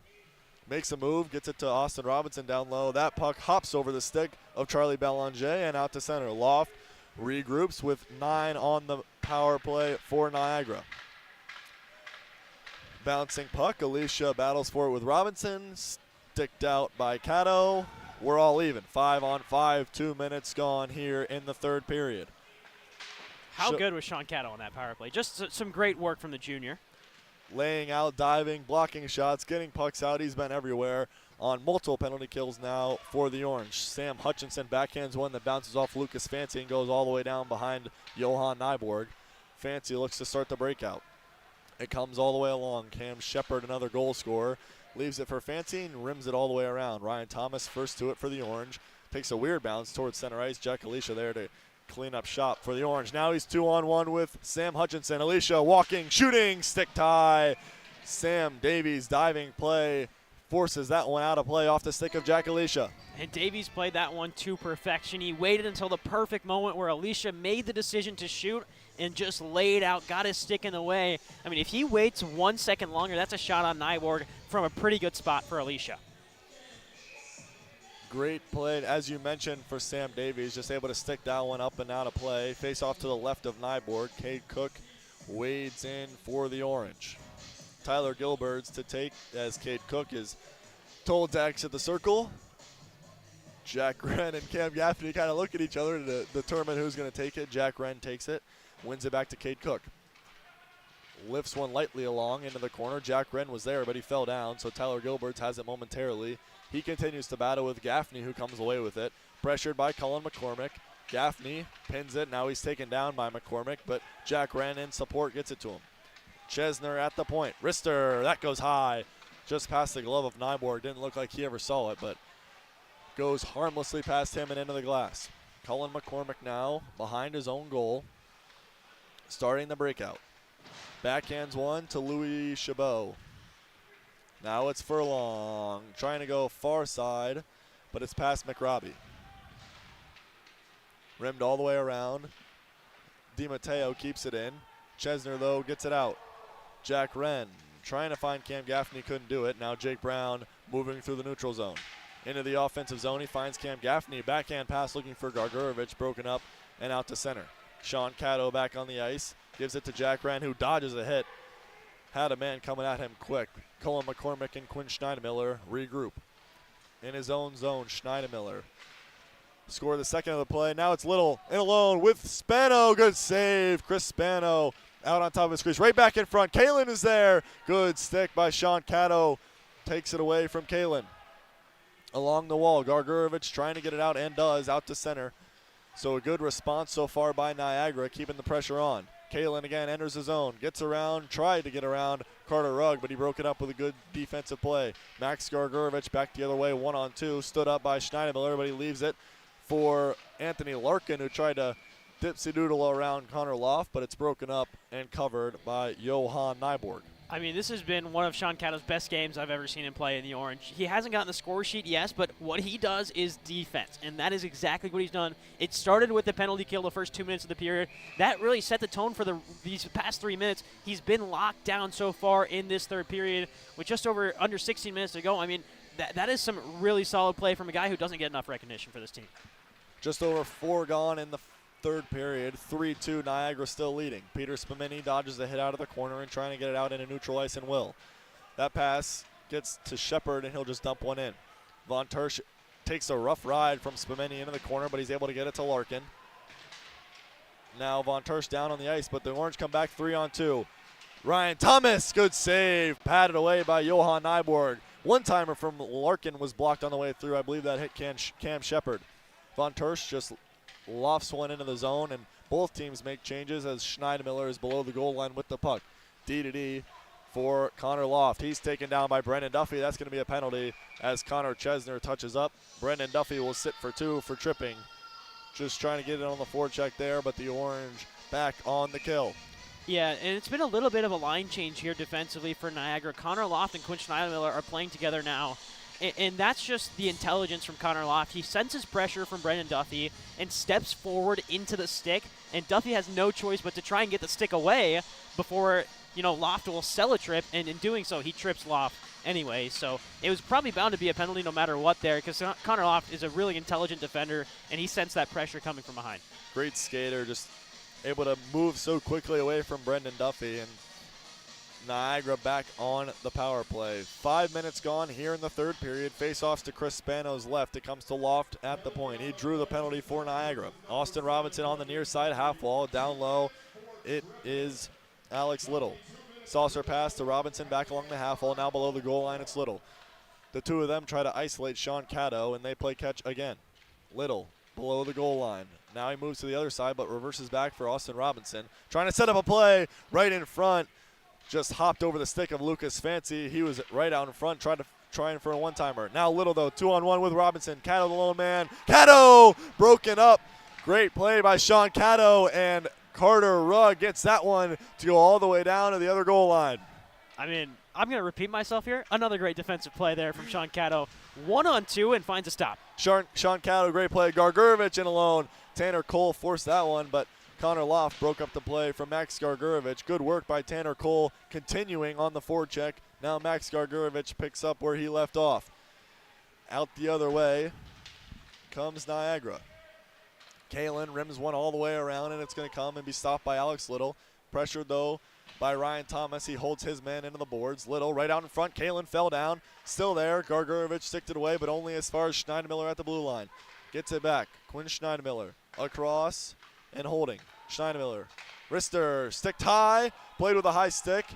Makes a move. Gets it to Austin Robinson down low. That puck hops over the stick of Charlie Belanger and out to center. Loft regroups with 9 on the power play for Niagara. Bouncing puck. Alicia battles for it with Robinson. Sticked out by Cato. We're all even. 5-on-5. 2 minutes gone here in the third period. How good was Sean Cato on that power play? Just some great work from the junior. Laying out, diving, blocking shots, getting pucks out. He's been everywhere on multiple penalty kills now for the Orange. Sam Hutchinson backhands one that bounces off Lucas Fancy and goes all the way down behind Johan Nyborg. Fancy looks to start the breakout. It comes all the way along. Cam Shepard, another goal scorer, leaves it for Fancy and rims it all the way around. Ryan Thomas first to it for the Orange. Takes a weird bounce towards center ice. Jack Alicia there to clean up shop for the Orange. Now he's 2-on-1 with Sam Hutchinson. Alicia walking, shooting, stick tie. Sam Davies diving play. Forces that one out of play off the stick of Jack Alicia. And Davies played that one to perfection. He waited until the perfect moment where Alicia made the decision to shoot and just laid out, got his stick in the way. I mean, if he waits 1 second longer, that's a shot on Nyborg from a pretty good spot for Alicia. Great play, as you mentioned, for Sam Davies. Just able to stick that one up and out of play. Face off to the left of Nyborg. Cade Cook wades in for the Orange. Tyler Gilberts to take as Cade Cook is told to exit the circle. Jack Wren and Cam Gaffney kind of look at each other to determine who's going to take it. Jack Wren takes it, wins it back to Cade Cook. Lifts one lightly along into the corner. Jack Wren was there, but he fell down, so Tyler Gilberts has it momentarily. He continues to battle with Gaffney, who comes away with it. Pressured by Cullen McCormick. Gaffney pins it. Now he's taken down by McCormick, but Jack Wren in support gets it to him. Chesner at the point. Wrister, that goes high. Just past the glove of Nyborg. Didn't look like he ever saw it, but goes harmlessly past him and into the glass. Cullen McCormick now behind his own goal, starting the breakout. Backhands one to Louis Chabot. Now it's Furlong, trying to go far side, but it's past McRobbie. Rimmed all the way around. DiMatteo keeps it in. Chesner, though, gets it out. Jack Wren trying to find Cam Gaffney, couldn't do it. Now Jake Brown moving through the neutral zone. Into the offensive zone, he finds Cam Gaffney. Backhand pass looking for Gargurovich, broken up and out to center. Sean Caddo back on the ice, gives it to Jack Wren, who dodges a hit. Had a man coming at him quick. Cullen McCormick and Quinn Schneidemiller regroup. In his own zone, Schneidemiller score the second of the play. Now it's Little in alone with Spano. Good save. Chris Spano out on top of his crease. Right back in front. Kalen is there. Good stick by Sean Caddo. Takes it away from Kalen. Along the wall, Gargurovich trying to get it out and does, out to center. So a good response so far by Niagara, keeping the pressure on. Kalen again enters the zone, gets around, tried to get around Carter Rugg, but he broke it up with a good defensive play. Max Gargurovich back the other way, 1-on-2, stood up by Schneidemiller, but he leaves it for Anthony Larkin, who tried to dipsy-doodle around Connor Loft, but it's broken up and covered by Johan Nyborg. I mean, this has been one of Sean Caddo's best games I've ever seen him play in the Orange. He hasn't gotten the score sheet, yes, but what he does is defense, and that is exactly what he's done. It started with the penalty kill the first 2 minutes of the period. That really set the tone for these past 3 minutes. He's been locked down so far in this third period with just under 16 minutes to go. I mean, that is some really solid play from a guy who doesn't get enough recognition for this team. Just over 4 gone in the third period, 3-2, Niagara still leading. Peter Spamini dodges the hit out of the corner and trying to get it out into neutral ice and will. That pass gets to Shepard and he'll just dump one in. Von Tersch takes a rough ride from Spamini into the corner, but he's able to get it to Larkin. Now Von Tersch down on the ice, but the Orange come back 3-on-2. Ryan Thomas, good save, patted away by Johan Nyborg. One-timer from Larkin was blocked on the way through. I believe that hit Cam Shepard. Von Tersch just lofts one into the zone, and both teams make changes as Schneidemiller is below the goal line with the puck. D-to-D for Connor Loft. He's taken down by Brendan Duffy. That's going to be a penalty as Connor Chesner touches up. Brendan Duffy will sit for 2 for tripping. Just trying to get it on the forecheck there, but the Orange back on the kill. Yeah, and it's been a little bit of a line change here defensively for Niagara. Connor Loft and Quinn Schneidemiller are playing together now. And that's just the intelligence from Connor Loft. He senses pressure from Brendan Duffy and steps forward into the stick, and Duffy has no choice but to try and get the stick away before, Loft will sell a trip, and in doing so, he trips Loft anyway. So it was probably bound to be a penalty no matter what there, because Connor Loft is a really intelligent defender, and he sensed that pressure coming from behind. Great skater, just able to move so quickly away from Brendan Duffy, and Niagara back on the power play. 5 minutes gone here in the third period. Face-offs to Chris Spano's left. It comes to Loft at the point. He drew the penalty for Niagara. Austin Robinson on the near side, half wall, down low. It is Alex Little. Saucer pass to Robinson back along the half wall. Now below the goal line, it's Little. The two of them try to isolate Sean Caddo, and they play catch again. Little below the goal line. Now he moves to the other side, but reverses back for Austin Robinson. Trying to set up a play right in front. Just hopped over the stick of Lucas Fancy. He was right out in front, tried to trying for a one-timer. Now Little, though, 2-on-1 with Robinson. Cato, the lone man. Cato broken up. Great play by Sean Cato, and Carter Rugg gets that one to go all the way down to the other goal line. I mean, I'm going to repeat myself here. Another great defensive play there from Sean Cato. 1-on-2 and finds a stop. Sean Cato, great play. Gargurovich in alone. Tanner Cole forced that one, but Connor Loft broke up the play from Max Gargurovich. Good work by Tanner Cole, continuing on the forecheck. Now Max Gargurovich picks up where he left off. Out the other way comes Niagara. Kalen rims one all the way around, and it's going to come and be stopped by Alex Little. Pressured, though, by Ryan Thomas. He holds his man into the boards. Little right out in front. Kalen fell down. Still there. Gargurovich sticked it away, but only as far as Schneidemiller at the blue line. Gets it back. Quinn Schneidemiller across and holding. Schneidemiller. Rister sticked high. Played with a high stick.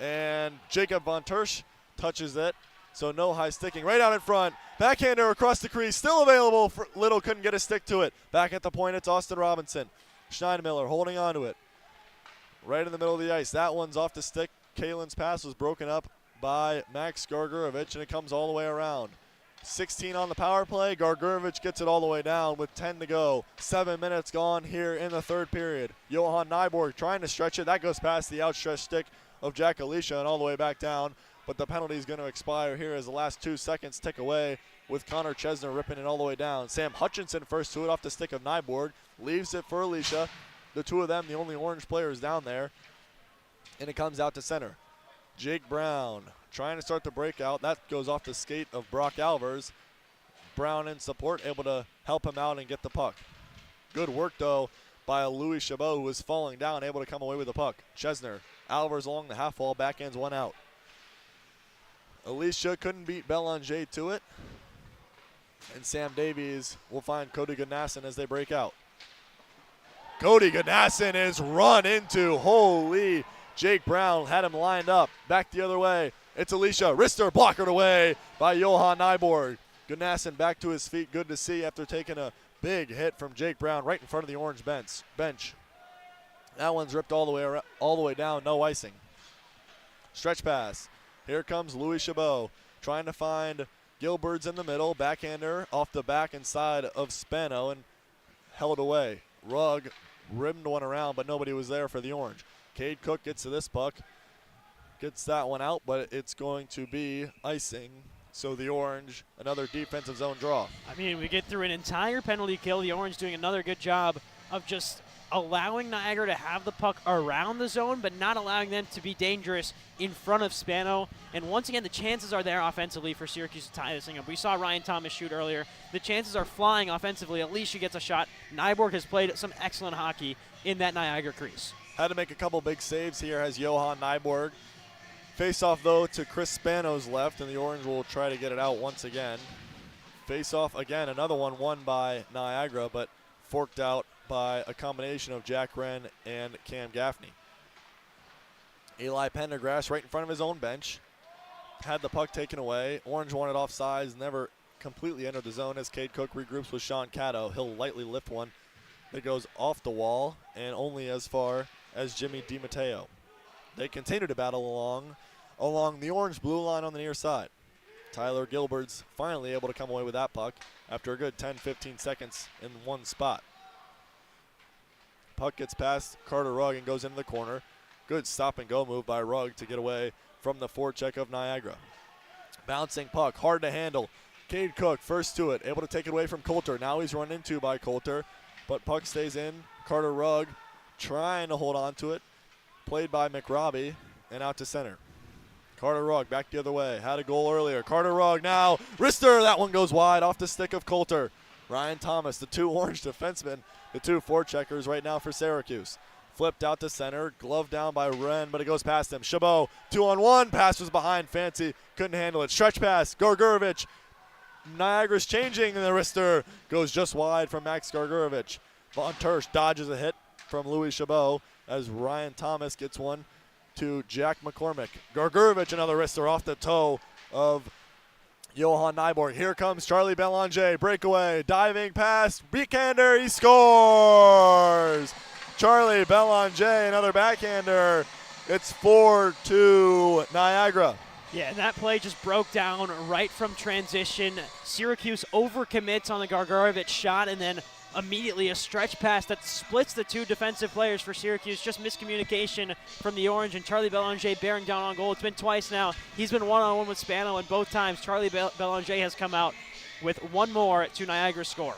And Jacob Von Tersch touches it. So no high sticking. Right out in front. Backhander across the crease. Still available. For Little couldn't get a stick to it. Back at the point, it's Austin Robinson. Schneidemiller holding on to it. Right in the middle of the ice. That one's off the stick. Kalen's pass was broken up by Max Gargurovich, and it comes all the way around. 16 on the power play. Gargurovich gets it all the way down with 10 to go. 7 minutes gone here in the third period. Johan Nyborg trying to stretch it. That goes past the outstretched stick of Jack Alicia and all the way back down. But the penalty is going to expire here as the last 2 seconds tick away with Connor Chesner ripping it all the way down. Sam Hutchinson first to it off the stick of Nyborg. Leaves it for Alicia. The two of them, the only orange players down there. And it comes out to center. Jake Brown trying to start the breakout. That goes off the skate of Brock Alvers. Brown in support, able to help him out and get the puck. Good work, though, by Louis Chabot, who was falling down, able to come away with the puck. Chesner, Alvers along the half wall, backhands one out. Alicia couldn't beat Belanger to it. And Sam Davies will find Cody Gunnarsson as they break out. Cody Gunnarsson is run into. Holy, Jake Brown had him lined up. Back the other way. It's Alicia. Rister blockered away by Johan Nyborg. Gunnarsson back to his feet. Good to see after taking a big hit from Jake Brown right in front of the orange bench. That one's ripped all the way down. No icing. Stretch pass. Here comes Louis Chabot trying to find Gilbert's in the middle. Backhander off the back and side of Spano and held away. Rugg rimmed one around, but nobody was there for the orange. Cade Cook gets to this puck. Gets that one out, but it's going to be icing. So the orange, another defensive zone draw. I mean, we get through an entire penalty kill. The orange doing another good job of just allowing Niagara to have the puck around the zone, but not allowing them to be dangerous in front of Spano. And once again, the chances are there offensively for Syracuse to tie this thing up. We saw Ryan Thomas shoot earlier. The chances are flying offensively. At least she gets a shot. Nyborg has played some excellent hockey in that Niagara crease. Had to make a couple big saves here as Johan Nyborg. Face-off, though, to Chris Spano's left, and the orange will try to get it out once again. Face-off again, another one won by Niagara, but forked out by a combination of Jack Wren and Cam Gaffney. Eli Pendergrass right in front of his own bench. Had the puck taken away. Orange won it offsides, never completely entered the zone as Cade Cook regroups with Sean Cato. He'll lightly lift one that goes off the wall and only as far as Jimmy DiMatteo. They continue to battle along the orange-blue line on the near side. Tyler Gilbert's finally able to come away with that puck after a good 10-15 seconds in one spot. Puck gets past Carter Rugg and goes into the corner. Good stop-and-go move by Rugg to get away from the forecheck of Niagara. Bouncing puck, hard to handle. Cade Cook first to it, able to take it away from Coulter. Now he's run into by Coulter, but puck stays in. Carter Rugg trying to hold on to it. Played by McRobbie and out to center. Carter Rugg back the other way. Had a goal earlier. Carter Rugg now. Rister, that one goes wide off the stick of Coulter. Ryan Thomas, the two orange defensemen, the two forecheckers right now for Syracuse. Flipped out to center. Glove down by Wren, but it goes past him. Chabot, 2-on-1. Pass was behind. Fancy couldn't handle it. Stretch pass. Gargurovich. Niagara's changing, and the wrister goes just wide from Max Gargurovich. Von Tersch dodges a hit from Louis Chabot as Ryan Thomas gets one to Jack McCormick. Gargurovich, another wrister off the toe of Johan Nyborg. Here comes Charlie Belanger. Breakaway. Diving pass. Backhander. He scores! Charlie Belanger, another backhander. It's 4-2 Niagara. Yeah, and that play just broke down right from transition. Syracuse overcommits on the Gargarovich shot, and then immediately a stretch pass that splits the two defensive players for Syracuse. Just miscommunication from the Orange, and Charlie Belanger bearing down on goal. It's been twice now. He's been one-on-one with Spano, and both times Charlie Belanger has come out with one more to Niagara's score.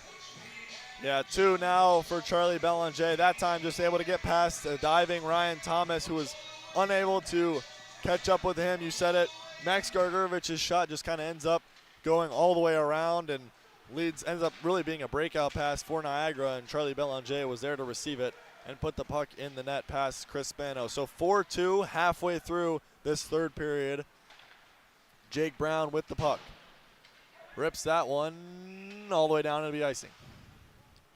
Yeah, 2 now for Charlie Belanger. That time just able to get past a diving Ryan Thomas, who was unable to catch up with him. You said it. Max Gargarovich's shot just kind of ends up going all the way around and ends up really being a breakout pass for Niagara, and Charlie Belanger was there to receive it and put the puck in the net past Chris Spano. So 4-2 halfway through this third period. Jake Brown with the puck. Rips that one all the way down to the icing.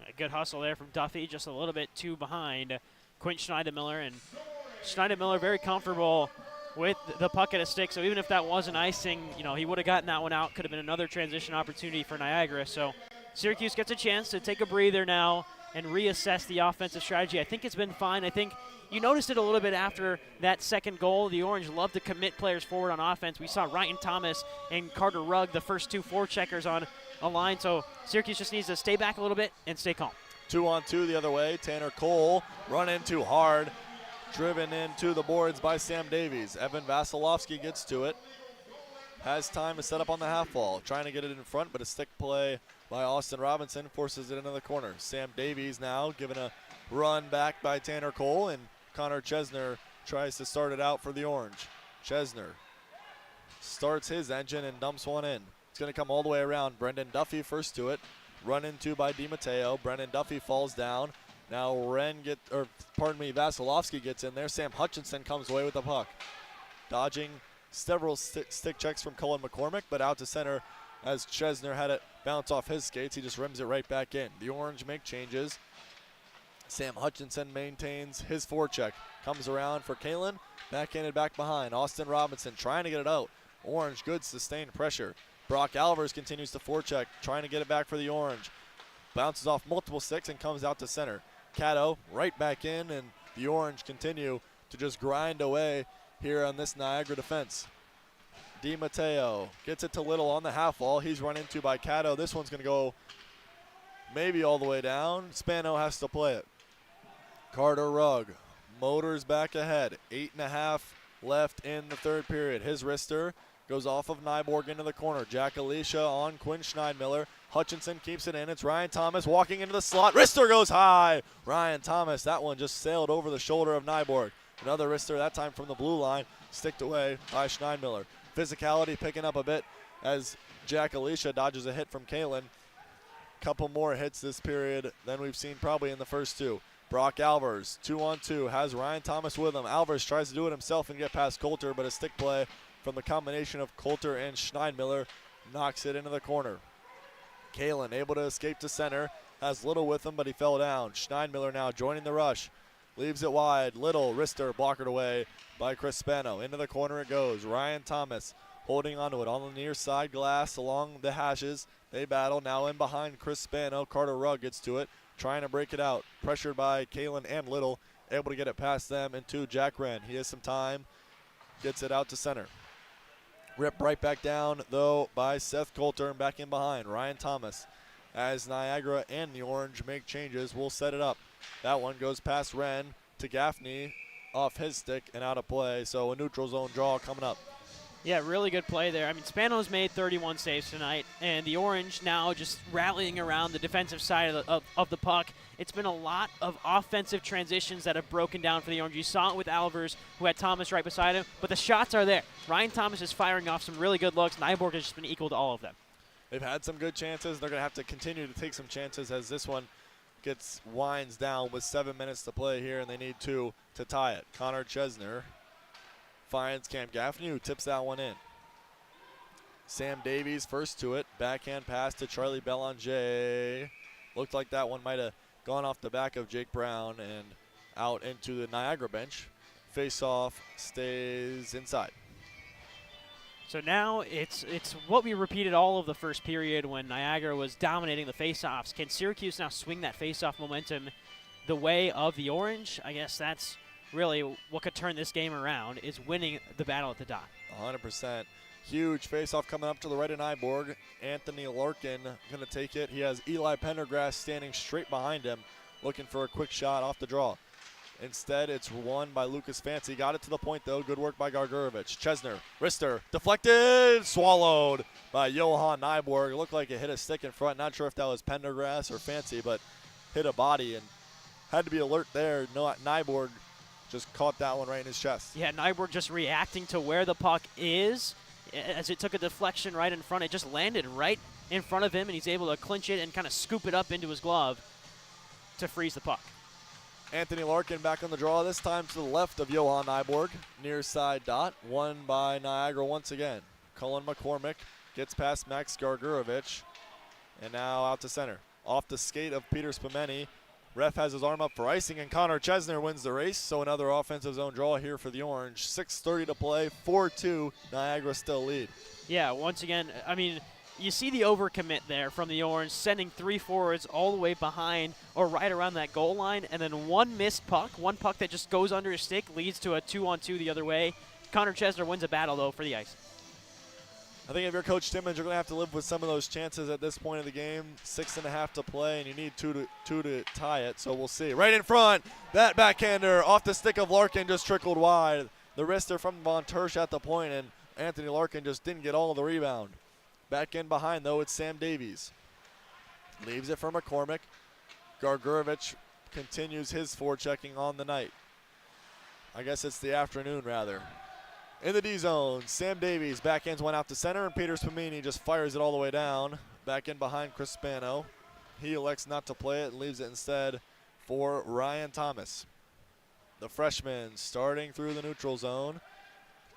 A good hustle there from Duffy, just a little bit too behind Quint Schneidemiller, and Schneidemiller very comfortable with the puck at a stick, so even if that wasn't icing, he would have gotten that one out. Could have been another transition opportunity for Niagara. So Syracuse gets a chance to take a breather now and reassess the offensive strategy. I think it's been fine. I think you noticed it a little bit after that second goal. The Orange love to commit players forward on offense. We saw Ryan Thomas and Carter Rugg, the first 2 forecheckers on a line, so Syracuse just needs to stay back a little bit and stay calm. 2-on-2 the other way. Tanner Cole run in too hard. Driven into the boards by Sam Davies. Evan Vasilevsky gets to it. Has time to set up on the half wall. Trying to get it in front, but a stick play by Austin Robinson forces it into the corner. Sam Davies now given a run back by Tanner Cole, and Connor Chesner tries to start it out for the Orange. Chesner starts his engine and dumps one in. It's going to come all the way around. Brendan Duffy first to it. Run into by DiMatteo. Brendan Duffy falls down. Now Vasilevsky gets in there. Sam Hutchinson comes away with the puck. Dodging several stick checks from Cullen McCormick, but out to center as Chesner had it bounce off his skates. He just rims it right back in. The Orange make changes. Sam Hutchinson maintains his forecheck. Comes around for Kalen. Backhanded back behind. Austin Robinson trying to get it out. Orange good sustained pressure. Brock Alvers continues to forecheck, trying to get it back for the Orange. Bounces off multiple sticks and comes out to center. Cato right back in, and the Orange continue to just grind away here on this Niagara defense. DiMatteo gets it to Little on the half wall. He's run into by Cato. This one's going to go maybe all the way down. Spano has to play it. Carter Rugg motors back ahead. 8.5 left in the third period. His wrister goes off of Nyborg into the corner. Jack Alicia on Quinn Schneidmiller. Hutchinson keeps it in. It's Ryan Thomas walking into the slot. Wrister goes high. Ryan Thomas, that one just sailed over the shoulder of Nyborg. Another wrister, that time from the blue line, sticked away by Schneidmiller. Physicality picking up a bit as Jack Alicia dodges a hit from Kalen. Couple more hits this period than we've seen probably in the first 2. Brock Alvers, 2-on-2, has Ryan Thomas with him. Alvers tries to do it himself and get past Coulter, but a stick play from the combination of Coulter and Schneidmiller knocks it into the corner. Kalen able to escape to center, has Little with him, but he fell down. Schneidmiller now joining the rush. Leaves it wide. Little, wrister, blockered away by Chris Spano. Into the corner it goes. Ryan Thomas holding onto it on the near side glass along the hashes. They battle now in behind Chris Spano. Carter Rugg gets to it, trying to break it out. Pressured by Kalen and Little. Able to get it past them into Jack Wren. He has some time. Gets it out to center. Ripped right back down, though, by Seth Coulter, and back in behind. Ryan Thomas, as Niagara and the Orange make changes, will set it up. That one goes past Wren to Gaffney, off his stick and out of play. So a neutral zone draw coming up. Yeah, really good play there. I mean, Spano's made 31 saves tonight, and the Orange now just rallying around the defensive side of the puck. It's been a lot of offensive transitions that have broken down for the Orange. You saw it with Alvers, who had Thomas right beside him, but the shots are there. Ryan Thomas is firing off some really good looks. Nyborg has just been equal to all of them. They've had some good chances. They're going to have to continue to take some chances as this one winds down with 7 minutes to play here, and they need 2 to tie it. Connor Chesner finds Cam Gaffney, who tips that one in. Sam Davies first to it. Backhand pass to Charlie Belanger. Looked like that one might have gone off the back of Jake Brown and out into the Niagara bench. Face-off stays inside. So now it's what we repeated all of the first period when Niagara was dominating the face-offs. Can Syracuse now swing that face-off momentum the way of the Orange? I guess that's really what could turn this game around is winning the battle at the dot. 100%. Huge face-off coming up to the right of Nyborg. Anthony Larkin going to take it. He has Eli Pendergrass standing straight behind him, looking for a quick shot off the draw. Instead, it's won by Lucas Fancy. Got it to the point, though. Good work by Gargurovich. Chesner, wrister, deflected, swallowed by Johan Nyborg. It looked like it hit a stick in front. Not sure if that was Pendergrass or Fancy, but hit a body and had to be alert there. Nyborg just caught that one right in his chest. Yeah, Nyborg just reacting to where the puck is as it took a deflection right in front. It just landed right in front of him, and he's able to clinch it and kind of scoop it up into his glove to freeze the puck. Anthony Larkin back on the draw, this time to the left of Johan Nyborg. Near side dot, won by Niagara once again. Cullen McCormick gets past Max Gargurovich, and now out to center. Off the skate of Peter Spumeni. Ref has his arm up for icing, and Connor Chesner wins the race, so another offensive zone draw here for the Orange. 6:30 to play, 4-2, Niagara still lead. Yeah, once again, I mean, you see the overcommit there from the Orange, sending 3 forwards all the way behind or right around that goal line, and then one missed puck, one puck that just goes under his stick, leads to a 2-on-2 the other way. Connor Chesner wins a battle, though, for the ice. I think if you're Coach Timmons, you're going to have to live with some of those chances at this point of the game. 6.5 to play, and you need two to tie it, so we'll see. Right in front, that backhander off the stick of Larkin just trickled wide. The wrister from Von Tersch at the point, and Anthony Larkin just didn't get all of the rebound. Back in behind, though, it's Sam Davies. Leaves it for McCormick. Gargurovich continues his forechecking on the night. I guess it's the afternoon, rather. In the D zone, Sam Davies backhands one out to center, and Peter Spumeni just fires it all the way down. Back in behind Chris Spano. He elects not to play it and leaves it instead for Ryan Thomas. The freshman starting through the neutral zone.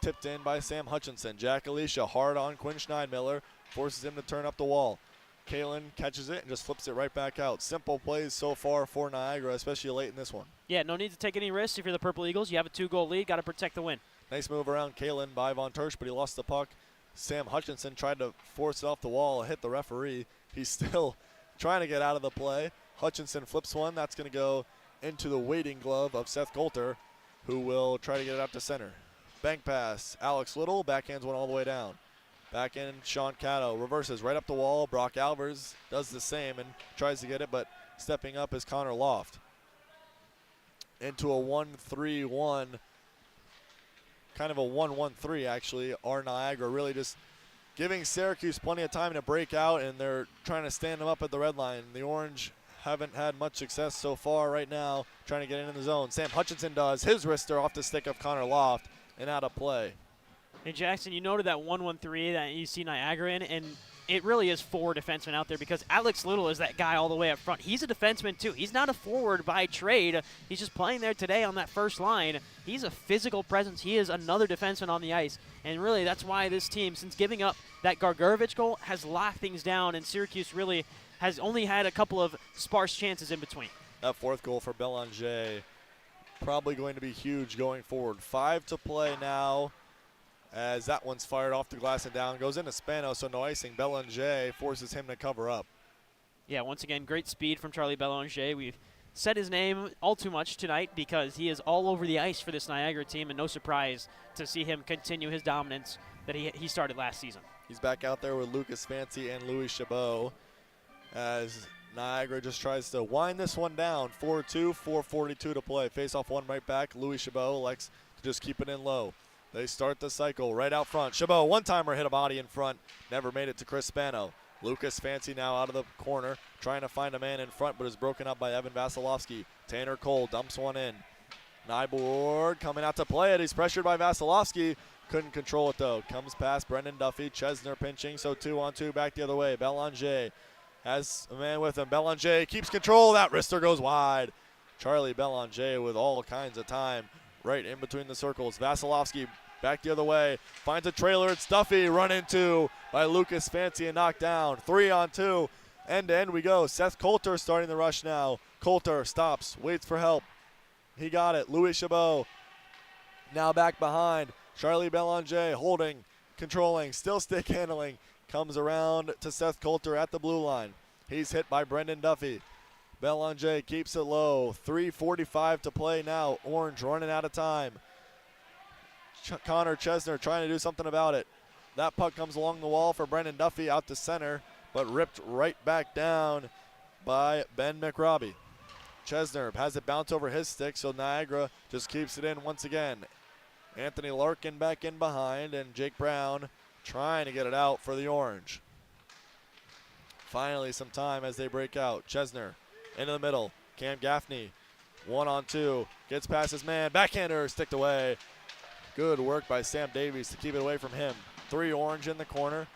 Tipped in by Sam Hutchinson. Jack Alicia hard on Quinn Schneidmiller. Forces him to turn up the wall. Kalen catches it and just flips it right back out. Simple plays so far for Niagara, especially late in this one. Yeah, no need to take any risks if you're the Purple Eagles. You have a 2-goal lead. Got to protect the win. Nice move around Kalen by Von Tersch, but he lost the puck. Sam Hutchinson tried to force it off the wall, hit the referee. He's still trying to get out of the play. Hutchinson flips one. That's going to go into the waiting glove of Seth Coulter, who will try to get it out to center. Bank pass. Alex Little backhands one all the way down. Back in, Sean Caddo reverses right up the wall. Brock Alvers does the same and tries to get it, but stepping up is Connor Loft. Into a 1-3-1. Kind of a 1-1-3, actually. Our Niagara really just giving Syracuse plenty of time to break out, and they're trying to stand them up at the red line. The Orange haven't had much success so far right now trying to get in the zone. Sam Hutchinson does his wrister off the stick of Connor Loft and out of play. Hey, Jackson, you noted that 1-1-3 that you see Niagara in, and it really is 4 defensemen out there because Alex Little is that guy all the way up front. He's a defenseman, too. He's not a forward by trade. He's just playing there today on that first line. He's a physical presence. He is another defenseman on the ice, and really that's why this team, since giving up that Gargurovich goal, has locked things down, and Syracuse really has only had a couple of sparse chances in between. That fourth goal for Belanger probably going to be huge going forward. 5 to play now. As that one's fired off the glass and down. Goes into Spano, so no icing. Belanger forces him to cover up. Yeah, once again, great speed from Charlie Belanger. We've said his name all too much tonight because he is all over the ice for this Niagara team, and no surprise to see him continue his dominance that he started last season. He's back out there with Lucas Fancy and Louis Chabot as Niagara just tries to wind this one down. 4-2, 4:42 to play. Face off one right back. Louis Chabot elects to just keep it in low. They start the cycle right out front. Chabot, one-timer, hit a body in front. Never made it to Chris Spano. Lucas Fancy now out of the corner, trying to find a man in front, but is broken up by Evan Vasilevsky. Tanner Cole dumps one in. Nyborg coming out to play it. He's pressured by Vasilevsky. Couldn't control it, though. Comes past Brendan Duffy. Chesner pinching, so 2-on-2 back the other way. Belanger has a man with him. Belanger keeps control. That wrister goes wide. Charlie Belanger with all kinds of time right in between the circles. Vasilevsky back the other way. Finds a trailer. It's Duffy run into by Lucas Fancy and knocked down. 3-on-2. End to end we go. Seth Coulter starting the rush now. Coulter stops. Waits for help. He got it. Louis Chabot now back behind. Charlie Belanger holding, controlling, still stick handling. Comes around to Seth Coulter at the blue line. He's hit by Brendan Duffy. Belanger keeps it low. 3:45 to play now. Orange running out of time. Connor Chesner trying to do something about it. That puck comes along the wall for Brendan Duffy out to center, but ripped right back down by Ben McRobbie. Chesner has it bounce over his stick, so Niagara just keeps it in once again. Anthony Larkin back in behind, and Jake Brown trying to get it out for the Orange. Finally some time as they break out. Chesner into the middle. Cam Gaffney, 1-on-2, gets past his man. Backhander sticked away. Good work by Sam Davies to keep it away from him. 3 Orange in the corner.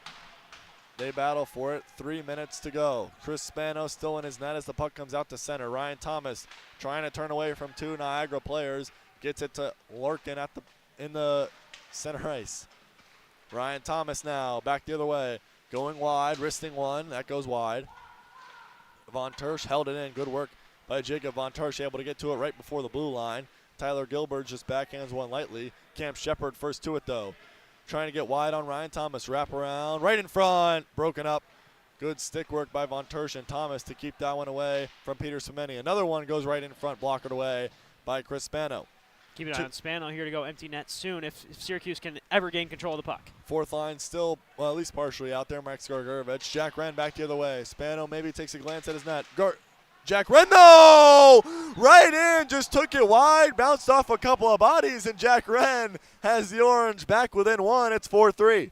They battle for it. 3 minutes to go. Chris Spano still in his net as the puck comes out to center. Ryan Thomas trying to turn away from 2 Niagara players. Gets it to Larkin in the center ice. Ryan Thomas now back the other way. Going wide, wristing one. That goes wide. Von Tersch held it in. Good work by Jacob Von Tersch, able to get to it right before the blue line. Tyler Gilbert just backhands one lightly. Cam Shepard first to it, though. Trying to get wide on Ryan Thomas. Wrap around. Right in front. Broken up. Good stick work by Von Tersch and Thomas to keep that one away from Peter Semeni. Another one goes right in front, blocked away by Chris Spano. Keep an eye on Spano here to go empty net soon if Syracuse can ever gain control of the puck. Fourth line still, well, at least partially out there. Max Gargarovich. Jack Wren back the other way. Spano maybe takes a glance at his net. Jack Wren, no! Right in, just took it wide, bounced off a couple of bodies, and Jack Wren has the Orange back within 1. It's 4-3.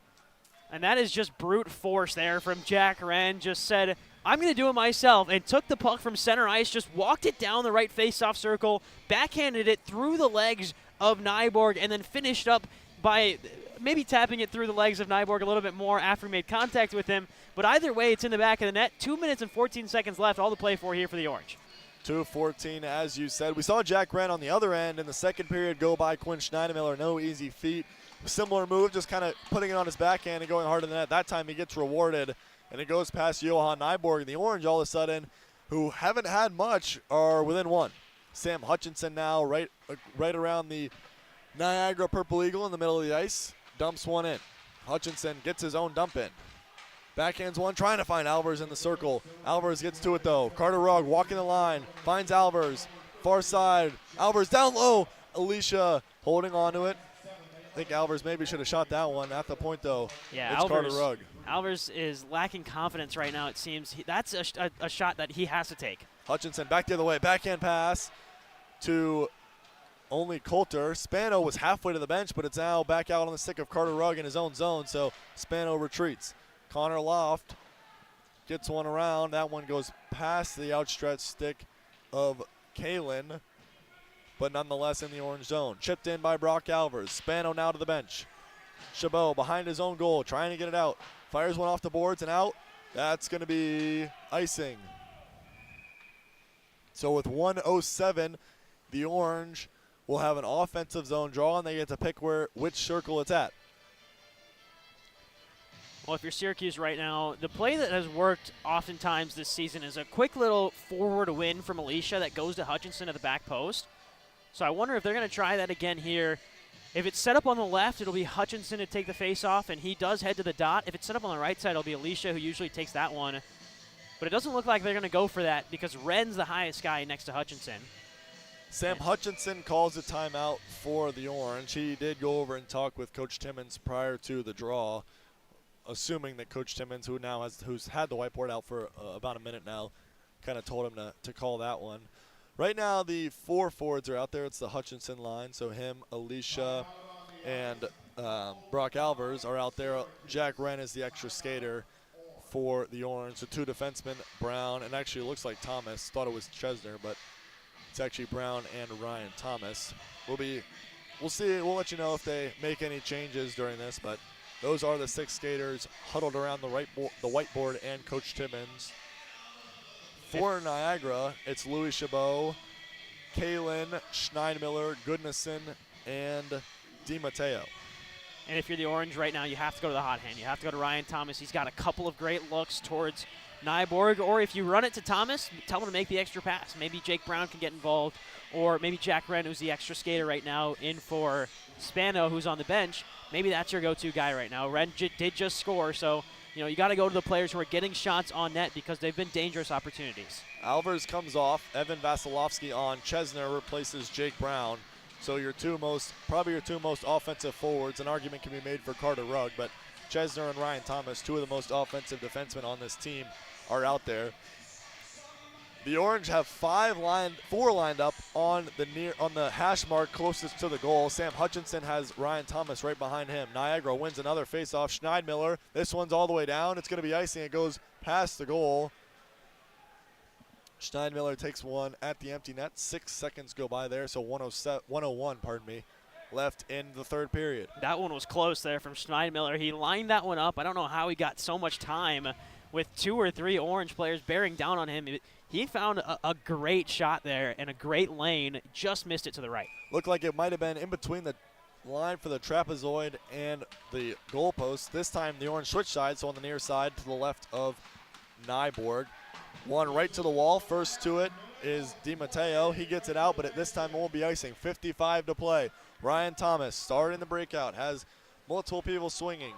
And that is just brute force there from Jack Wren. Just said, I'm going to do it myself, and took the puck from center ice, just walked it down the right face-off circle, backhanded it through the legs of Nyborg, and then finished up by maybe tapping it through the legs of Nyborg a little bit more after he made contact with him. But either way, it's in the back of the net. 2 minutes and 14 seconds left, all to play for here for the Orange. 2:14, as you said. We saw Jack Wren on the other end in the second period go by Quinn Schneidemiller. No easy feat. Similar move, just kind of putting it on his backhand and going hard in the net. That time he gets rewarded, and it goes past Johan Nyborg. And the Orange, all of a sudden, who haven't had much, are within 1. Sam Hutchinson now right around the Niagara Purple Eagle in the middle of the ice. Dumps one in. Hutchinson gets his own dump in. Backhands one, trying to find Albers in the circle. Albers gets to it, though. Carter Rugg walking the line, finds Albers. Far side, Albers down low. Alicia holding on to it. I think Albers maybe should have shot that one at the point, though. Yeah, it's Carter Rugg. Albers is lacking confidence right now, it seems. That's a shot that he has to take. Hutchinson back the other way. Backhand pass to only Coulter. Spano was halfway to the bench, but it's now back out on the stick of Carter Rugg in his own zone, so Spano retreats. Connor Loft gets one around. That one goes past the outstretched stick of Kalen, but nonetheless in the orange zone. Chipped in by Brock Albers. Spano now to the bench. Chabot behind his own goal, trying to get it out. Fires one off the boards and out. That's going to be icing. So with 1:07, the Orange will have an offensive zone draw, and they get to pick which circle it's at. Well, if you're Syracuse right now, the play that has worked oftentimes this season is a quick little forward win from Alicia that goes to Hutchinson at the back post. So I wonder if they're going to try that again here. If it's set up on the left, it'll be Hutchinson to take the face-off, and he does head to the dot. If it's set up on the right side, it'll be Alicia who usually takes that one. But it doesn't look like they're going to go for that because Wren's the highest guy next to Hutchinson. Sam Hutchinson calls a timeout for the Orange. He did go over and talk with Coach Timmons prior to the draw, assuming that Coach Timmons, who's had the whiteboard out for about a minute now, kind of told him to call that one. Right now, the 4 forwards are out there. It's the Hutchinson line, so him, Alicia, and Brock Albers are out there. Jack Wren is the extra skater for the Orange. The 2 defensemen, Brown, and actually it looks like Thomas. Thought it was Chesner, but it's actually Brown and Ryan Thomas. We'll see. We'll let you know if they make any changes during this, but those are the 6 skaters huddled around the whiteboard and Coach Timmons. For Niagara, it's Louis Chabot, Kalen, Schneidmiller, Goodnesson, and DiMatteo. And if you're the Orange right now, you have to go to the hot hand. You have to go to Ryan Thomas. He's got a couple of great looks towards Nyborg. Or if you run it to Thomas, tell him to make the extra pass. Maybe Jake Brown can get involved. Or maybe Jack Wren, who's the extra skater right now, in for Spano, who's on the bench. Maybe that's your go-to guy right now. Wren did just score, so you got to go to the players who are getting shots on net because they've been dangerous opportunities. Alvers comes off. Evan Vasilevsky on Chesner replaces Jake Brown. So probably your two most offensive forwards. An argument can be made for Carter Rugg, but Chesner and Ryan Thomas, two of the most offensive defensemen on this team, are out there. The Orange have four lined up on the hash mark closest to the goal. Sam Hutchinson has Ryan Thomas right behind him. Niagara wins another faceoff. Schneidmiller, this one's all the way down. It's going to be icing. It goes past the goal. Schneidmiller takes one at the empty net. 6 seconds go by there, so 101, left in the third period. That one was close there from Schneidmiller. He lined that one up. I don't know how he got so much time with 2 or 3 Orange players bearing down on him. He found a great shot there and a great lane, just missed it to the right. Looked like it might have been in between the line for the trapezoid and the goalpost. This time the Orange switch sides, so on the near side to the left of Nyborg. One right to the wall. First to it is DiMatteo. He gets it out, but this time it won't be icing. 55 to play. Ryan Thomas starting the breakout, has multiple people swinging.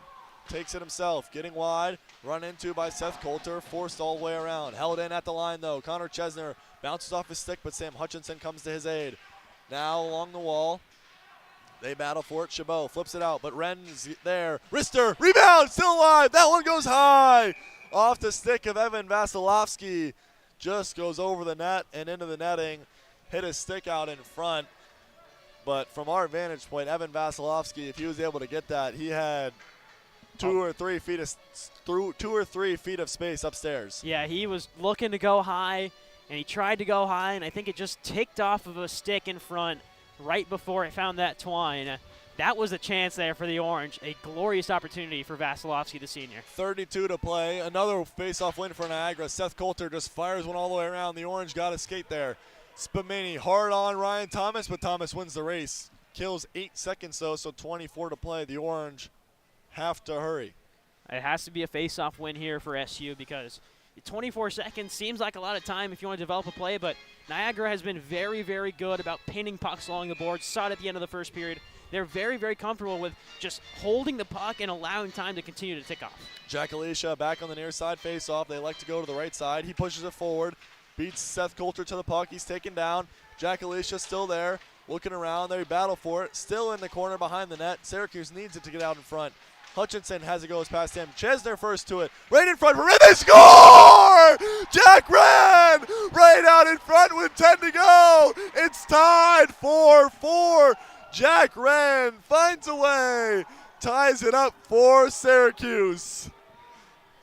Takes it himself, getting wide, run into by Seth Coulter, forced all the way around. Held in at the line though. Connor Chesner bounces off his stick, but Sam Hutchinson comes to his aid. Now along the wall, they battle for it. Chabot flips it out, but Wren's there. Rister, rebound, still alive. That one goes high. Off the stick of Evan Vasilevsky. Just goes over the net and into the netting. Hit his stick out in front. But from our vantage point, Evan Vasilevsky, if he was able to get that, he had 2 or 3 feet of space upstairs. Yeah, he was looking to go high, and he tried to go high, and I think it just ticked off of a stick in front right before it found that twine. That was a chance there for the Orange. A glorious opportunity for Vasilevsky, the senior. 32 to play. Another face-off win for Niagara. Seth Coulter just fires one all the way around. The Orange got a skate there. Spumini hard on Ryan Thomas, but Thomas wins the race. Kills 8 seconds, though, so 24 to play. The Orange have to hurry. It has to be a face-off win here for SU because 24 seconds seems like a lot of time if you want to develop a play, but Niagara has been very, very good about pinning pucks along the board. Saw it at the end of the first period. They're very, very comfortable with just holding the puck and allowing time to continue to tick off. Jack Alicia back on the near side face-off. They like to go to the right side. He pushes it forward, beats Seth Coulter to the puck. He's taken down. Jack Alicia still there, looking around. They battle for it. Still in the corner behind the net. Syracuse needs it to get out in front. Hutchinson has it, goes past him. Chesner first to it. Right in front for Wren. They score! Jack Wren right out in front with 10 to go. It's tied 4-4. Jack Wren finds a way, ties it up for Syracuse.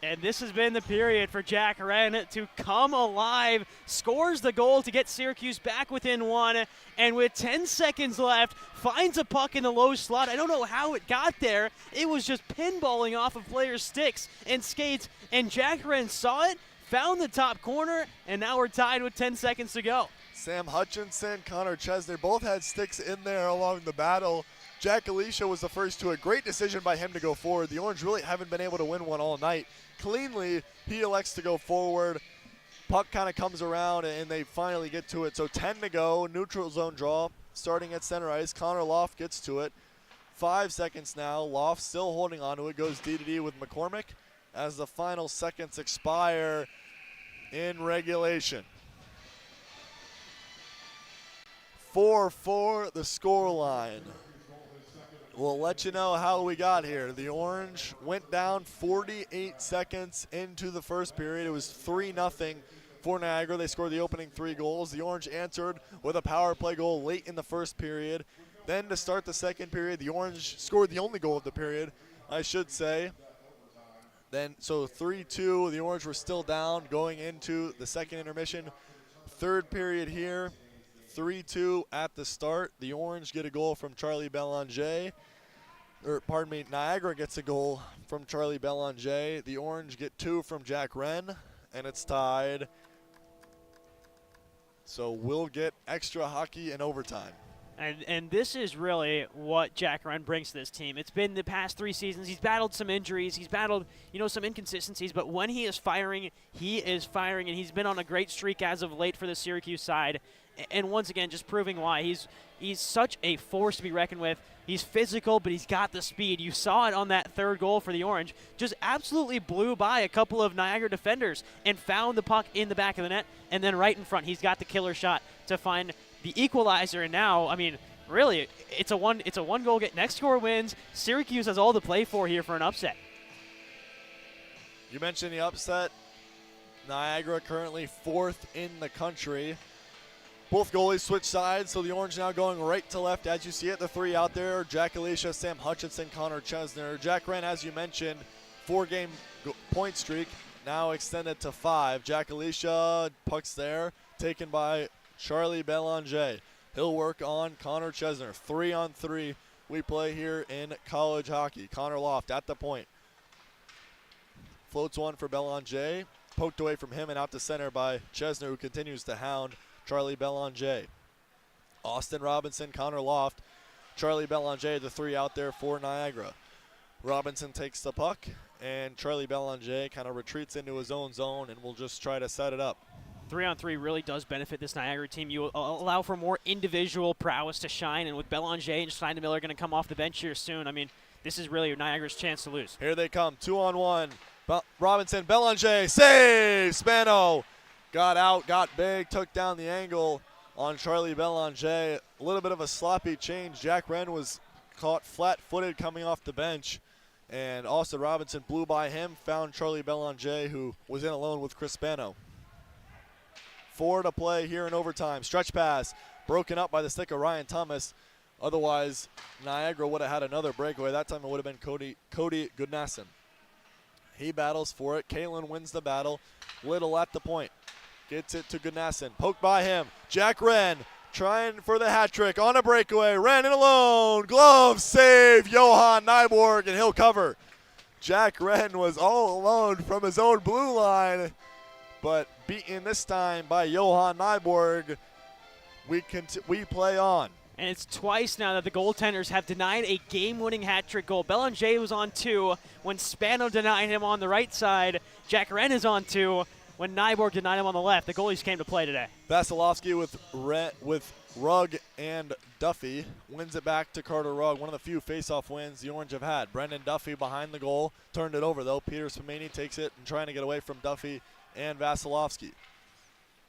And this has been the period for Jack Wren to come alive, scores the goal to get Syracuse back within 1, and with 10 seconds left, finds a puck in the low slot. I don't know how it got there. It was just pinballing off of players' sticks and skates, and Jack Wren saw it, found the top corner, and now we're tied with 10 seconds to go. Sam Hutchinson, Connor Chesner both had sticks in there along the battle. Jack Alicia was the first to it. Great decision by him to go forward. The Orange really haven't been able to win one all night. Cleanly, he elects to go forward. Puck kind of comes around, and they finally get to it. So 10 to go, neutral zone draw, starting at center ice. Connor Loft gets to it. 5 seconds now. Loft still holding on to it. Goes D-to-D with McCormick as the final seconds expire in regulation. 4-4, the score line. We'll let you know how we got here. The Orange went down 48 seconds into the first period. It was 3-0 for Niagara. They scored the opening 3 goals. The Orange answered with a power play goal late in the first period. Then to start the second period, the Orange scored the only goal of the period, I should say. Then, so 3-2, the Orange were still down going into the second intermission. Third period here. 3-2 at the start. The Orange get a goal from Charlie Belanger. Niagara gets a goal from Charlie Belanger. The Orange get 2 from Jack Wren, and it's tied. So we'll get extra hockey and overtime. And this is really what Jack Wren brings to this team. It's been the past 3 seasons. He's battled some injuries. He's battled, some inconsistencies. But when he is firing, and he's been on a great streak as of late for the Syracuse side. And once again, just proving why. He's such a force to be reckoned with. He's physical, but he's got the speed. You saw it on that third goal for the Orange. Just absolutely blew by a couple of Niagara defenders and found the puck in the back of the net, and then right in front, he's got the killer shot to find the equalizer. And now, I mean, really, it's a one goal get. Next score wins. Syracuse has all to play for here for an upset. You mentioned the upset. Niagara currently 4th in the country. Both goalies switch sides, so the Orange now going right to left. As you see it, the 3 out there, Jack Alicia, Sam Hutchinson, Connor Chesner. Jack Wren, as you mentioned, 4-game point streak, now extended to 5. Jack Alicia, puck's there, taken by Charlie Belanger. He'll work on Connor Chesner. 3-on-3 we play here in college hockey. Connor Loft at the point. Floats one for Belanger. Poked away from him and out to center by Chesner, who continues to hound Charlie Belanger. Austin Robinson, Connor Loft, Charlie Belanger, the 3 out there for Niagara. Robinson takes the puck, and Charlie Belanger kind of retreats into his own zone and will just try to set it up. 3-on-3 really does benefit this Niagara team. You allow for more individual prowess to shine, and with Belanger and Steinmiller going to come off the bench here soon, I mean, this is really Niagara's chance to lose. Here they come, 2-on-1. Robinson, Belanger, save! Spano got out, got big, took down the angle on Charlie Belanger. A little bit of a sloppy change. Jack Wren was caught flat-footed coming off the bench, and Austin Robinson blew by him, found Charlie Belanger, who was in alone with Chris Spano. 4 to play here in overtime. Stretch pass, broken up by the stick of Ryan Thomas. Otherwise, Niagara would have had another breakaway. That time it would have been Cody Goodnasson. He battles for it. Kalen wins the battle. Little at the point. Gets it to Goodnasson. Poked by him. Jack Wren trying for the hat trick on a breakaway. Wren in alone. Glove save. Johan Nyborg, and he'll cover. Jack Wren was all alone from his own blue line, but beaten this time by Johan Nyborg. We play on. And it's twice now that the goaltenders have denied a game-winning hat trick goal. Belanger was on 2 when Spano denied him on the right side. Jack Wren is on 2 when Nyborg denied him on the left. The goalies came to play today. Vasilevsky with Rugg and Duffy wins it back to Carter Rugg. One of the few face-off wins the Orange have had. Brendan Duffy behind the goal. Turned it over, though. Peter Spumani takes it and trying to get away from Duffy and Vasilevsky.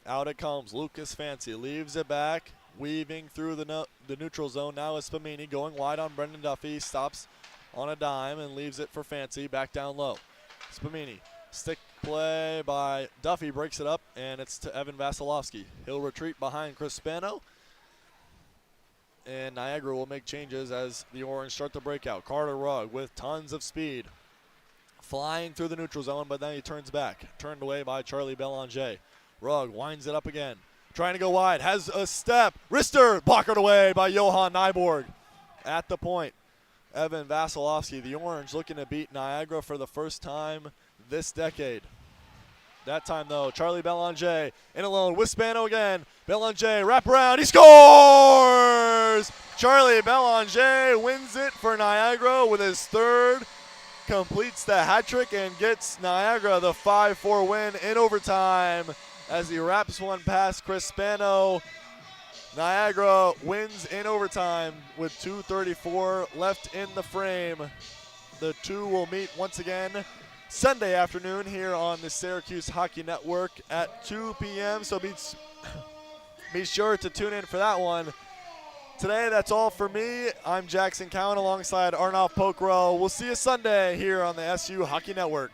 Out it comes. Lucas Fancy leaves it back. Weaving through the neutral zone. Now is Spumani going wide on Brendan Duffy. Stops on a dime and leaves it for Fancy. Back down low. Spumani. Stick play by Duffy. Breaks it up, and it's to Evan Vasilevsky. He'll retreat behind Chris Spano. And Niagara will make changes as the Orange start the breakout. Carter Rugg with tons of speed. Flying through the neutral zone, but then he turns back. Turned away by Charlie Belanger. Rugg winds it up again. Trying to go wide, has a step. Wrister, blockered away by Johan Nyborg. At the point, Evan Vasilevsky, the Orange, looking to beat Niagara for the first time this decade. That time, though, Charlie Belanger in alone with Spano again. Belanger, wrap around, he scores! Charlie Belanger wins it for Niagara with his 3rd. Completes the hat trick and gets Niagara the 5-4 win in overtime. As he wraps one past Chris Spano, Niagara wins in overtime with 2:34 left in the frame. The two will meet once again Sunday afternoon here on the Syracuse Hockey Network at 2 p.m. So be sure to tune in for that one. Today, that's all for me. I'm Jackson Cowen alongside Arnav Pokhrel. We'll see you Sunday here on the SU Hockey Network.